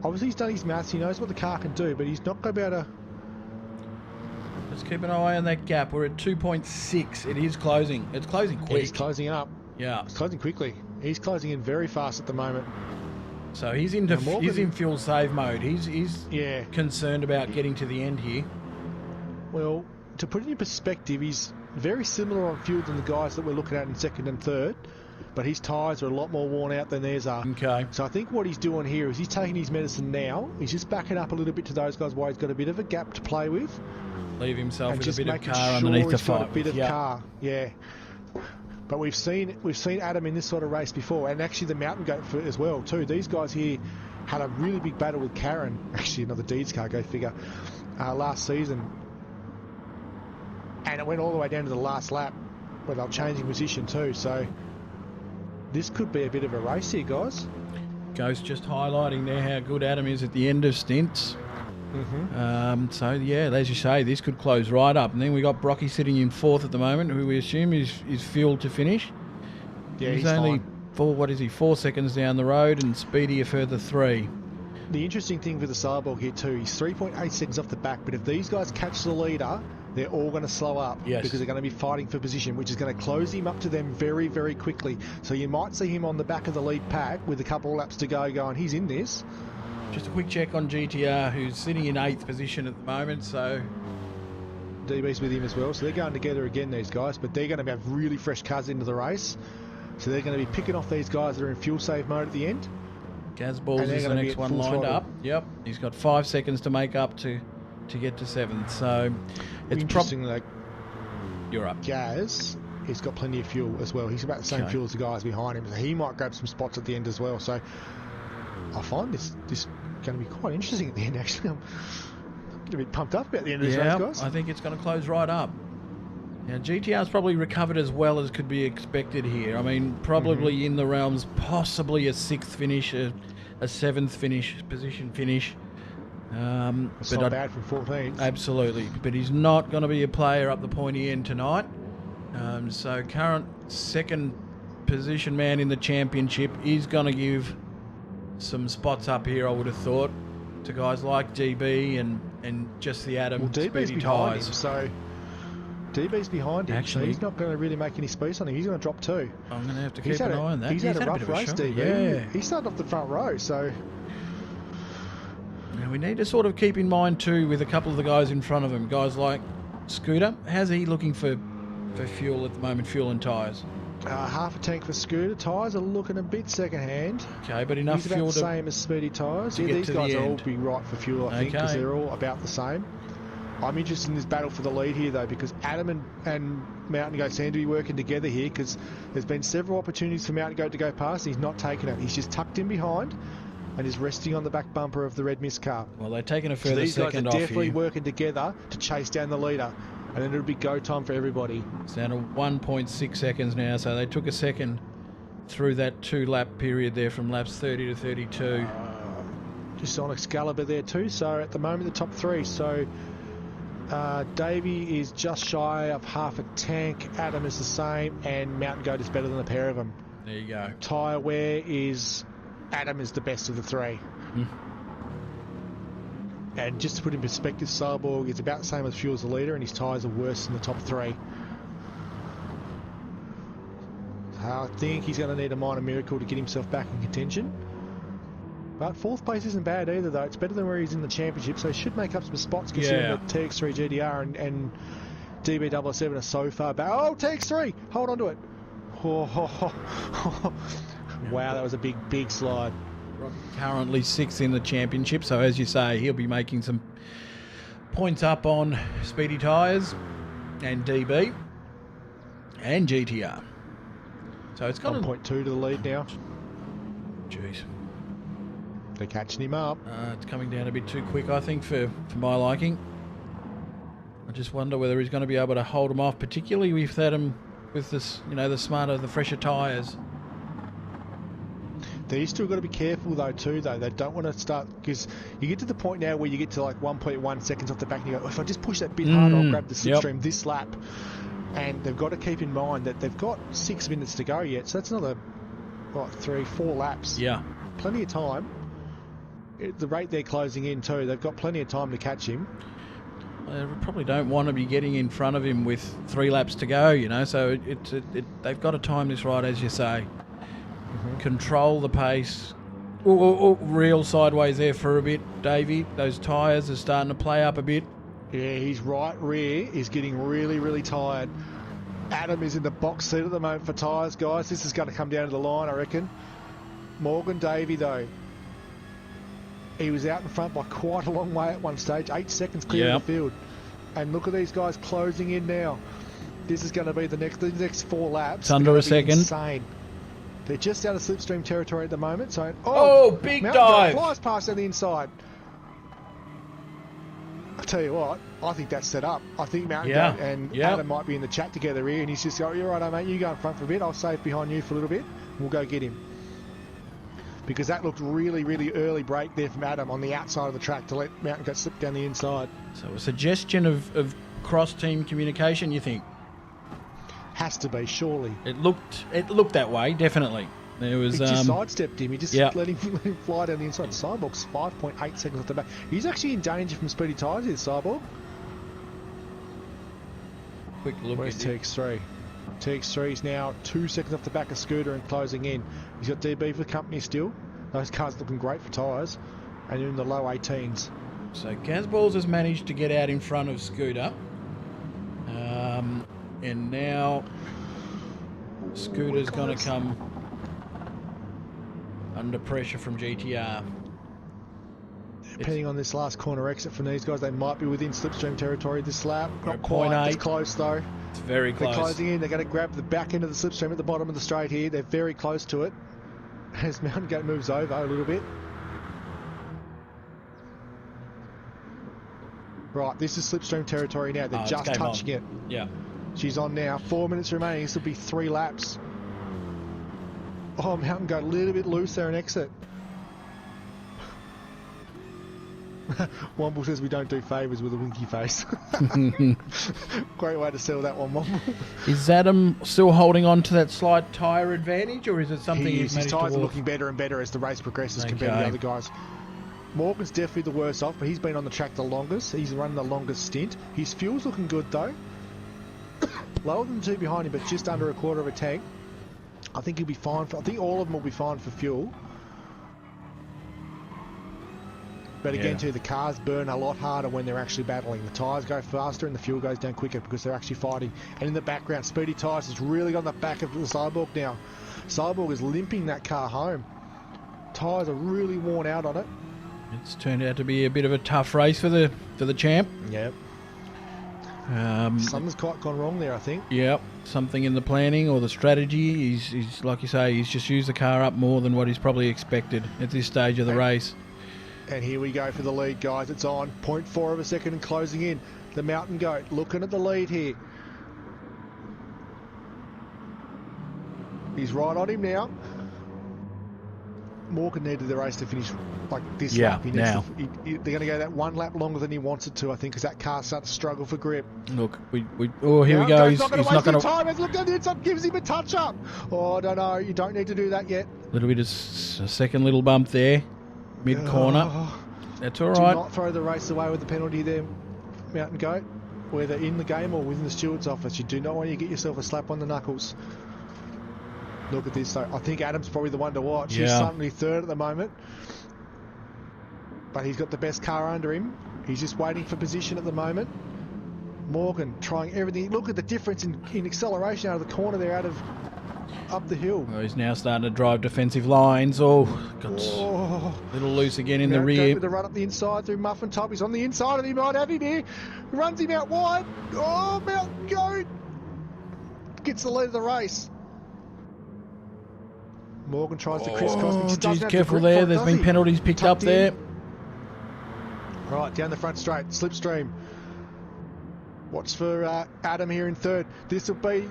Obviously, he's done his maths. He knows what the car can do, but he's not going to be able to... Let's keep an eye on that gap. We're at 2.6. It is closing. It's closing quick. It's closing up. Yeah. It's closing quickly. He's closing in very fast at the moment. So he's in fuel save mode. He's concerned about getting to the end here. Well, to put it in perspective, he's very similar on fuel than the guys that we're looking at in second and third, but his tyres are a lot more worn out than theirs are. Okay. So I think what he's doing here is he's taking his medicine now. He's just backing up a little bit to those guys while he's got a bit of a gap to play with. Leave himself with a bit of car sure underneath the fight. A bit of car, yeah. But we've seen Adam in this sort of race before, and actually the Mountain Goat as well too. These guys here had a really big battle with Karen, actually another Deeds car, go figure, last season. And it went all the way down to the last lap where they were changing position too. So this could be a bit of a race here, guys. Ghost just highlighting there how good Adam is at the end of stints. So yeah, as you say, this could close right up. And then we got Brocky sitting in fourth at the moment, who we assume is fueled to finish. Yeah, he's only 4 seconds down the road, and Speedy a further 3. The interesting thing for the Cyborg here too, he's 3.8 seconds off the back, but if these guys catch the leader they're all going to slow up Yes. because they're going to be fighting for position, which is going to close him up to them very, very quickly. So you might see him on the back of the lead pack with a couple of laps to go going, he's in this. Just a quick check on GTR, who's sitting in 8th position at the moment, so... DB's with him as well, so they're going together again, these guys, but they're going to have really fresh cars into the race. So they're going to be picking off these guys that are in fuel save mode at the end. Gaz Balls And they're is the gonna be next at one full lined throttle. up. Yep, he's got 5 seconds to make up to get to 7th, so... It's Interesting, like, You're up. Gaz, he's got plenty of fuel as well. He's about the same Okay. fuel as the guys behind him, so he might grab some spots at the end as well. So I find this going to be quite interesting at the end, actually. I'm a bit pumped up about the end of this race, guys. I think it's going to close right up. Now, GTR's probably recovered as well as could be expected here. I mean, probably in the realms, possibly a 6th finish, a 7th position finish. It's not bad from 14th. Absolutely, but he's not going to be a player up the pointy end tonight. So current 2nd position man in the championship is going to give some spots up here, I would have thought, to guys like DB and just the Adam Well, DB's speedy behind him, tyres. so DB's behind him, Actually- so he's not going to really make any space on him. He's going to drop 2. I'm going to have to keep He's had an eye on that. He's had a bit rough of race, shot. DB. Yeah. He started off the front row, so Now we need to sort of keep in mind too with a couple of the guys in front of him, guys like Scooter. How's he looking for fuel at the moment, fuel and tyres? half a tank for Scooter. Tyres are looking a bit second-hand. Okay, but enough He's about fuel the to... same as Speedy Tyres. to Yeah, get these to the guys will all end. be right for fuel, I think, because Okay. they're all about the same. I'm interested in this battle for the lead here, though, because Adam and Mountain Goat seem to be working together here, because there's been several opportunities for Mountain Goat to go past, and he's not taking it. He's just tucked in behind and is resting on the back bumper of the red mist car. Well, they're taking a So further these guys are second off definitely here. working together to chase down the leader, and then it'll be go time for everybody. It's down to 1.6 seconds now, so they took a second through that 2-lap period there from laps 30 to 32. Just on Excalibur there too, so at the moment the top 3. So Davey is just shy of half a tank, Adam is the same, and Mountain Goat is better than the pair of them. There you go. Tyre wear is Adam is the best of the 3. And just to put in perspective, Cyborg is about the same as fuel as the leader, and his tyres are worse than the top 3. I think he's going to need a minor miracle to get himself back in contention. But 4th place isn't bad either, though. It's better than where he's in the championship, so he should make up some spots considering Yeah. that TX3 GDR and DB007 are so far back. Oh, TX3! Hold on to it. Wow, that was a big slide. Currently 6th in the championship, so as you say, he'll be making some points up on Speedy Tyres and DB and GTR. So it's got 1.2 to the lead now. Jeez. They're catching him up. It's coming down a bit too quick, I think, for my liking. I just wonder whether he's going to be able to hold him off, particularly with this, the smarter, the fresher tyres. They've still got to be careful though. They don't want to start, because you get to the point now where you get to like 1.1 seconds off the back and you go, if I just push that bit harder, I'll grab the slipstream this lap. And they've got to keep in mind that they've got 6 minutes to go yet, so that's another 3-4 laps. Yeah. Plenty of time. The rate they're closing in too, they've got plenty of time to catch him. They probably don't want to be getting in front of him with 3 laps to go, so they've got to time this right, as you say. Control the pace. Reel sideways there for a bit, Davey. Those tyres are starting to play up a bit. Yeah, his right rear is getting really tired. Adam is in the box seat at the moment for tyres, guys. This is going to come down to the line, I reckon. Morgan Davey, though. He was out in front by quite a long way at one stage. 8 seconds clear of the field. And look at these guys closing in now. This is going to be the next 4 laps. It's under a second. Insane. They're just out of slipstream territory at the moment. So, big Mountain dive. Goat flies past on the inside. I tell you what, I think that's set up. I think Mountain Goat and Adam might be in the chat together here, and he's just going, you're right, mate, you go in front for a bit, I'll save behind you for a little bit, and we'll go get him. Because that looked really early break there from Adam on the outside of the track to let Mountain Goat slip down the inside. So a suggestion of cross-team communication, you think? Has to be, surely. It looked that way, definitely. There was He just sidestepped him. He just Yep. let him fly down the inside. Cyborg's 5.8 seconds off the back. He's actually in danger from Speedy Tyres here, Cyborg. quick look Where's at it. TX3? TX3's now 2 seconds off the back of Scooter and closing in. He's got DB for company still. Those cars looking great for tyres. And you're in the low 18s. So Casballs has managed to get out in front of Scooter. And now Scooter's going to come under pressure from GTR. Depending on this last corner exit from these guys, they might be within slipstream territory this lap. We're Not at quite. 0.8. It's close though. It's very They're close. closing in. They're going to grab the back end of the slipstream at the bottom of the straight here. They're very close to it. As Mountain Goat moves over a little bit. Right, this is slipstream territory now. They're Oh, it's just game touching on. it. Yeah. She's on now. 4 minutes remaining. This will be 3 laps. Oh, Mountain Goat a little bit loose there and exit. Womble says we don't do favours with a winky face. Great way to sell that one, Womble. Is Adam still holding on to that slight tyre advantage, or is it something He he's is. His managed to tyres are walk? looking better and better as the race progresses compared to Okay. the other guys. Morgan's definitely the worst off, but he's been on the track the longest. He's run the longest stint. His fuel's looking good though. Lower than the two behind him, but just under a quarter of a tank. I think he'll be fine. I think all of them will be fine for fuel. But again, Yeah. too, the cars burn a lot harder when they're actually battling. The tyres go faster and the fuel goes down quicker because they're actually fighting. And in the background, Speedy Tyres has really got on the back of the Cyborg now. Cyborg is limping that car home. Tyres are really worn out on it. It's turned out to be a bit of a tough race for the champ. Yep. Something's quite gone wrong there, I think. Yep, something in the planning or the strategy. He's like you say, he's just used the car up more than what he's probably expected at this stage of the race. And here we go for the lead, guys. It's on 0.4 of a second and closing in. The Mountain Goat looking at the lead here. He's right on him now. Morgan needed the race to finish like this lap. He needs now. they're going to go that 1 lap longer than he wants it to, I think, because that car starts to struggle for grip. Look, oh, here we go. He's not going to. Time. Let's look at the inside, gives him a touch up. Oh, I don't know. You don't need to do that yet. Little bit of a second little bump there, mid corner. Oh, That's all do right. not throw the race away with the penalty there, Mountain Goat. Whether in the game or within the steward's office, you do not want to get yourself a slap on the knuckles. Look at this though. I think Adam's probably the one to watch. He's Yeah. certainly third at the moment. But he's got the best car under him. He's just waiting for position at the moment. Morgan trying everything. Look at the difference in acceleration out of the corner there, up the hill. Oh, he's now starting to drive defensive lines. Oh, got Oh. a little loose again in the Mountain Goat rear. with the run up the inside through Muffin Top. He's on the inside and he might have him here. Runs him out wide. Oh, Mountain Goat gets the lead of the race. Morgan tries to crisscross. Oh, but just doesn't geez, have the careful grip there. for it, There's does been he? penalties picked up Tucked in. there. Right, down the front straight, slipstream. Watch for Adam here in third. This will be...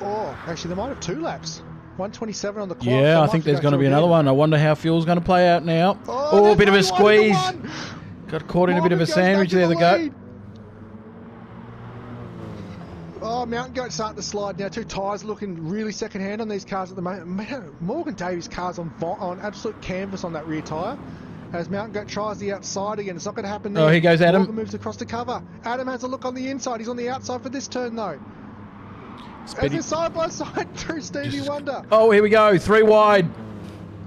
Oh, actually, they might have 2 laps. 127 on the clock. They Yeah, I might think have to there's go going to through be another again. one. I wonder how fuel's going to play out now. Oh, a there's bit of a only one in the squeeze. one. Got caught in a bit of a Morgan goes back sandwich to there, the goat. lead. Oh, Mountain Goat's starting to slide now. 2 tyres looking really second hand on these cars at the moment. Morgan Davies' car's on absolute canvas on that rear tyre. As Mountain Goat tries the outside again. It's not going to happen there. Oh, here goes Adam. Morgan moves across to cover. Adam has a look on the inside. He's on the outside for this turn though. As Speedy- they're side by side through Stevie Wonder. Oh, here we go. 3 wide.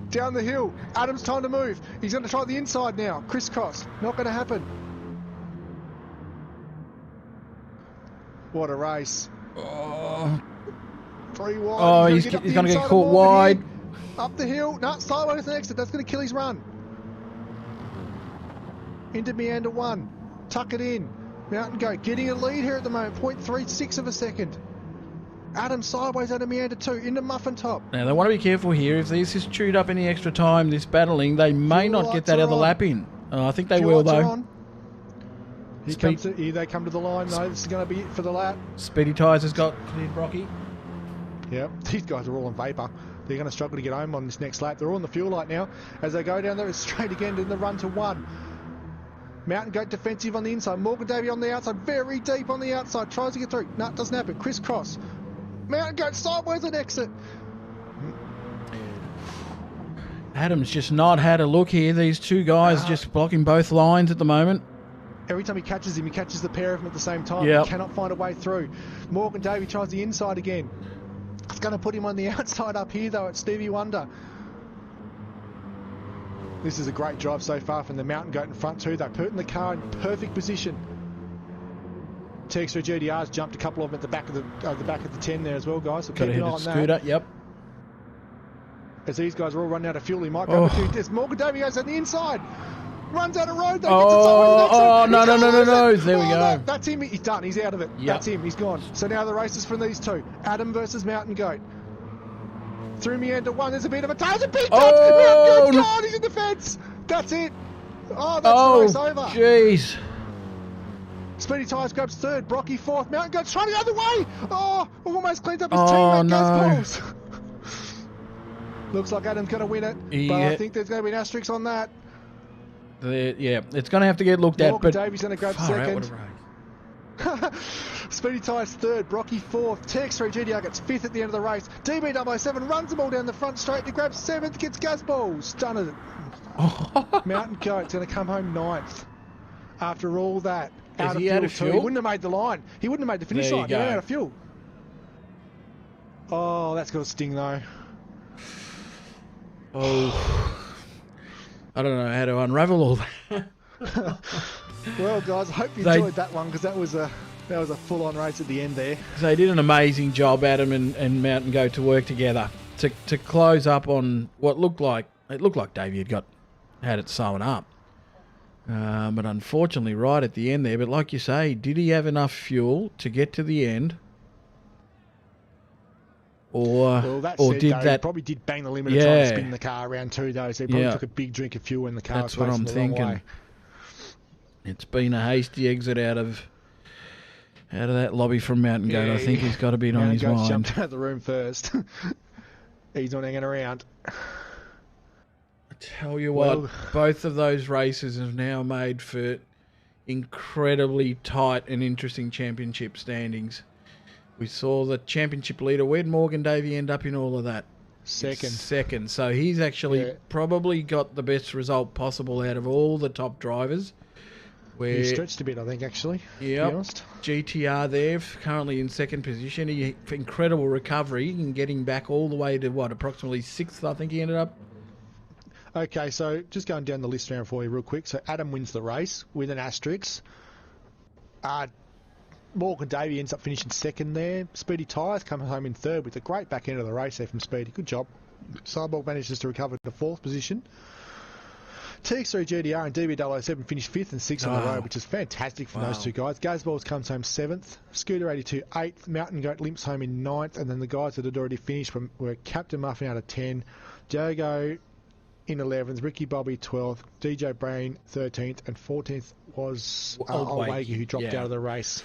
Down the hill. Adam's time to move. He's going to try the inside now. Crisscross. Not going to happen. What a race. Oh, 3 wide. oh he's up going the to get inside of caught Morgan wide. here. Up the hill. No, sideways the exit. That's going to kill his run. Into Meander 1. Tuck it in. Mountain Goat getting a lead here at the moment. 0.36 of a second. Adam sideways out of Meander 2. Into Muffin Top. Now, they want to be careful here. If this is chewed up any extra time, this battling, they may Fuel not get lights that are other on. lap in. I think they Fuel will, lights are though. on. Speed- Here they come to the line though. This is going to be it for the lap. Speedy Tyres has got cleared Brocky. Yep, these guys are all on vapour. They're going to struggle to get home on this next lap. They're all on the fuel light now. As they go down there, it's straight again in the run to 1. Mountain Goat defensive on the inside. Morgan Davey on the outside. Very deep on the outside. Tries to get through. No, it doesn't happen. Crisscross. Mountain Goat sideways and exit. Adam's just not had a look here. These 2 guys just blocking both lines at the moment. Every time he catches him, he catches the pair of them at the same time. Yep. He cannot find a way through. Morgan Davey tries the inside again. It's going to put him on the outside up here, though, at Stevie Wonder. This is a great drive so far from the Mountain Goat in front, too. They're putting the car in perfect position. TX3 GDR's jumped a couple of them at the back of the 10 there as well, guys. So Got keep to an hit eye a on scooter. that. Yep. As these guys are all running out of fuel, he might grab a few. There's Morgan Davey goes on the inside. Runs out of road, though. Oh, no. There we go. No, that's him. He's done. He's out of it. Yep. That's him. He's gone. So now the race is from these two. Adam versus Mountain Goat. Through Meander one. There's a bit of a tail. There's a big touch. Mountain Goat's gone. He's in the fence. That's it. Oh, that's the race over. Jeez. Speedy Tyres grabs third. Brocky fourth. Mountain Goat's trying to go the other way. Oh, almost cleans up his teammate. Gas balls. Looks like Adam's going to win it. But I think there's going to be an asterisk on that. Yeah, it's going to have to get looked at. Morgan But Davey's going to grab second. Speedy Tyres third, Brocky fourth, TX3 GDR gets fifth at the end of the race. DB007 runs them all down the front straight to grab seventh, gets gas balls. Done it. Mountain Goat's going to come home ninth after all that. Is he out of fuel? He wouldn't have made the line. He wouldn't have made the finish line. He ran out of fuel. Oh, that's got to sting though. Oh, I don't know how to unravel all that. Well, guys, I hope you enjoyed that one because that was a full-on race at the end there. They did an amazing job, Adam and Mountain Goat, to work together to close up on what looked like Davey had it sewn up, but unfortunately, right at the end there. But like you say, did he have enough fuel to get to the end? He probably did bang the limit of trying to spin the car around too, though. So he probably took a big drink of fuel in the car. That's what I'm thinking. It's been a hasty exit out of that lobby from Mountain Goat. I think he's got a bit on his mind. Jumped out of the room first. He's not hanging around. I tell you what, both of those races have now made for incredibly tight and interesting championship standings. We saw the championship leader, where'd Morgan Davey end up in all of that? Second. So he's actually probably got the best result possible out of all the top drivers. He stretched a bit, I think, actually. Yeah. GTR there, currently in second position. Incredible recovery and getting back all the way to, approximately sixth, I think he ended up. Okay, so just going down the list round for you real quick. So Adam wins the race with an asterisk. Morgan Davey ends up finishing second there. Speedy Tyres comes home in third with a great back end of the race there from Speedy. Good job. Cyborg manages to recover to fourth position. TX3 GDR and DB007 finished fifth and sixth on the road, which is fantastic from those two guys. Gazballs comes home seventh. Scooter 82 eighth. Mountain Goat limps home in ninth. And then the guys that had already finished were Captain Muffin out of 10. Diogo in 11th, Ricky Bobby 12th, DJ Brain 13th, and 14th was Old Wakey, who dropped out of the race,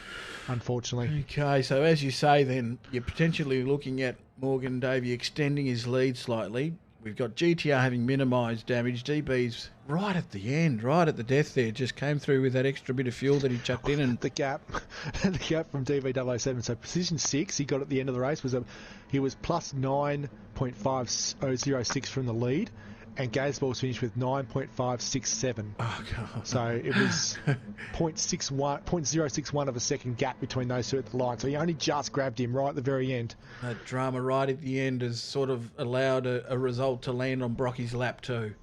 unfortunately. Okay, so as you say then, you're potentially looking at Morgan Davey extending his lead slightly. We've got GTR having minimised damage. DB's right at the end, right at the death there, just came through with that extra bit of fuel that he chucked in. And the gap from DB007, so position 6 he got at the end of the race, he was plus 9.5006 from the lead. And Gazballs finished with 9.567. Oh, God. So it was 0.061 of a second gap between those two at the line. So he only just grabbed him right at the very end. That drama right at the end has sort of allowed a result to land on Brocky's lap too.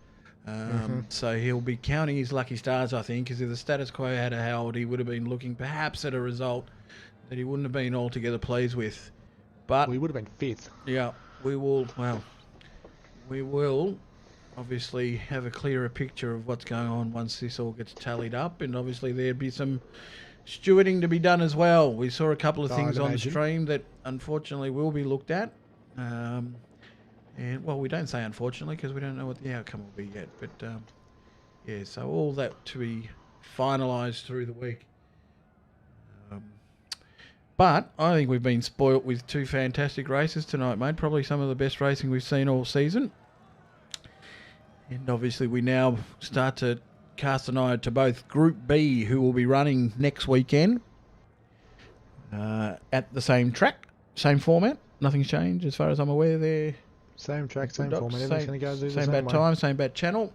So he'll be counting his lucky stars, I think, because if the status quo had held, he would have been looking perhaps at a result that he wouldn't have been altogether pleased with. But we would have been fifth. Yeah, we will obviously have a clearer picture of what's going on once this all gets tallied up, and obviously there'd be some stewarding to be done as well. We saw a couple of things on the stream that unfortunately will be looked at, and we don't say unfortunately because we don't know what the outcome will be yet, but so all that to be finalised through the week. But I think we've been spoilt with two fantastic races tonight, mate. Probably some of the best racing we've seen all season. And obviously we now start to cast an eye to both Group B, who will be running next weekend at the same track, same format. Nothing's changed as far as I'm aware there. Same track, same format. Everything's going to go do the same bad time, same bad channel.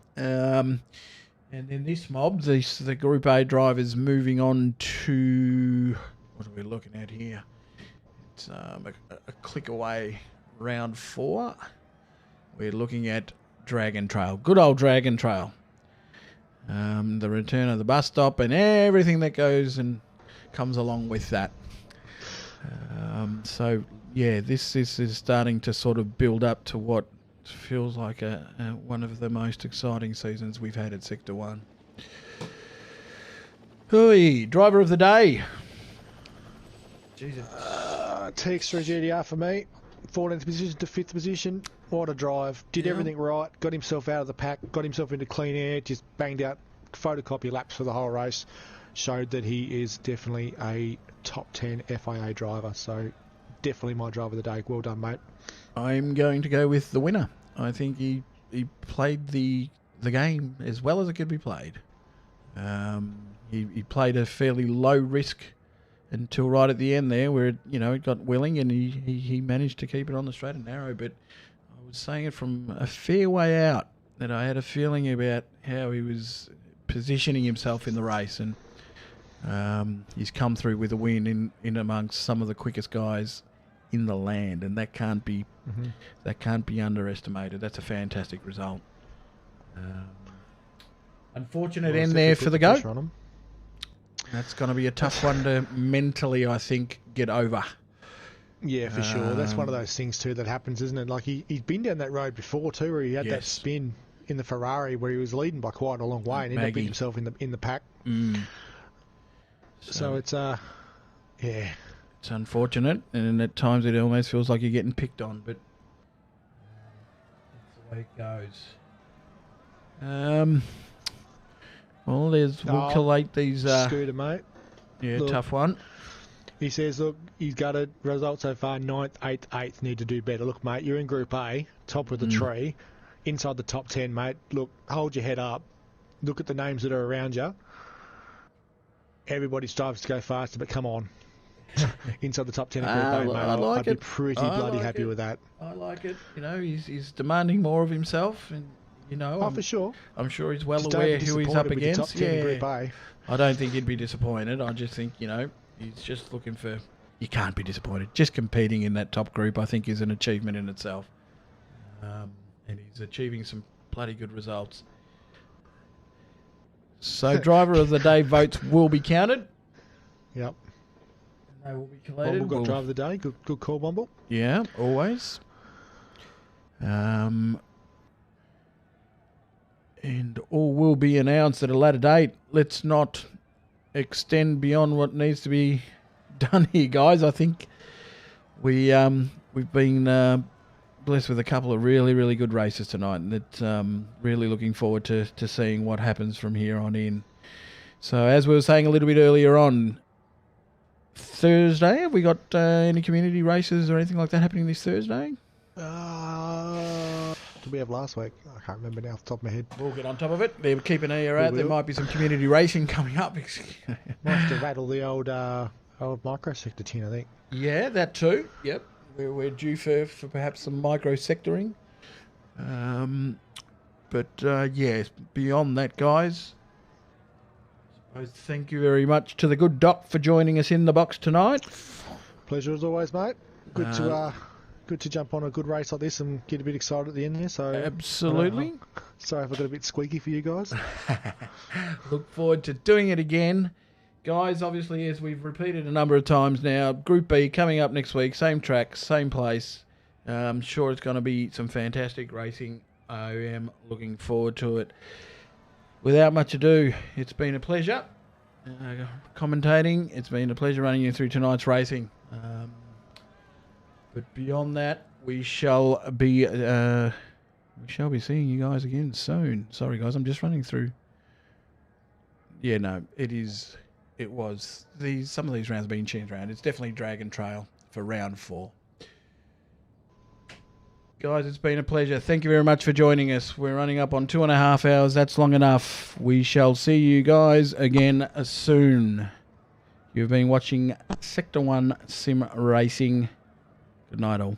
And then this mob, the Group A drivers moving on to, what are we looking at here? It's a click away, round 4. We're looking at Dragon Trail, good old Dragon Trail. The return of the bus stop and everything that goes and comes along with that. So yeah, this is starting to sort of build up to what feels like one of the most exciting seasons we've had at Sector 1. Hooey, driver of the day. Jesus. TX3 GDR for me. 14th position to 5th position. What a drive. Did everything right. Got himself out of the pack. Got himself into clean air. Just banged out photocopy laps for the whole race. Showed that he is definitely a top 10 FIA driver. So definitely my driver of the day. Well done, mate. I'm going to go with the winner. I think he played the game as well as it could be played. He played a fairly low risk until right at the end there, where it got willing and he managed to keep it on the straight and narrow. But I was saying it from a fair way out that I had a feeling about how he was positioning himself in the race, and he's come through with a win in amongst some of the quickest guys in the land, and that can't be underestimated. That's a fantastic result. Unfortunate end there for the goat. That's going to be a tough one to mentally, I think, get over. Yeah, for sure. That's one of those things too that happens, isn't it? Like he's been down that road before too, where he had that spin in the Ferrari where he was leading by quite a long way and ended up beating himself in the pack. So it's it's unfortunate, and at times it almost feels like you're getting picked on, but that's the way it goes. Well, we'll collate these. Scooter, mate. Yeah, look, tough one. He says, look, he's got a result so far, 9th, 8th, 8th, need to do better. Look, mate, you're in Group A, top of the tree, inside the top 10, mate. Look, hold your head up. Look at the names that are around you. Everybody strives to go faster, but come on. Inside the top 10 of Group A, mate. I'd be pretty bloody happy with that. I like it. He's demanding more of himself, and for sure. I'm sure he's well aware who he's up against. Group A. I don't think he'd be disappointed. I just think, he's just looking for... You can't be disappointed. Just competing in that top group, I think, is an achievement in itself. And he's achieving some bloody good results. So, driver of the day votes will be counted. Yep. They will be collated. Womble got driver of the day. Good call, Womble. Yeah, always. And all will be announced at a later date. Let's not extend beyond what needs to be done here, guys. I think we've been blessed with a couple of really, really good races tonight, and it's really looking forward to seeing what happens from here on in. So, as we were saying a little bit earlier on, Thursday, have we got any community races or anything like that happening this Thursday? Did we have last week? I can't remember now off the top of my head. We'll get on top of it. Keep an ear out. There might be some community racing coming up. Might have to rattle the old microsector tin, I think. Yeah, that too. Yep. We're due for perhaps some micro-sectoring. Beyond that, guys, I suppose thank you very much to the GoodDoc for joining us in the box tonight. Pleasure as always, mate. Good to jump on a good race like this and get a bit excited at the end there. So absolutely. Sorry if I got a bit squeaky for you guys. Look forward to doing it again. Guys, obviously, as we've repeated a number of times now, Group B coming up next week, same track, same place. I'm sure it's going to be some fantastic racing. I am looking forward to it. Without much ado, it's been a pleasure commentating. It's been a pleasure running you through tonight's racing. But beyond that, we shall be seeing you guys again soon. Sorry, guys, I'm just running through. Yeah, no, some of these rounds have been changed around. It's definitely Dragon Trail for round 4. Guys, it's been a pleasure. Thank you very much for joining us. We're running up on 2.5 hours. That's long enough. We shall see you guys again soon. You've been watching Sector 1 Sim Racing. Good night, all.